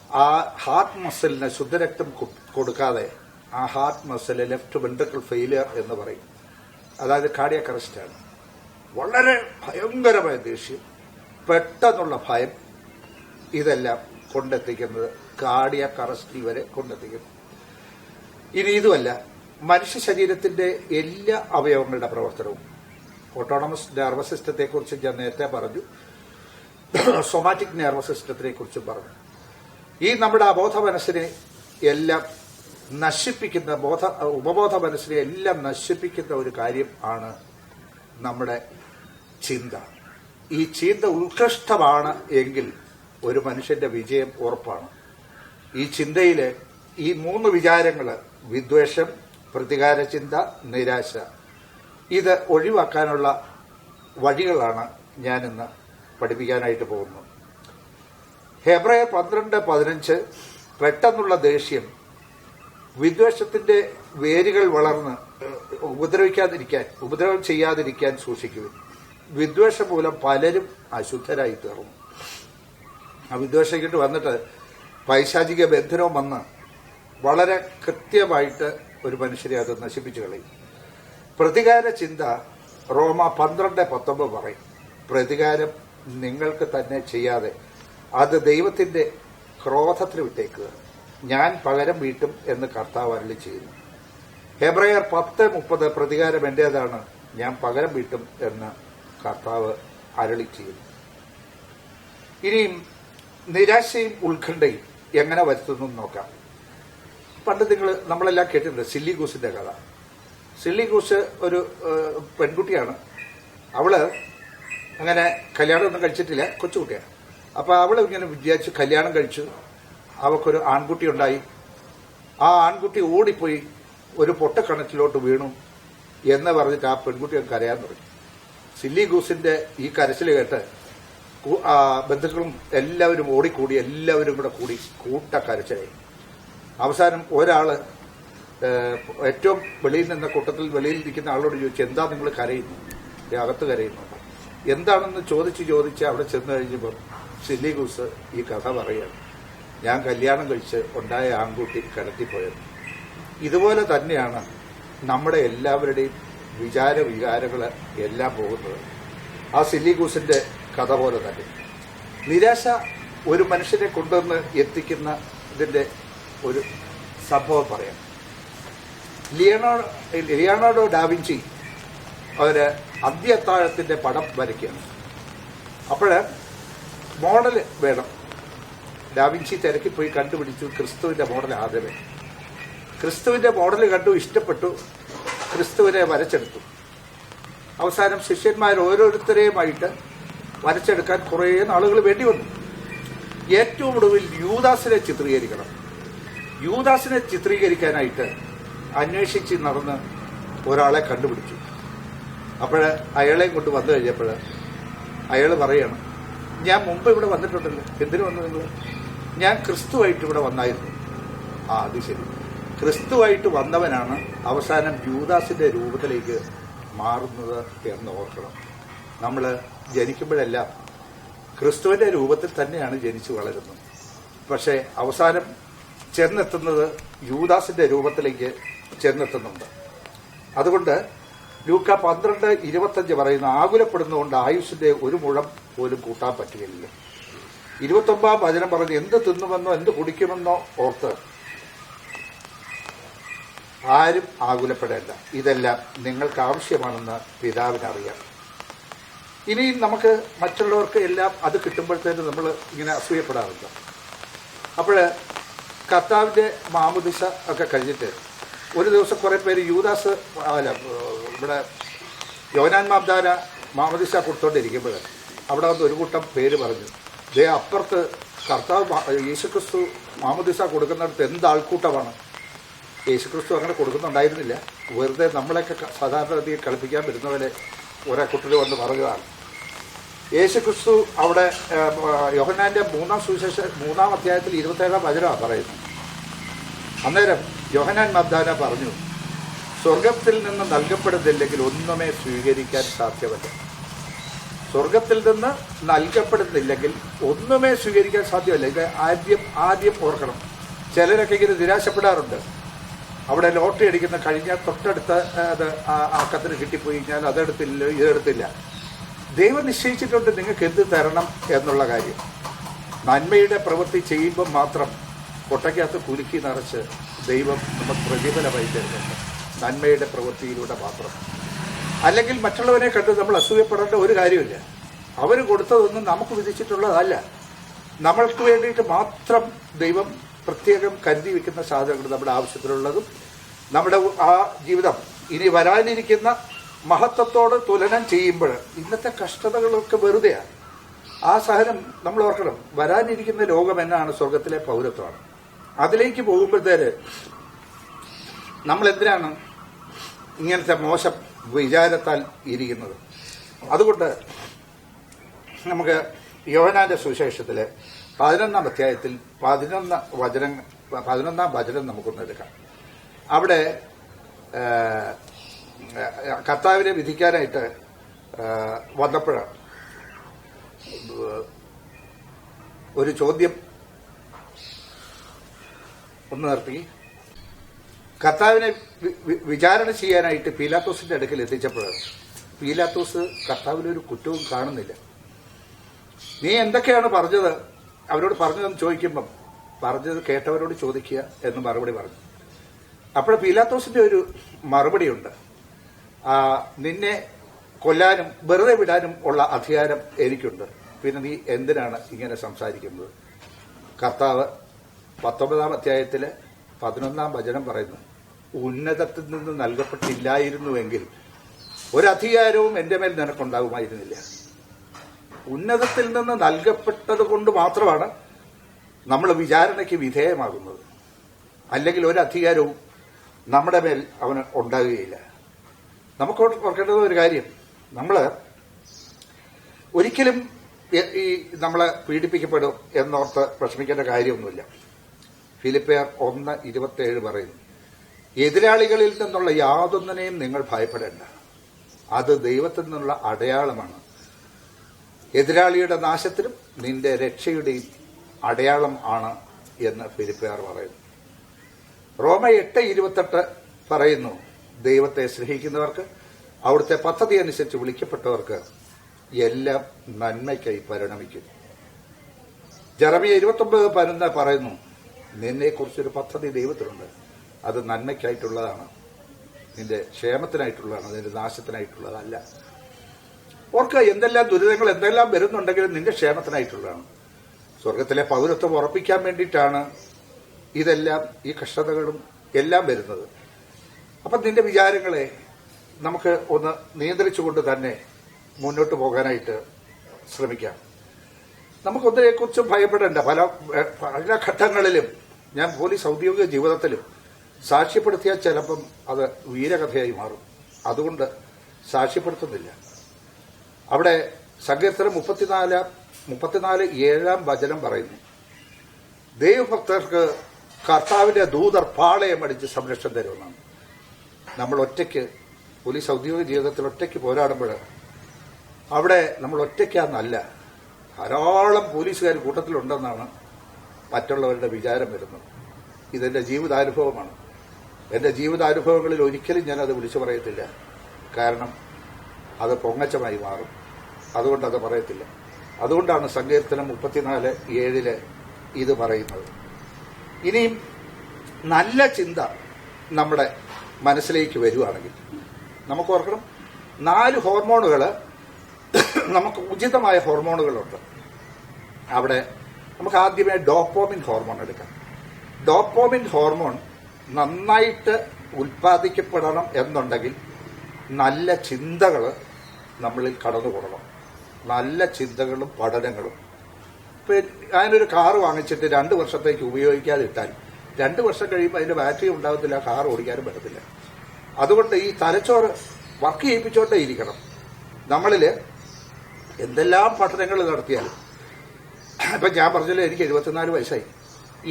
ആ ഹാർട്ട് മസിലിന് ശുദ്ധരക്തം കൊടുക്കാതെ ആ heart muscle left ventricle failure എന്ന് പറയും. അതായത് കാർഡിയാക് അറസ്റ്റാണ്. വളരെ ഭയങ്കരമായ ദേഷ്യം, പെട്ടെന്നുള്ള ഭയം, ഇതെല്ലാം കൊണ്ടെത്തിക്കുന്നത് കാർഡിയാക് അറസ്റ്റിൽ വരെ കൊണ്ടെത്തിക്കുന്നു. ഇനി ഇതുമല്ല, മനുഷ്യ ശരീരത്തിന്റെ എല്ലാ അവയവങ്ങളുടെ പ്രവർത്തനവും, ഓട്ടോണമസ് നെർവസ് സിസ്റ്റത്തെക്കുറിച്ച് ഞാൻ നേരത്തെ പറഞ്ഞു, സൊമാറ്റിക് നെർവസ് സിസ്റ്റത്തിനെ കുറിച്ചും പറഞ്ഞു. ഈ നമ്മുടെ അബോധ മനസ്സിനെ എല്ലാം നശിപ്പിക്കുന്ന, ഉപബോധ മനസ്സിനെ എല്ലാം നശിപ്പിക്കുന്ന ഒരു കാര്യം ആണ് നമ്മുടെ ചിന്ത. ഈ ചിന്ത ഉത്കൃഷ്ടമാണ് എങ്കിൽ ഒരു മനുഷ്യന്റെ വിജയം ഉറപ്പാണ്. ഈ ചിന്തയിലെ ഈ 3 വിചാരങ്ങൾ, വിദ്വേഷം, പ്രതികാര ചിന്ത, നിരാശ, ഇത് ഒഴിവാക്കാനുള്ള വഴികളാണ് ഞാനിന്ന് പഠിപ്പിക്കാനായിട്ട് പോകുന്നത്. ഹെബ്രായർ 12:15 പെട്ടെന്നുള്ള വിദ്വേഷത്തിന്റെ വേരുകൾ വളർന്ന് ഉപദ്രവം ചെയ്യാതിരിക്കാൻ സൂക്ഷിക്കുക. വിദ്വേഷം മൂലം പലരും അശുദ്ധരായി തീർന്നു. ആ വിദ്വേഷം വന്നിട്ട് പൈശാചിക ബന്ധനവും വന്ന് വളരെ കൃത്യമായിട്ട് ഒരു മനുഷ്യരെ അത് നശിപ്പിച്ചു കളയും. പ്രതികാര ചിന്ത റോമ 12:19 പറയും, പ്രതികാരം നിങ്ങൾക്ക് തന്നെ ചെയ്യാതെ അത് ദൈവത്തിന്റെ ക്രോധത്തിന് വിട്ടേക്കുക, ഞാൻ പകരം വീട്ടും എന്ന് കർത്താവ് അരുളി ചെയ്യുന്നു. ഹെബ്രായർ 10:30 പ്രതികാരം എന്റേതാണ്, ഞാൻ പകരം വീട്ടും എന്ന് കർത്താവ് അരുളി ചെയ്യുന്നു. ഇനിയും നിരാശയും ഉത്കണ്ഠയും എങ്ങനെ വരുത്തുന്നു നോക്കാം. പണ്ട് നമ്മളെല്ലാം കേട്ടിട്ടുണ്ട് സില്ലി ഗൂസിന്റെ കഥ. സില്ലി ഗൂസ് ഒരു പെൺകുട്ടിയാണ്. അവള് അങ്ങനെ കല്യാണമൊന്നും കഴിച്ചിട്ടില്ല, കൊച്ചുകുട്ടിയാണ്. അപ്പൊ അവള് ഇങ്ങനെ വിചാരിച്ചു കല്യാണം കഴിച്ചു, അവക്കൊരു ആൺകുട്ടി ഉണ്ടായി. ആ ആൺകുട്ടി ഓടിപ്പോയി ഒരു പൊട്ടക്കിണറ്റിലോട്ട് വീണു എന്ന് പറഞ്ഞിട്ട് ആ പെൺകുട്ടി കരയാൻ തുടങ്ങി. സില്ലി ഗൂസിന്റെ ഈ കരച്ചിൽ കേട്ട് ബന്ധുക്കളും എല്ലാവരും ഓടിക്കൂടി, എല്ലാവരും കൂടി കൂട്ടക്കരച്ചിലായി. അവസാനം ഒരാള് ഏറ്റവും വെളിയിൽ നിന്ന കൂട്ടത്തിൽ വെളിയിൽ ഇരിക്കുന്ന ആളോട് ചോദിച്ചു, എന്താ നിങ്ങൾ കരയുന്നു, അകത്ത് കരയുന്നുണ്ട്, എന്താണെന്ന് ചോദിച്ച് അവിടെ ചെന്ന് കഴിഞ്ഞപ്പോൾ സില്ലി ഗൂസ് ഈ കഥ പറയുകയാണ്, ഞാൻ കല്യാണം കഴിച്ച് ഉണ്ടായ ആൺകുട്ടി കിടത്തിപ്പോയത്. ഇതുപോലെ തന്നെയാണ് നമ്മുടെ എല്ലാവരുടെയും വികാരങ്ങൾ എല്ലാം പോകുന്നത്. ആ സില്ലി ഗൂസിന്റെ കഥ പോലെ തന്നെ നിരാശ ഒരു മനുഷ്യനെ കൊണ്ടുവന്ന് എത്തിക്കുന്ന ഇതിന്റെ ഒരു സംഭവം പറയാം. ലിയോണാർഡോ ഡാവിഞ്ചി അവര് അന്ത്യത്താഴത്തിന്റെ പടം വരയ്ക്കുകയാണ്. അപ്പോഴ് മോഡല് വേണം. ഡാവിഞ്ചി തിരക്കിപ്പോയി കണ്ടുപിടിച്ചു ക്രിസ്തുവിന്റെ മോഡൽ ആദ്യമേ. ക്രിസ്തുവിന്റെ മോഡൽ കണ്ടു, ഇഷ്ടപ്പെട്ടു, ക്രിസ്തുവിനെ വരച്ചെടുത്തു. അവസാനം ശിഷ്യന്മാർ ഓരോരുത്തരെയുമായിട്ട് വരച്ചെടുക്കാൻ കുറേ നാളുകൾ വേണ്ടി വന്നു. ഏറ്റവും ഒടുവിൽ യൂദാസിനെ ചിത്രീകരിക്കണം. യൂദാസിനെ ചിത്രീകരിക്കാനായിട്ട് അന്വേഷിച്ച് നടന്ന് ഒരാളെ കണ്ടുപിടിച്ചു. അപ്പോൾ അയാളെയും കൊണ്ട് വന്നു കഴിഞ്ഞപ്പോൾ അയാൾ പറയാണ്, ഞാൻ മുമ്പ് ഇവിടെ വന്നിട്ടുണ്ടല്ലോ, എന്തിനു വന്നു നിങ്ങൾ? ഞാൻ ക്രിസ്തുവായിട്ട് ഇവിടെ വന്നായിരുന്നു. അത് ശരി, ക്രിസ്തുവായിട്ട് വന്നവനാണ് അവസാനം യൂദാസിന്റെ രൂപത്തിലേക്ക് മാറുന്നത് എന്ന് ഓർക്കണം. നമ്മൾ ജനിക്കുമ്പോഴെല്ലാം ക്രിസ്തുവിന്റെ രൂപത്തിൽ തന്നെയാണ് ജനിച്ചു വളരുന്നത്. പക്ഷേ അവസാനം ചെന്നെത്തുന്നത് യൂദാസിന്റെ രൂപത്തിലേക്ക് ചെന്നെത്തുന്നുണ്ട്. അതുകൊണ്ട് ലൂക്ക 12:25 പറയുന്ന, ആകുലപ്പെടുന്നതുകൊണ്ട് ആയുഷിന്റെ ഒരു മുഴം പോലും കൂട്ടാൻ പറ്റുകയില്ല. 29 വചനം പറഞ്ഞ്, എന്ത് തിന്നുമെന്നോ എന്ത് കുടിക്കുമെന്നോ ഓർത്ത് ആരും ആകുലപ്പെടേണ്ട, ഇതെല്ലാം നിങ്ങൾക്ക് ആവശ്യമാണെന്ന് പിതാവിനറിയാം. ഇനി നമുക്ക് മറ്റുള്ളവർക്ക് എല്ലാം അത് കിട്ടുമ്പോഴത്തേനും നമ്മൾ ഇങ്ങനെ അസൂയപ്പെടാറുണ്ട്. അപ്പോൾ കർത്താവിന്റെ മാമുദിസ ഒക്കെ കഴിഞ്ഞിട്ട് ഒരു ദിവസം കുറെ പേര് യൂദാസ് ഇവിടെ യോഹന്നാൻ മാബ്ദാന മാമുദിസ കൊടുത്തോണ്ടിരിക്കുമ്പോൾ അവിടെ വന്ന് ഒരു കൂട്ടം പേര് പറഞ്ഞു, ദേ അപ്പുറത്ത് കർത്താവ് യേശുക്രിസ്തു മാമുദിസ കൊടുക്കുന്നിടത്ത് എന്ത് ആൾക്കൂട്ടമാണ്. യേശുക്രിസ്തു അങ്ങനെ കൊടുക്കുന്നുണ്ടായിരുന്നില്ല, വെറുതെ നമ്മളെയൊക്കെ സാധാരണഗതിയിൽ കളിപ്പിക്കാൻ വരുന്ന പോലെ ഒരേ കുട്ടികൾ വന്ന് പറഞ്ഞതാണ്. യേശുക്രിസ്തു അവിടെ യോഹന്നാന്റെ 3-ാം സുവിശേഷം 3-ാം അധ്യായത്തിൽ 27-ാം വചനമാണ് പറയുന്നത്. അന്നേരം യോഹന്നാൻ മാബ്ദാന പറഞ്ഞു, സ്വർഗത്തിൽ നിന്ന് നൽകപ്പെടുന്നില്ലെങ്കിൽ ഒന്നുമേ സ്വീകരിക്കാൻ സാധ്യമല്ല. സ്വർഗത്തിൽ നിന്ന് നൽകപ്പെടുന്നില്ലെങ്കിൽ ഒന്നുമേ സ്വീകരിക്കാൻ സാധ്യമല്ല. ഇത് ആദ്യം ഓർക്കണം. ചിലരൊക്കെ ഇങ്ങനെ നിരാശപ്പെടാറുണ്ട്. അവിടെ ലോട്ടറി അടിക്കുന്ന കഴിഞ്ഞാൽ തൊട്ടടുത്ത അത് ആ കത്തിന് കിട്ടിപ്പോയി, ഞാൻ അതെടുത്തില്ല ഇതെടുത്തില്ല. ദൈവം നിശ്ചയിച്ചിട്ടുണ്ട് നിങ്ങൾക്ക് എന്ത് തരണം എന്നുള്ള കാര്യം. നന്മയുടെ പ്രവൃത്തി ചെയ്യുമ്പം മാത്രം കൊട്ടയ്ക്കകത്ത് കുലുക്കി നിറച്ച് ദൈവം നമുക്ക് പ്രതിഫലമായി തരുന്നുണ്ട്, നന്മയുടെ പ്രവൃത്തിയിലൂടെ മാത്രം. അല്ലെങ്കിൽ മറ്റുള്ളവരെ കണ്ട് നമ്മൾ അസൂയപ്പെടേണ്ട ഒരു കാര്യമില്ല. അവർ കൊടുത്തതൊന്നും നമുക്ക് വിധിച്ചിട്ടുള്ളതല്ല. നമ്മൾക്ക് വേണ്ടിയിട്ട് മാത്രം ദൈവം പ്രത്യേകം കരുതി വെക്കുന്ന സാധനങ്ങൾ, നമ്മുടെ ആവശ്യത്തിലുള്ളതും നമ്മുടെ ആ ജീവിതം ഇനി വരാനിരിക്കുന്ന മഹത്വത്തോട് തുലനം ചെയ്യുമ്പോൾ ഇന്നത്തെ കഷ്ടതകളൊക്കെ വെറുതെയാണ്. ആ സഹനം നമ്മൾ ഓർക്കണം. വരാനിരിക്കുന്ന ലോകം എന്നാണ് സ്വർഗത്തിലെ പൗരത്വമാണ്. അതിലേക്ക് പോകുമ്പോഴത്തേര് നമ്മൾ എന്തിനാണ് ഇങ്ങനത്തെ മോശം വിചാരത്താൽ ഇരിക്കുന്നത്? അതുകൊണ്ട് നമുക്ക് യോഹന്നാന്റെ സുവിശേഷത്തിലെ 11-ാം അധ്യായത്തിൽ 11-ാം വചനം നമുക്കൊന്ന് എടുക്കാം. അവിടെ കർത്താവിനെ വിധിക്കാനായിട്ട് വന്നപ്പോഴാണ് ഒരു ചോദ്യം ഒന്ന് നിർത്തി. കർത്താവിനെ വിചാരണ ചെയ്യാനായിട്ട് പീലാത്തോസിന്റെ അടുക്കൽ എത്തിച്ചപ്പോഴാണ് പീലാത്തോസ് കർത്താവിനൊരു കുറ്റവും കാണുന്നില്ല. നീ എന്തൊക്കെയാണ് പറഞ്ഞത്, അവരോട് പറഞ്ഞതെന്ന് ചോദിക്കുമ്പം പറഞ്ഞത് കേട്ടവരോട് ചോദിക്കുക എന്ന് മറുപടി പറഞ്ഞു. അപ്പോൾ പീലാത്തോസിന്റെ ഒരു മറുപടിയുണ്ട്, നിന്നെ കൊല്ലാനും വെറുതെ വിടാനും ഉള്ള അധികാരം എനിക്കുണ്ട്, പിന്നെ നീ എന്തിനാണ് ഇങ്ങനെ സംസാരിക്കുന്നത്? കർത്താവ് 19-ാം അധ്യായത്തിലെ 11-ാം വചനം പറയുന്നു, ഉന്നതത്തിൽ നിന്ന് നൽകപ്പെട്ടില്ലായിരുന്നുവെങ്കിൽ ഒരധികാരവും എന്റെ മേൽ നിനക്കുണ്ടാകുമായിരുന്നില്ല. ഉന്നതത്തിൽ നിന്ന് നൽകപ്പെട്ടത് കൊണ്ട് മാത്രമാണ് നമ്മൾ വിചാരണയ്ക്ക് വിധേയമാകുന്നത്. അല്ലെങ്കിൽ ഒരു അധികാരവും നമ്മുടെ മേൽ അവന് ഉണ്ടാകുകയില്ല. നമുക്ക് ഓർക്കേണ്ടത് ഒരു കാര്യം, നമ്മൾ ഒരിക്കലും ഈ നമ്മളെ പീഡിപ്പിക്കപ്പെടും എന്നോർത്ത് വിഷമിക്കേണ്ട കാര്യമൊന്നുമില്ല. ഫിലിപ്പിയർ 1:27 പറയുന്നു, എതിരാളികളിൽ നിന്നുള്ള യാതൊന്നിനെയും നിങ്ങൾ ഭയപ്പെടേണ്ട, അത് ദൈവത്തിൽ നിന്നുള്ള അടയാളമാണ്. എതിരാളിയുടെ നാശത്തിനും നിന്റെ രക്ഷയുടെയും അടയാളം ആണ് എന്ന് ഫിലിപ്പിയർ പറയുന്നു. റോമ 8:28 പറയുന്നു, ദൈവത്തെ സ്നേഹിക്കുന്നവർക്ക് അവിടുത്തെ പദ്ധതി അനുസരിച്ച് വിളിക്കപ്പെട്ടവർക്ക് എല്ലാം നന്മയ്ക്കായി പരിണമിക്കും. ജെറമിയ 29:11 പറയുന്നു, നിന്നെക്കുറിച്ചൊരു പദ്ധതി ദൈവത്തിലുണ്ട്, അത് നന്മയ്ക്കായിട്ടുള്ളതാണ്, നിന്റെ ക്ഷേമത്തിനായിട്ടുള്ളതാണ്, നിന്റെ നാശത്തിനായിട്ടുള്ളതല്ല. ഓർക്കുക, എന്തെല്ലാം ദുരിതങ്ങൾ എന്തെല്ലാം വരുന്നുണ്ടെങ്കിലും നിന്റെ ക്ഷേമത്തിനായിട്ടുള്ളതാണ്. സ്വർഗത്തിലെ പൗരത്വം ഉറപ്പിക്കാൻ വേണ്ടിയിട്ടാണ് ഇതെല്ലാം, ഈ കഷ്ടതകളും എല്ലാം വരുന്നത്. അപ്പം നിന്റെ വിചാരങ്ങളെ നമുക്ക് ഒന്ന് നിയന്ത്രിച്ചുകൊണ്ട് തന്നെ മുന്നോട്ട് പോകാനായിട്ട് ശ്രമിക്കാം. നമുക്കൊന്നിനെക്കുറിച്ചും ഭയപ്പെടേണ്ട. പല ഘട്ടങ്ങളിലും ഞാൻ പോലീസ് ഔദ്യോഗിക ജീവിതത്തിലും സാക്ഷ്യപ്പെടുത്തിയാൽ ചിലപ്പം അത് വീരകഥയായി മാറും. അതുകൊണ്ട് സാക്ഷ്യപ്പെടുത്തുന്നില്ല. അവിടെ സങ്കീർത്തനം 34:7 വചനം പറയുന്നു, ദൈവഭക്തർക്ക് കർത്താവിന്റെ ദൂതർ പാളയമടിച്ച് സംരക്ഷണം തരുമെന്നാണ്. നമ്മൾ ഒറ്റയ്ക്ക് പോലീസ് ഔദ്യോഗിക ജീവിതത്തിൽ ഒറ്റയ്ക്ക് പോരാടുമ്പോൾ അവിടെ നമ്മൾ ഒറ്റയ്ക്കാന്നല്ല, ധാരാളം പോലീസുകാർ കൂട്ടത്തിലുണ്ടെന്നാണ് മറ്റുള്ളവരുടെ വിചാരം വരുന്നത്. ഇതെന്റെ ജീവിതാനുഭവമാണ്. എന്റെ ജീവിതാനുഭവങ്ങളിൽ ഒരിക്കലും ഞാനത് വിളിച്ചു പറയത്തില്ല. കാരണം അത് പൊങ്ങച്ചമായി മാറും. അതുകൊണ്ടത് പറയത്തില്ല. അതുകൊണ്ടാണ് സങ്കീർത്തനം 34:7 ഇത് പറയുന്നത്. ഇനിയും നല്ല ചിന്ത നമ്മുടെ മനസ്സിലേക്ക് വരുവാണെങ്കിൽ നമുക്ക് ഓർക്കണം, 4 ഹോർമോണുകൾ, നമുക്ക് ഉചിതമായ ഹോർമോണുകളുണ്ട്. അവിടെ നമുക്ക് ആദ്യമേ ഡോപ്പോമിൻ ഹോർമോൺ എടുക്കാം. ഡോപ്പോമിൻ ഹോർമോൺ നന്നായിട്ട് ഉൽപ്പാദിക്കപ്പെടണം എന്നുണ്ടെങ്കിൽ നല്ല ചിന്തകൾ നമ്മളിൽ കടന്നുകൂടണം. നല്ല ചിന്തകളും പഠനങ്ങളും. ഇപ്പം ഞാനൊരു കാറ് വാങ്ങിച്ചിട്ട് 2 വർഷത്തേക്ക് ഉപയോഗിക്കാതെ ഇട്ടാൽ 2 വർഷം കഴിയുമ്പോൾ അതിന്റെ ബാറ്ററി ഉണ്ടാകത്തില്ല, കാർ ഓടിക്കാനും പറ്റത്തില്ല. അതുകൊണ്ട് ഈ തലച്ചോറ് വർക്ക് ചെയ്യിപ്പിച്ചോണ്ടേ ഇരിക്കണം. നമ്മളിൽ എന്തെല്ലാം പഠനങ്ങൾ നടത്തിയാലും, ഇപ്പം ഞാൻ പറഞ്ഞല്ലോ എനിക്ക് 74 വയസ്സായി,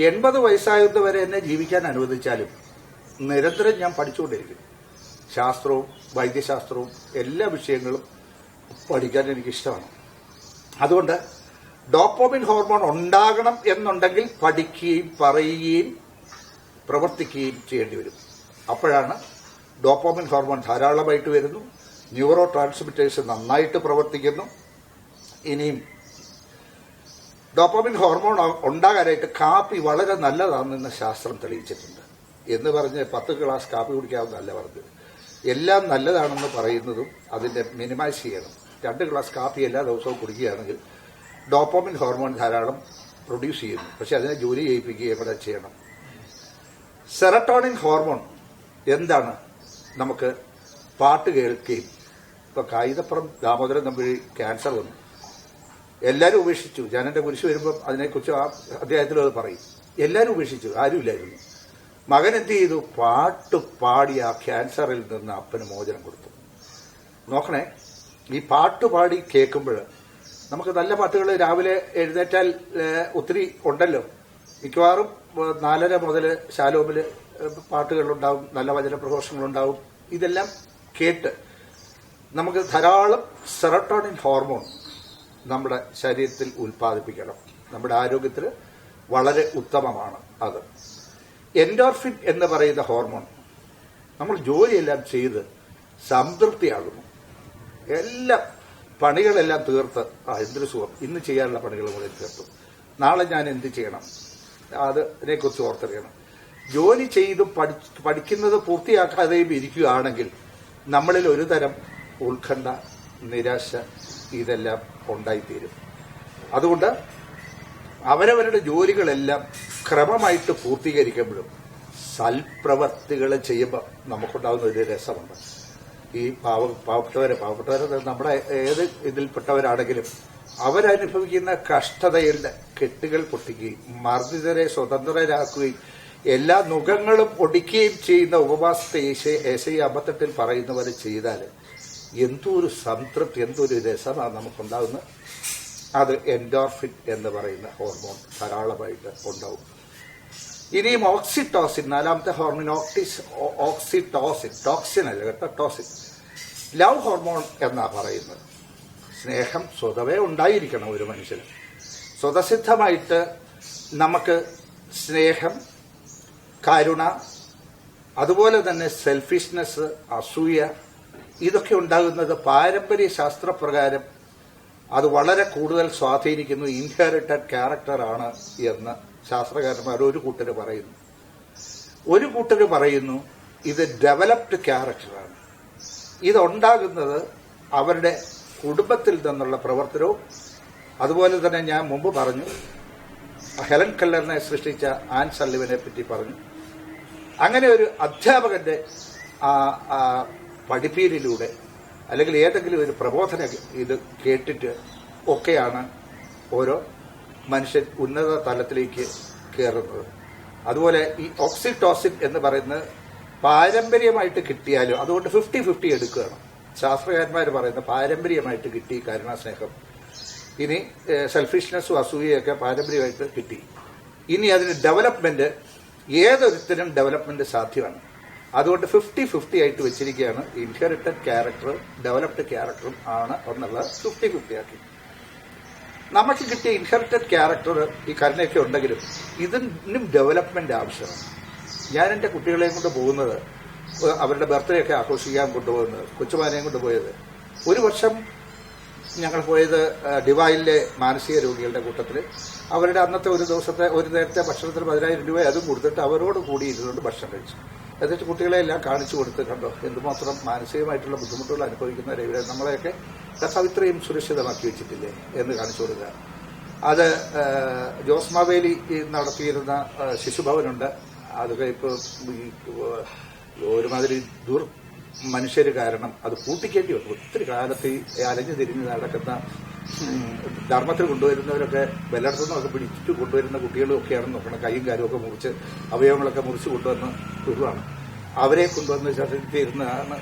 80 വയസ്സായത് വരെ എന്നെ ജീവിക്കാൻ അനുവദിച്ചാലും നിരന്തരം ഞാൻ പഠിച്ചുകൊണ്ടിരിക്കും. ശാസ്ത്രവും വൈദ്യശാസ്ത്രവും എല്ലാ വിഷയങ്ങളും പഠിക്കാൻ എനിക്കിഷ്ടമാണ്. അതുകൊണ്ട് ഡോപ്പോമിൻ ഹോർമോൺ ഉണ്ടാകണം എന്നുണ്ടെങ്കിൽ പഠിക്കുകയും പറയുകയും പ്രവർത്തിക്കുകയും ചെയ്യേണ്ടി വരും. അപ്പോഴാണ് ഡോപ്പാമിൻ ഹോർമോൺ ധാരാളമായിട്ട് വരുന്നു, ന്യൂറോ ട്രാൻസ്മിറ്റേഴ്സ് നന്നായിട്ട് പ്രവർത്തിക്കുന്നു. ഇനിയും ഡോപ്പാമിൻ ഹോർമോൺ ഉണ്ടാകാനായിട്ട് കാപ്പി വളരെ നല്ലതാണെന്ന് ശാസ്ത്രം തെളിയിച്ചിട്ടുണ്ട്. എന്ന് പറഞ്ഞ് 10 ഗ്ലാസ് കാപ്പി കുടിക്കാമെന്നല്ല പറഞ്ഞത്. എല്ലാം നല്ലതാണെന്ന് പറയുന്നതും അതിന്റെ മിനിമൈസ് ചെയ്യണം. 2 ഗ്ലാസ് കാപ്പി എല്ലാ ദിവസവും കുടിക്കുകയാണെങ്കിൽ ഡോപ്പാമിൻ ഹോർമോൺ ധാരാളം പ്രൊഡ്യൂസ് ചെയ്യുന്നു. പക്ഷെ അതിനെ ജോലി ചെയ്യിപ്പിക്കുകയും കൂടെ ചെയ്യണം. സെറട്ടോണിൻ ഹോർമോൺ എന്താണ്? നമുക്ക് പാട്ട് കേൾക്കുകയും. ഇപ്പൊ കായികപ്പുറം ദാമോദരൻ തമ്പി ക്യാൻസർ വന്നു, എല്ലാവരും ഉപേക്ഷിച്ചു. ഞാൻ എന്റെ കുരിശ് വരുമ്പം അതിനെക്കുറിച്ച് ആ അദ്ദേഹത്തിൽ അത് പറയും. എല്ലാവരും ഉപേക്ഷിച്ചു, ആരുമില്ലായിരുന്നു. മകൻ എന്ത് ചെയ്തു? പാട്ട് പാടി ആ ക്യാൻസറിൽ നിന്ന് അപ്പന് മോചനം കൊടുത്തു. നോക്കണേ, ഈ പാട്ട് പാടി കേൾക്കുമ്പോൾ നമുക്ക് നല്ല പാട്ടുകൾ രാവിലെ എഴുന്നേറ്റാൽ ഒത്തിരി ഉണ്ടല്ലോ. മിക്കവാറും 4:30 മുതൽ ശാലോമിൽ പാട്ടുകളുണ്ടാവും, നല്ല വചന പ്രഘോഷങ്ങളുണ്ടാവും. ഇതെല്ലാം കേട്ട് നമുക്ക് ധാരാളം സെറട്ടോണിൻ ഹോർമോൺ നമ്മുടെ ശരീരത്തിൽ ഉൽപ്പാദിപ്പിക്കണം. നമ്മുടെ ആരോഗ്യത്തിന് വളരെ ഉത്തമമാണ് അത്. എൻഡോർഫിൻ എന്ന് പറയുന്ന ഹോർമോൺ നമ്മൾ ജോലിയെല്ലാം ചെയ്ത് സംതൃപ്തിയാകുന്നു. എല്ലാം പണികളെല്ലാം തീർത്ത് എന്തൊരു സുഖം, ഇന്ന് ചെയ്യാനുള്ള പണികൾ കൂടെ തീർത്തു, നാളെ ഞാൻ എന്ത് ചെയ്യണം, അതിനെക്കുറിച്ച് ഓർത്തറിയണം. ജോലി ചെയ്തും പഠിക്കുന്നത് പൂർത്തിയാക്കാതെയും ഇരിക്കുകയാണെങ്കിൽ നമ്മളിൽ ഒരു തരം ഉത്കണ്ഠ, നിരാശ ഇതെല്ലാം ഉണ്ടായിത്തീരും. അതുകൊണ്ട് അവരവരുടെ ജോലികളെല്ലാം ക്രമമായിട്ട് പൂർത്തീകരിക്കുമ്പോഴും സൽപ്രവർത്തികൾ ചെയ്യുമ്പോൾ നമുക്കുണ്ടാകുന്ന ഒരു രസമുണ്ട്. ഈ പാവപ്പെട്ടവരെ നമ്മുടെ ഏത് ഇതിൽപ്പെട്ടവരാണെങ്കിലും അവരനുഭവിക്കുന്ന കഷ്ടതയുടെ കെട്ടുകൾ പൊട്ടിക്കുകയും മർദ്ദിതരെ സ്വതന്ത്രരാക്കുകയും എല്ലാ നുഖങ്ങളും ഒടിക്കുകയും ചെയ്യുന്ന ഉപവാസത്തെ യേശയ്യ 58 പറയുന്ന പോലെ ചെയ്താൽ എന്തൊരു സംതൃപ്തി, എന്തൊരു രസമാണ് നമുക്കുണ്ടാകുന്നത്. അത് എൻഡോർഫിൻ എന്ന് പറയുന്ന ഹോർമോൺ ധാരാളമായിട്ട് ഉണ്ടാവും. ഇനിയും ഓക്സിറ്റോസിൻ, 4ാമത്തെ ഹോർമോൺ ഓക്സിറ്റോസിൻ, ടോക്സിൻ അല്ല കേട്ടോ, ടോസിൻ. ലവ് ഹോർമോൺ എന്നാ പറയുന്നത്. സ്നേഹം സ്വതവേ ഉണ്ടായിരിക്കണം ഒരു മനുഷ്യന്. സ്വതസിദ്ധമായിട്ട് നമുക്ക് സ്നേഹം, കരുണ, അതുപോലെ തന്നെ സെൽഫിഷ്നെസ്, അസൂയ ഇതൊക്കെ ഉണ്ടാകുന്നത് പാരമ്പര്യ ശാസ്ത്രപ്രകാരം അത് വളരെ കൂടുതൽ സ്വാധീനിക്കുന്നു, ഇൻഹെറിറ്റഡ് ക്യാരക്ടറാണ് എന്ന് ശാസ്ത്രകാരന്മാർ ഒരു കൂട്ടര് പറയുന്നു. ഒരു കൂട്ടര് പറയുന്നു ഇത് ഡെവലപ്ഡ് ക്യാരക്ടറാണ്. ഇതുണ്ടാകുന്നത് അവരുടെ കുടുംബത്തിൽ നിന്നുള്ള പ്രവർത്തനവും, അതുപോലെ തന്നെ ഞാൻ മുമ്പ് പറഞ്ഞു ഹെലൻ കെല്ലറിനെ സൃഷ്ടിച്ച ആൻ സള്ളിവനെ പറ്റി പറഞ്ഞു. അങ്ങനെ ഒരു അധ്യാപകന്റെ പഠിപ്പീരിലൂടെ അല്ലെങ്കിൽ ഏതെങ്കിലും ഒരു പ്രബോധന ഇത് കേട്ടിട്ട് ഒക്കെയാണ് ഓരോ മനുഷ്യൻ ഉന്നത തലത്തിലേക്ക് കയറുന്നത്. അതുപോലെ ഈ ഓക്സിറ്റോസിൻ എന്ന് പറയുന്നത് പാരമ്പര്യമായിട്ട് കിട്ടിയാലും അതുകൊണ്ട് 50-50 എടുക്കുകയാണ്. ശാസ്ത്രകാരന്മാർ പറയുന്നത് പാരമ്പര്യമായിട്ട് കിട്ടി കരുണാസ്നേഹം. ഇനി സെൽഫിഷ്നെസ്സും അസൂയയൊക്കെ പാരമ്പര്യമായിട്ട് കിട്ടി. ഇനി അതിന് ഡെവലപ്മെന്റ്, ഏതൊരുത്തിനും ഡെവലപ്മെന്റ് സാധ്യമാണ്. അതുകൊണ്ട് 50-50 ആയിട്ട് വെച്ചിരിക്കുകയാണ്. ഇൻഹെറിറ്റഡ് ക്യാരക്ടർ ഡെവലപ്ഡ് ക്യാരക്ടറും ആണ് എന്നുള്ളത് 50-50 ആക്കി. നമുക്ക് കിട്ടിയ ഇൻഹെറിറ്റഡ് ക്യാരക്ടർ ഈ കരുണയൊക്കെ ഉണ്ടെങ്കിലും ഇതിനും ഡെവലപ്മെന്റ് ആവശ്യമാണ്. ഞാൻ എൻ്റെ കുട്ടികളെയും കൊണ്ട് പോകുന്നത്, അവരുടെ ബർത്ത്ഡേ ഒക്കെ ആഘോഷിക്കാൻ കൊണ്ടുപോകുന്നത്, കൊച്ചുമാനെയും കൊണ്ട് പോയത്, ഒരു വർഷം ഞങ്ങൾ പോയത് ഡിവൈനിലെ മാനസിക രോഗികളുടെ കൂട്ടത്തിൽ. അവരുടെ അന്നത്തെ ഒരു ദിവസത്തെ ഒരു നേരത്തെ ഭക്ഷണത്തിന് 10,000 രൂപ അതും കൊടുത്തിട്ട് അവരോട് കൂടി ഇരുന്നുകൊണ്ട് ഭക്ഷണം കഴിച്ചു. എന്നിട്ട് കുട്ടികളെ എല്ലാം കാണിച്ചു കൊടുത്ത്, കണ്ടോ എന്തുമാത്രം മാനസികമായിട്ടുള്ള ബുദ്ധിമുട്ടുകൾ അനുഭവിക്കുന്നവരെ ഇവരെ നമ്മളെയൊക്കെ കർത്താവ് സുരക്ഷിതമാക്കി വെച്ചിട്ടില്ലേ എന്ന് കാണിച്ചു കൊടുക്കുക. അത് ജോസ് മാവേലി നടത്തിയിരുന്ന ശിശുഭവനുണ്ട്. അതൊക്കെ ഇപ്പോൾ ഒരുമാതിരി മനുഷ്യര് കാരണം അത് പൂട്ടിക്കേണ്ടി വന്നു. ഒത്തിരി കാലത്ത് ഈ അലഞ്ഞു തിരിഞ്ഞ് നടക്കുന്ന ധർമ്മത്തിൽ കൊണ്ടുവരുന്നവരൊക്കെ വല്ലയിടത്തുനിന്നൊക്കെ പിടിച്ചിട്ട് കൊണ്ടുവരുന്ന കുട്ടികളും ഒക്കെയാണെന്ന് നോക്കണം. കൈയും കാലും ഒക്കെ മുറിച്ച് അവയവങ്ങളൊക്കെ മുറിച്ച് കൊണ്ടുവന്ന് തുരുവാണ്. അവരെ കൊണ്ടുവന്ന് ചർച്ചയിരുന്നതാണ്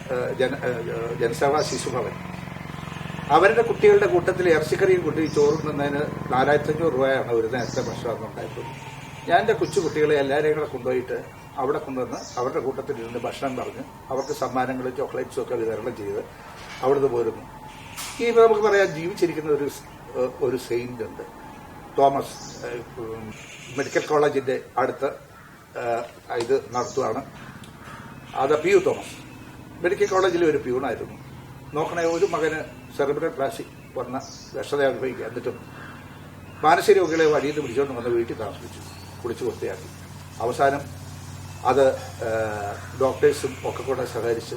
ജനസേവാ ശിശുഭവൻ. അവരുടെ കുട്ടികളുടെ കൂട്ടത്തിൽ ഇറച്ചിക്കറിയും കൂട്ടി ചോറും നിന്നതിന് 4,500 രൂപയാണ് ഒരു നേരത്തെ ഭക്ഷണം ഉണ്ടായിട്ടുള്ളത്. ഞാൻ എൻ്റെ കൊച്ചുകുട്ടികളെ എല്ലാവരെയും കൂടെ കൊണ്ടുപോയിട്ട് അവിടെ കൊണ്ടുവന്ന് അവരുടെ കൂട്ടത്തിൽ ഇരുന്ന് ഭക്ഷണം പറഞ്ഞ് അവർക്ക് സമ്മാനങ്ങളും ചോക്ലേറ്റ്സും ഒക്കെ വിതരണം ചെയ്ത് അവിടുന്ന് പോരുന്നു. ഈ നമുക്ക് പറയാം ജീവിച്ചിരിക്കുന്ന ഒരു സെയിന്റ് ഉണ്ട്, തോമസ്. മെഡിക്കൽ കോളേജിന്റെ അടുത്ത് ഇത് നടത്തുകയാണ്. അത് പി യു തോമസ് മെഡിക്കൽ കോളേജിലെ ഒരു പ്യൂണായിരുന്നു. നോക്കണേ, ഒരു മകന് സെറിബ്രൽ പ്ലാസി വന്ന വിഷത അനുഭവിക്കുക. എന്നിട്ടും മാനസിക രോഗികളെ വഴിയിൽ നിന്ന് പിടിച്ചുകൊണ്ട് വന്ന് വീട്ടിൽ താമസിപ്പിച്ചു, കുളിച്ചു വൃത്തിയാക്കി. അവസാനം അത് ഡോക്ടേഴ്സും ഒക്കെ കൂടെ സഹകരിച്ച്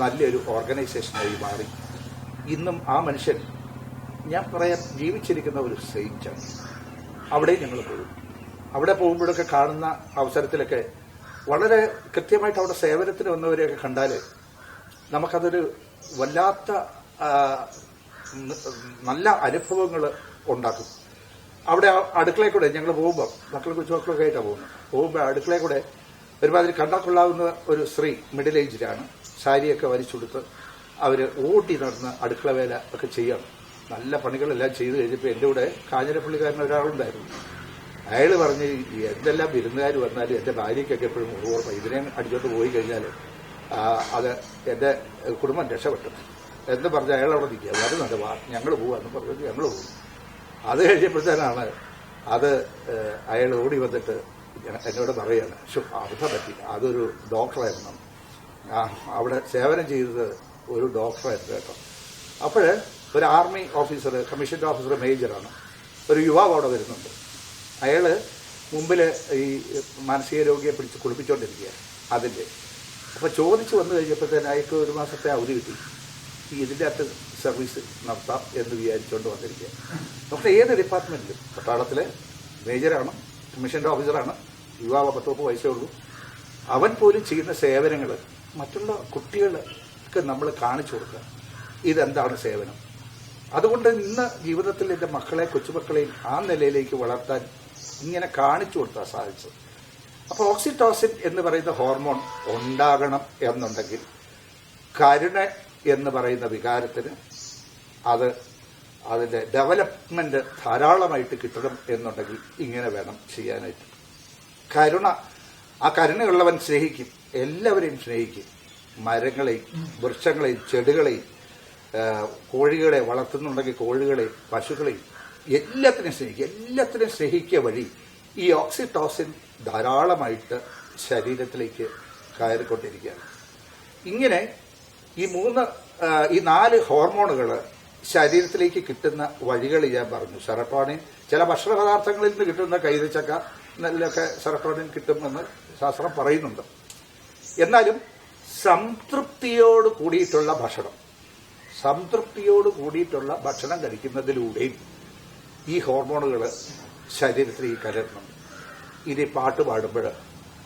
നല്ലൊരു ഓർഗനൈസേഷനായി മാറി. ഇന്നും ആ മനുഷ്യൻ, ഞാൻ പറയാൻ, ജീവിച്ചിരിക്കുന്ന ഒരു സെയിന്റാണ്. അവിടെയും ഞങ്ങൾ പോകും. അവിടെ പോകുമ്പോഴൊക്കെ കാണുന്ന അവസരത്തിലൊക്കെ വളരെ കൃത്യമായിട്ട് അവിടെ സേവനത്തിന് വന്നവരെയൊക്കെ കണ്ടാൽ നമുക്കതൊരു വല്ലാത്ത നല്ല അനുഭവങ്ങൾ ഉണ്ടാക്കും. അവിടെ അടുക്കളയിൽ കൂടെ ഞങ്ങൾ പോകുമ്പോൾ, മക്കളും കൊച്ചുമക്കളൊക്കെ ആയിട്ടാണ് പോകുമ്പോൾ അടുക്കളയിൽ കൂടെ ഒരുമാതിരി കണ്ടാൽ കൊള്ളാവുന്ന ഒരു സ്ത്രീ, മിഡിൽ ഏജിലാണ്, സാരിയൊക്കെ വലിച്ചെടുത്ത് അവർ ഓടി നടന്ന് അടുക്കള വേല ഒക്കെ ചെയ്യണം. നല്ല പണികളെല്ലാം ചെയ്ത് കഴിഞ്ഞപ്പോൾ എൻ്റെ കൂടെ കാഞ്ഞിരപ്പള്ളിക്കാരൻ ഒരാളുണ്ടായിരുന്നു. അയാൾ പറഞ്ഞ്, എന്തെല്ലാം വിരുന്നുകാർ വന്നാലും എൻ്റെ ഭാര്യയ്ക്കൊക്കെ എപ്പോഴും ഓർമ്മ, ഇതിനെ അടിച്ചോണ്ട് പോയി കഴിഞ്ഞാൽ അത് എൻ്റെ കുടുംബം രക്ഷപ്പെട്ടു എന്ന് പറഞ്ഞ് അയാൾ അവിടെ നിൽക്കുക. വരുന്നുണ്ട്, ഞങ്ങൾ പോവാന്ന് പറഞ്ഞത് ഞങ്ങൾ പോകും. അത് കഴിഞ്ഞപ്പോഴത്തേനാണ് അത് അയാൾ ഓടി വന്നിട്ട് എന്നോട് പറയുകയാണ്, അബദ്ധം പറ്റില്ല, അതൊരു ഡോക്ടറായിരുന്നു, അവിടെ സേവനം ചെയ്തത് ഒരു ഡോക്ടറായിരുന്നു കേട്ടോ. അപ്പോൾ ഒരു ആർമി ഓഫീസർ, കമ്മീഷൻ്റെ ഓഫീസർ, മേജറാണ്, ഒരു യുവാവ് അവിടെ വരുന്നുണ്ട്. അയാൾ മുമ്പിൽ ഈ മാനസിക രോഗിയെ പിടിച്ച് കുളിപ്പിച്ചുകൊണ്ടിരിക്കുക അതിൻ്റെ. അപ്പോൾ ചോദിച്ച് വന്നു കഴിഞ്ഞപ്പോഴത്തേന് അയാൾക്ക് 1 മാസത്തെ അവധി കിട്ടി. ഇതിൻ്റെ അകത്ത് സർവീസ് നടത്താം എന്ന് വിചാരിച്ചുകൊണ്ട് വന്നിരിക്കുക. നമുക്ക് ഏത് ഡിപ്പാർട്ട്മെൻറ്റിലും, പട്ടാളത്തിലെ മേജറാണ്, കമ്മീഷൻ്റെ ഓഫീസറാണ്, യുവാവ് 10 വയസ്സേ ഉള്ളൂ. അവൻ പോലും ചെയ്യുന്ന സേവനങ്ങൾ മറ്റുള്ള കുട്ടികൾക്ക് നമ്മൾ കാണിച്ചു കൊടുക്കുക. ഇതെന്താണ് സേവനം. അതുകൊണ്ട് ഇന്ന് ജീവിതത്തിൽ എൻ്റെ മക്കളെ, കൊച്ചുമക്കളെയും ആ നിലയിലേക്ക് വളർത്താൻ ഇങ്ങനെ കാണിച്ചു കൊടുത്താൽ സാധിച്ചത്. അപ്പോൾ ഓക്സിറ്റോസിൻ എന്ന് പറയുന്ന ഹോർമോൺ ഉണ്ടാകണം എന്നുണ്ടെങ്കിൽ കരുണ എന്ന് പറയുന്ന വികാരത്തിന് അതിൻ്റെ ഡെവലപ്മെന്റ് ധാരാളമായിട്ട് കിട്ടണം എന്നുണ്ടെങ്കിൽ ഇങ്ങനെ വേണം ചെയ്യാനായിട്ട്. കരുണ, ആ കരുണയുള്ളവൻ സ്നേഹിക്കും, എല്ലാവരെയും സ്നേഹിക്കും. മരങ്ങളെയും വൃക്ഷങ്ങളെയും ചെടികളെയും കോഴികളെ വളർത്തുന്നുണ്ടെങ്കിൽ കോഴികളെയും പശുക്കളെയും എല്ലാത്തിനെയും സ്നേഹിക്കുക. എല്ലാത്തിനെയും സ്നേഹിക്കുക വഴി ഈ ഓക്സിറ്റോസിൻ ധാരാളമായിട്ട് ശരീരത്തിലേക്ക് കയറിക്കൊണ്ടിരിക്കുകയാണ്. ഇങ്ങനെ ഈ 4 ഹോർമോണുകൾ ശരീരത്തിലേക്ക് കിട്ടുന്ന വഴികൾ ഞാൻ പറഞ്ഞു. സെറട്ടോണിൻ, ചില ഭക്ഷണ പദാർത്ഥങ്ങളിൽ നിന്ന് കിട്ടുന്ന കൈതച്ചക്ക നെല്ലൊക്കെ സെറട്ടോണിൻ കിട്ടുമെന്ന് ശാസ്ത്രം പറയുന്നുണ്ട്. എന്നാലും സംതൃപ്തിയോട് കൂടിയിട്ടുള്ള ഭക്ഷണം കഴിക്കുന്നതിലൂടെയും ഈ ഹോർമോണുകൾ ശരീരത്തിലേക്ക് കലരുന്നുണ്ട്. ഇനി പാട്ട് പാടുമ്പോൾ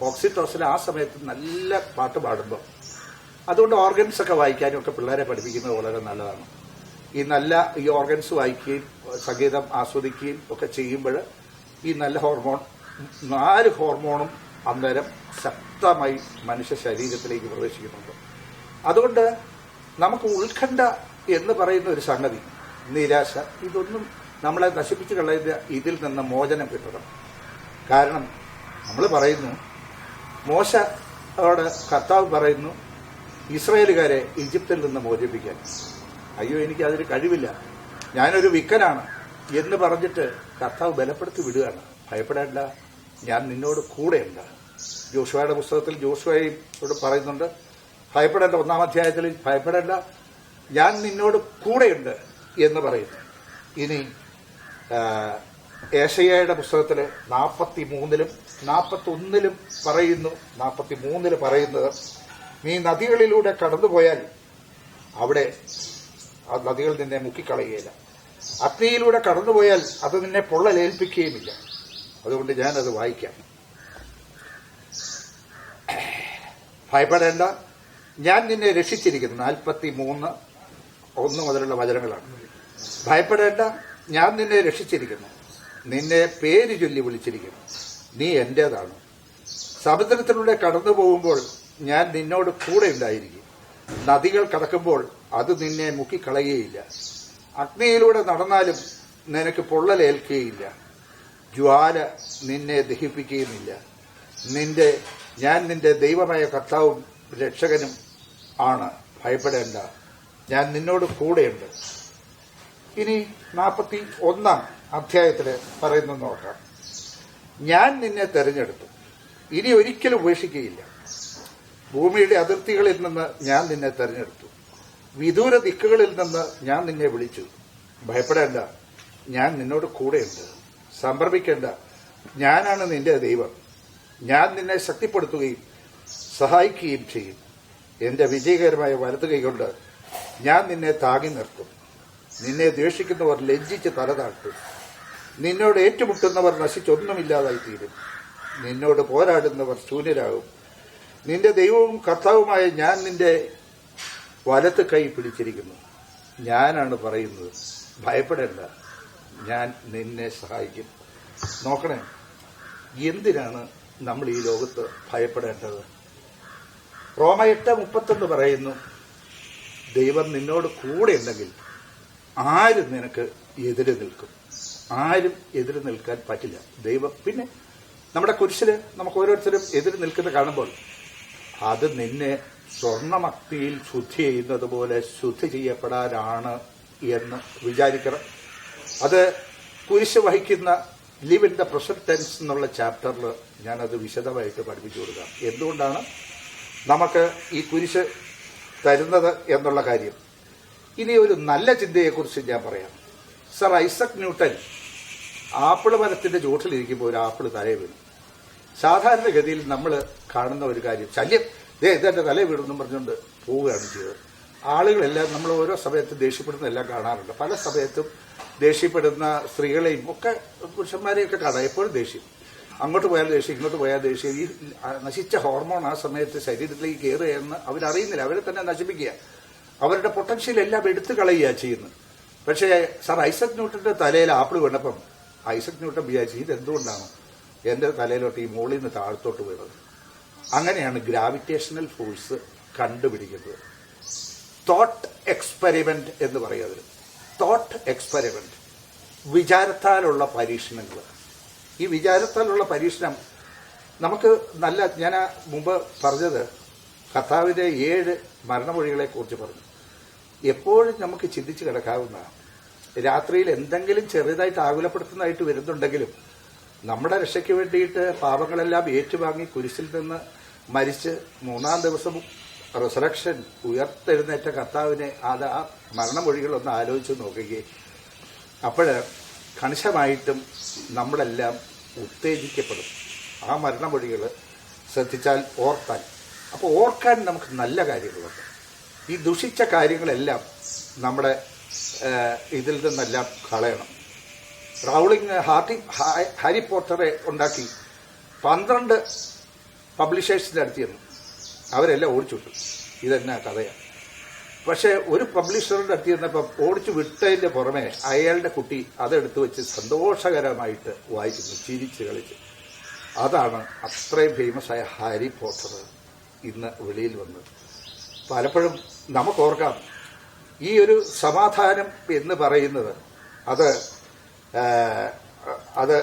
ഓക്സിറ്റോസിൻ ആ സമയത്ത് നല്ല പാട്ട് പാടുമ്പോൾ, അതുകൊണ്ട് ഓർഗൻസ് ഒക്കെ വായിക്കാനും ഒക്കെ പിള്ളേരെ പഠിപ്പിക്കുന്നത് വളരെ നല്ലതാണ്. ഈ ഓർഗൻസ് വായിക്കുകയും സംഗീതം ആസ്വദിക്കുകയും ഒക്കെ ചെയ്യുമ്പോൾ ഈ നല്ല 4 ഹോർമോണും അന്നേരം ശക്തമായി മനുഷ്യ ശരീരത്തിലേക്ക് പ്രവേശിക്കുന്നുണ്ട്. അതുകൊണ്ട് നമുക്ക് ഉത്കണ്ഠ എന്ന് പറയുന്ന ഒരു സംഗതി, നിരാശ, ഇതൊന്നും നമ്മളെ നശിപ്പിച്ച് കളയുന്ന ഇതിൽ നിന്ന് മോചനം കിട്ടണം. കാരണം നമ്മൾ പറയുന്നു, മോശയോട് കർത്താവ് പറയുന്നു ഇസ്രായേലുകാരെ ഈജിപ്തിൽ നിന്ന് മോചിപ്പിക്കാൻ. അയ്യോ, എനിക്ക് അതിന് കഴിവില്ല, ഞാനൊരു വിക്കനാണ് എന്ന് പറഞ്ഞിട്ട് കർത്താവ് ബലപ്പെടുത്തി വിടുകയാണ്. ഭയപ്പെടേണ്ട, ഞാൻ നിന്നോട് കൂടെയുണ്ട്. ജോഷുവയുടെ പുസ്തകത്തിൽ ജോഷുവയോട് പറയുന്നുണ്ട്, ഭയപ്പെടേണ്ട, 1-ാം അധ്യായത്തിൽ ഭയപ്പെടേണ്ട, ഞാൻ നിന്നോട് കൂടെയുണ്ട് എന്ന് പറയുന്നു. ഇനി ഏശയ്യായുടെ പുസ്തകത്തിൽ 43-ലും 41-ലും പറയുന്നു, 43-ൽ പറയുന്നത്, നീ നദികളിലൂടെ കടന്നുപോയാൽ അവിടെ ആ നദികൾ നിന്നെ മുക്കിക്കളയുകയില്ല, അഗ്നിയിലൂടെ കടന്നുപോയാൽ അത് നിന്നെ പൊള്ളലേൽപ്പിക്കുകയുമില്ല. അതുകൊണ്ട് ഞാനത് വായിക്കാം. ഭയപ്പെടേണ്ട, ഞാൻ നിന്നെ രക്ഷിച്ചിരിക്കുന്നു. 43:1 മുതലുള്ള വചനങ്ങളാണ്. ഭയപ്പെടേണ്ട, ഞാൻ നിന്നെ രക്ഷിച്ചിരിക്കുന്നു, നിന്നെ പേര് ചൊല്ലി വിളിച്ചിരിക്കുന്നു, നീ എന്റേതാണ്. സമുദ്രത്തിലൂടെ കടന്നു പോകുമ്പോൾ ഞാൻ നിന്നോട് കൂടെ ഉണ്ടായിരിക്കും, നദികൾ കടക്കുമ്പോൾ അത് നിന്നെ മുക്കിക്കളയുകയില്ല, അഗ്നിയിലൂടെ നടന്നാലും നിനക്ക് പൊള്ളലേൽക്കുകയില്ല, ജ്വാല നിന്നെ ദഹിപ്പിക്കുകയുമില്ല. ഞാൻ നിന്റെ ദൈവമായ കർത്താവും രക്ഷകനും ആണ്. ഭയപ്പെടേണ്ട, ഞാൻ നിന്നോട് കൂടെയുണ്ട്. ഇനി 41-ാം അധ്യായത്തിൽ പറയുന്നു നോക്കാം. ഞാൻ നിന്നെ തെരഞ്ഞെടുത്തു, ഇനി ഒരിക്കലും ഉപേക്ഷിക്കുകയില്ല. ഭൂമിയുടെ അതിർത്തികളിൽ നിന്ന് ഞാൻ നിന്നെ തെരഞ്ഞെടുത്തു. വിദൂര ദിക്കുകളിൽ നിന്ന് ഞാൻ നിന്നെ വിളിച്ചു. ഭയപ്പെടേണ്ട, ഞാൻ നിന്നോട് കൂടെയുണ്ട്. സംഭ്രമിക്കേണ്ട, ഞാനാണ് നിന്റെ ദൈവം. ഞാൻ നിന്നെ ശക്തിപ്പെടുത്തുകയും സഹായിക്കുകയും ചെയ്യും. എന്റെ വിജയകരമായ വലതു കൈകൊണ്ട് ഞാൻ നിന്നെ താങ്ങി നിർത്തും. നിന്നെ ദ്വേഷിക്കുന്നവർ ലജ്ജിച്ച് തല താഴ്ത്തും. നിന്നോട് ഏറ്റുമുട്ടുന്നവർ നശിച്ചൊന്നുമില്ലാതായി തീരും. നിന്നോട് പോരാടുന്നവർ ശൂന്യരാകും. നിന്റെ ദൈവവും കർത്താവുമായ ഞാൻ നിന്റെ വലത്ത് കൈ പിടിച്ചിരിക്കുന്നു. ഞാനാണ് പറയുന്നത്, ഭയപ്പെടേണ്ട, ഞാൻ നിന്നെ സഹായിക്കും. നോക്കണേ, എന്തിനാണ് നമ്മൾ ഈ ലോകത്ത് ഭയപ്പെടേണ്ടത്? റോമ 8:31 പറയുന്നു, ദൈവം നിന്നോട് കൂടെ ഉണ്ടെങ്കിൽ ആരും നിനക്ക് എതിര് നിൽക്കും. ആരും എതിര് നിൽക്കാൻ പറ്റില്ല. ദൈവം പിന്നെ നമ്മുടെ കുരിശില് നമുക്ക് ഓരോരുത്തരും എതിര് നിൽക്കുന്ന കാണുമ്പോൾ അത് നിന്നെ സ്വർണ്ണമക്തിയിൽ ശുദ്ധി ചെയ്യുന്നത് പോലെ ശുദ്ധി ചെയ്യപ്പെടാനാണ് എന്ന് വിചാരിക്കണം. അത് കുരിശ് വഹിക്കുന്ന live in the present tense എന്നുള്ള ചാപ്റ്ററിൽ ഞാനത് വിശദമായിട്ട് പഠിപ്പിച്ചു കൊടുക്കാം. എന്തുകൊണ്ടാണ് നമുക്ക് ഈ കുരിശ് തരുന്നത് എന്നുള്ള കാര്യം. ഇനി ഒരു നല്ല ചിന്തയെക്കുറിച്ച് ഞാൻ പറയാം. സർ ഐസക് ന്യൂട്ടൻ ആപ്പിൾ മരത്തിന്റെ ചുവട്ടിലിരിക്കുമ്പോൾ ഒരു ആപ്പിൾ തലയെ വീണു. സാധാരണഗതിയിൽ നമ്മൾ കാണുന്ന ഒരു കാര്യം, ശല്യം, ഇതെന്റെ തലയെ വീണെന്നും പറഞ്ഞുകൊണ്ട് പോവുകയാണ് ചെയ്തത്. ആളുകളെല്ലാം നമ്മൾ ഓരോ സമയത്തും ദേഷ്യപ്പെടുന്നതെല്ലാം കാണാറുണ്ട്. പല സമയത്തും ദേഷ്യപ്പെടുന്ന സ്ത്രീകളെയും ഒക്കെ പുരുഷന്മാരെയൊക്കെ കാണാം. എപ്പോഴും ദേഷ്യം, അങ്ങോട്ട് പോയാൽ ദേഷ്യം, ഇങ്ങോട്ട് പോയാൽ ദേഷ്യം. ഈ നശിച്ച ഹോർമോൺ ആ സമയത്ത് ശരീരത്തിലേക്ക് കയറുകയെന്ന് അവരറിയുന്നില്ല. അവരെ തന്നെ നശിപ്പിക്കുക, അവരുടെ പൊട്ടൻഷ്യൽ എല്ലാം എടുത്തു കളയുക ചെയ്യുന്നത്. പക്ഷേ സർ ഐസക് ന്യൂട്ടന്റെ തലയിൽ ആപ്പിൾ വീണപ്പം ഐസക് ന്യൂട്ടൻ വിചാരിച്ചു, ഇതെന്തുകൊണ്ടാണ് എന്റെ തലയിലോട്ട് ഈ മുകളിൽ നിന്ന് താഴത്തോട്ട് വീണത്? അങ്ങനെയാണ് ഗ്രാവിറ്റേഷണൽ ഫോഴ്സ് കണ്ടുപിടിക്കുന്നത്. തോട്ട് എക്സ്പെരിമെന്റ് എന്ന് പറയുന്നത്. തോട്ട് എക്സ്പെരിമെന്റ്, വിചാരത്താലുള്ള പരീക്ഷണങ്ങൾ. ഈ വിചാരത്താലുള്ള പരീക്ഷണം നമുക്ക് നല്ല, ഞാൻ മുമ്പ് പറഞ്ഞത് കർത്താവിന്റെ 7 മരണമൊഴികളെ കുറിച്ച് പറഞ്ഞു. എപ്പോഴും നമുക്ക് ചിന്തിച്ച് കിടക്കാവുന്ന, രാത്രിയിൽ എന്തെങ്കിലും ചെറുതായിട്ട് ആകുലപ്പെടുത്തുന്നതായിട്ട് വരുന്നുണ്ടെങ്കിലും നമ്മുടെ രക്ഷയ്ക്ക് വേണ്ടിയിട്ട് പാപങ്ങളെല്ലാം ഏറ്റുവാങ്ങി കുരിശിൽ നിന്ന് മരിച്ച് 3-ാം ദിവസം റിസറക്ഷൻ ഉയർത്തെഴുന്നേറ്റ കർത്താവിനെ അത് ആ മരണമൊഴികളൊന്ന് ആലോചിച്ച് നോക്കുകയും അപ്പോൾ കണിശമായിട്ടും നമ്മളെല്ലാം ഉത്തേജിക്കപ്പെടും. ആ മരണമൊഴികൾ ശ്രദ്ധിച്ചാൽ, ഓർത്താൽ. അപ്പോൾ ഓർക്കാൻ നമുക്ക് നല്ല കാര്യങ്ങളുണ്ട്. ഈ ദുഷിച്ച കാര്യങ്ങളെല്ലാം നമ്മുടെ ഇതിൽ നിന്നെല്ലാം കളയണം. റൗളിംഗ് ഹാരി പോട്ടറെ ഉണ്ടാക്കി 12 പബ്ലിഷേഴ്സിൻ്റെ അടുത്ത് ചെന്നു. അവരെല്ലാം ഓടിച്ചുവിട്ടു. ഇതെന്നാ കഥയാണ്. പക്ഷേ ഒരു പബ്ലിഷറിൻ്റെ അടുത്ത് ചെന്നപ്പം ഓടിച്ചു വിട്ടതിൻ്റെ പുറമെ അയാളുടെ കുട്ടി അതെടുത്ത് വെച്ച് സന്തോഷകരമായിട്ട് വായിക്കുന്നു, ചിരിച്ച് കളിച്ച്. അതാണ് അത്രയും ഫേമസായ ഹാരി പോട്ടർ ഇന്ന് വെളിയിൽ വന്നത്. പലപ്പോഴും നമുക്കോർക്കാം, ഈ ഒരു സമാധാനം എന്ന് പറയുന്നത് അത്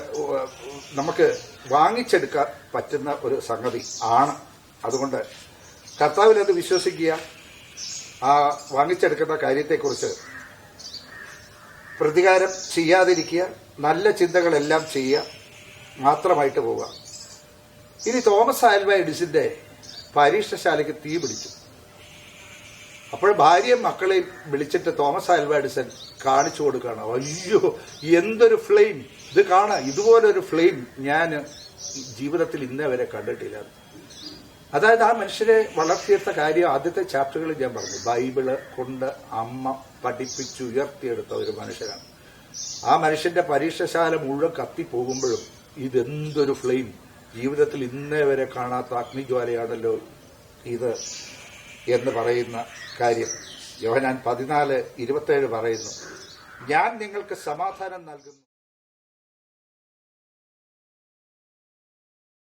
നമുക്ക് വാങ്ങിച്ചെടുക്കാൻ പറ്റുന്ന ഒരു സംഗതി ആണ്. അതുകൊണ്ട് കർത്താവിലത് വിശ്വസിക്കുക. ആ വാങ്ങിച്ചെടുക്കുന്ന കാര്യത്തെക്കുറിച്ച് പ്രതികാരം ചെയ്യാതിരിക്കുക, നല്ല ചിന്തകളെല്ലാം ചെയ്യുക, മാത്രമായിട്ട് പോവുക. ഇനി തോമസ് ആൽവ എഡിസന്റെ പരീക്ഷശാലയ്ക്ക് തീ പിടിച്ചു. അപ്പോൾ ഭാര്യയും മക്കളെയും വിളിച്ചിട്ട് തോമസ് ആൽവ എഡിസൺ കാണിച്ചു കൊടുക്കുകയാണ്. അയ്യോ, എന്തൊരു ഫ്ലെയിം! ഇത് കാണാം, ഇതുപോലൊരു ഫ്ലെയിം ഞാൻ ജീവിതത്തിൽ ഇന്നേ വരെ കണ്ടിട്ടില്ല. അതായത് ആ മനുഷ്യരെ വളർത്തിയെടുത്ത കാര്യം ആദ്യത്തെ ചാപ്റ്ററുകളിൽ ഞാൻ പറഞ്ഞു. ബൈബിള് കൊണ്ട് അമ്മ പഠിപ്പിച്ചുയർത്തിയെടുത്ത ഒരു മനുഷ്യനാണ്. ആ മനുഷ്യന്റെ പരീക്ഷശാല മുഴുവൻ കത്തിപ്പോകുമ്പോഴും ഇതെന്തൊരു ഫ്ലെയിം! ജീവിതത്തിൽ ഇന്നേ വരെ കാണാത്ത അഗ്നിജ്വാലയാണല്ലോ ഇത് എന്ന് പറയുന്ന കാര്യം. യോഹന്നാൻ 14:27 പറയുന്നു, ഞാൻ നിങ്ങൾക്ക് സമാധാനം നൽകുന്നു.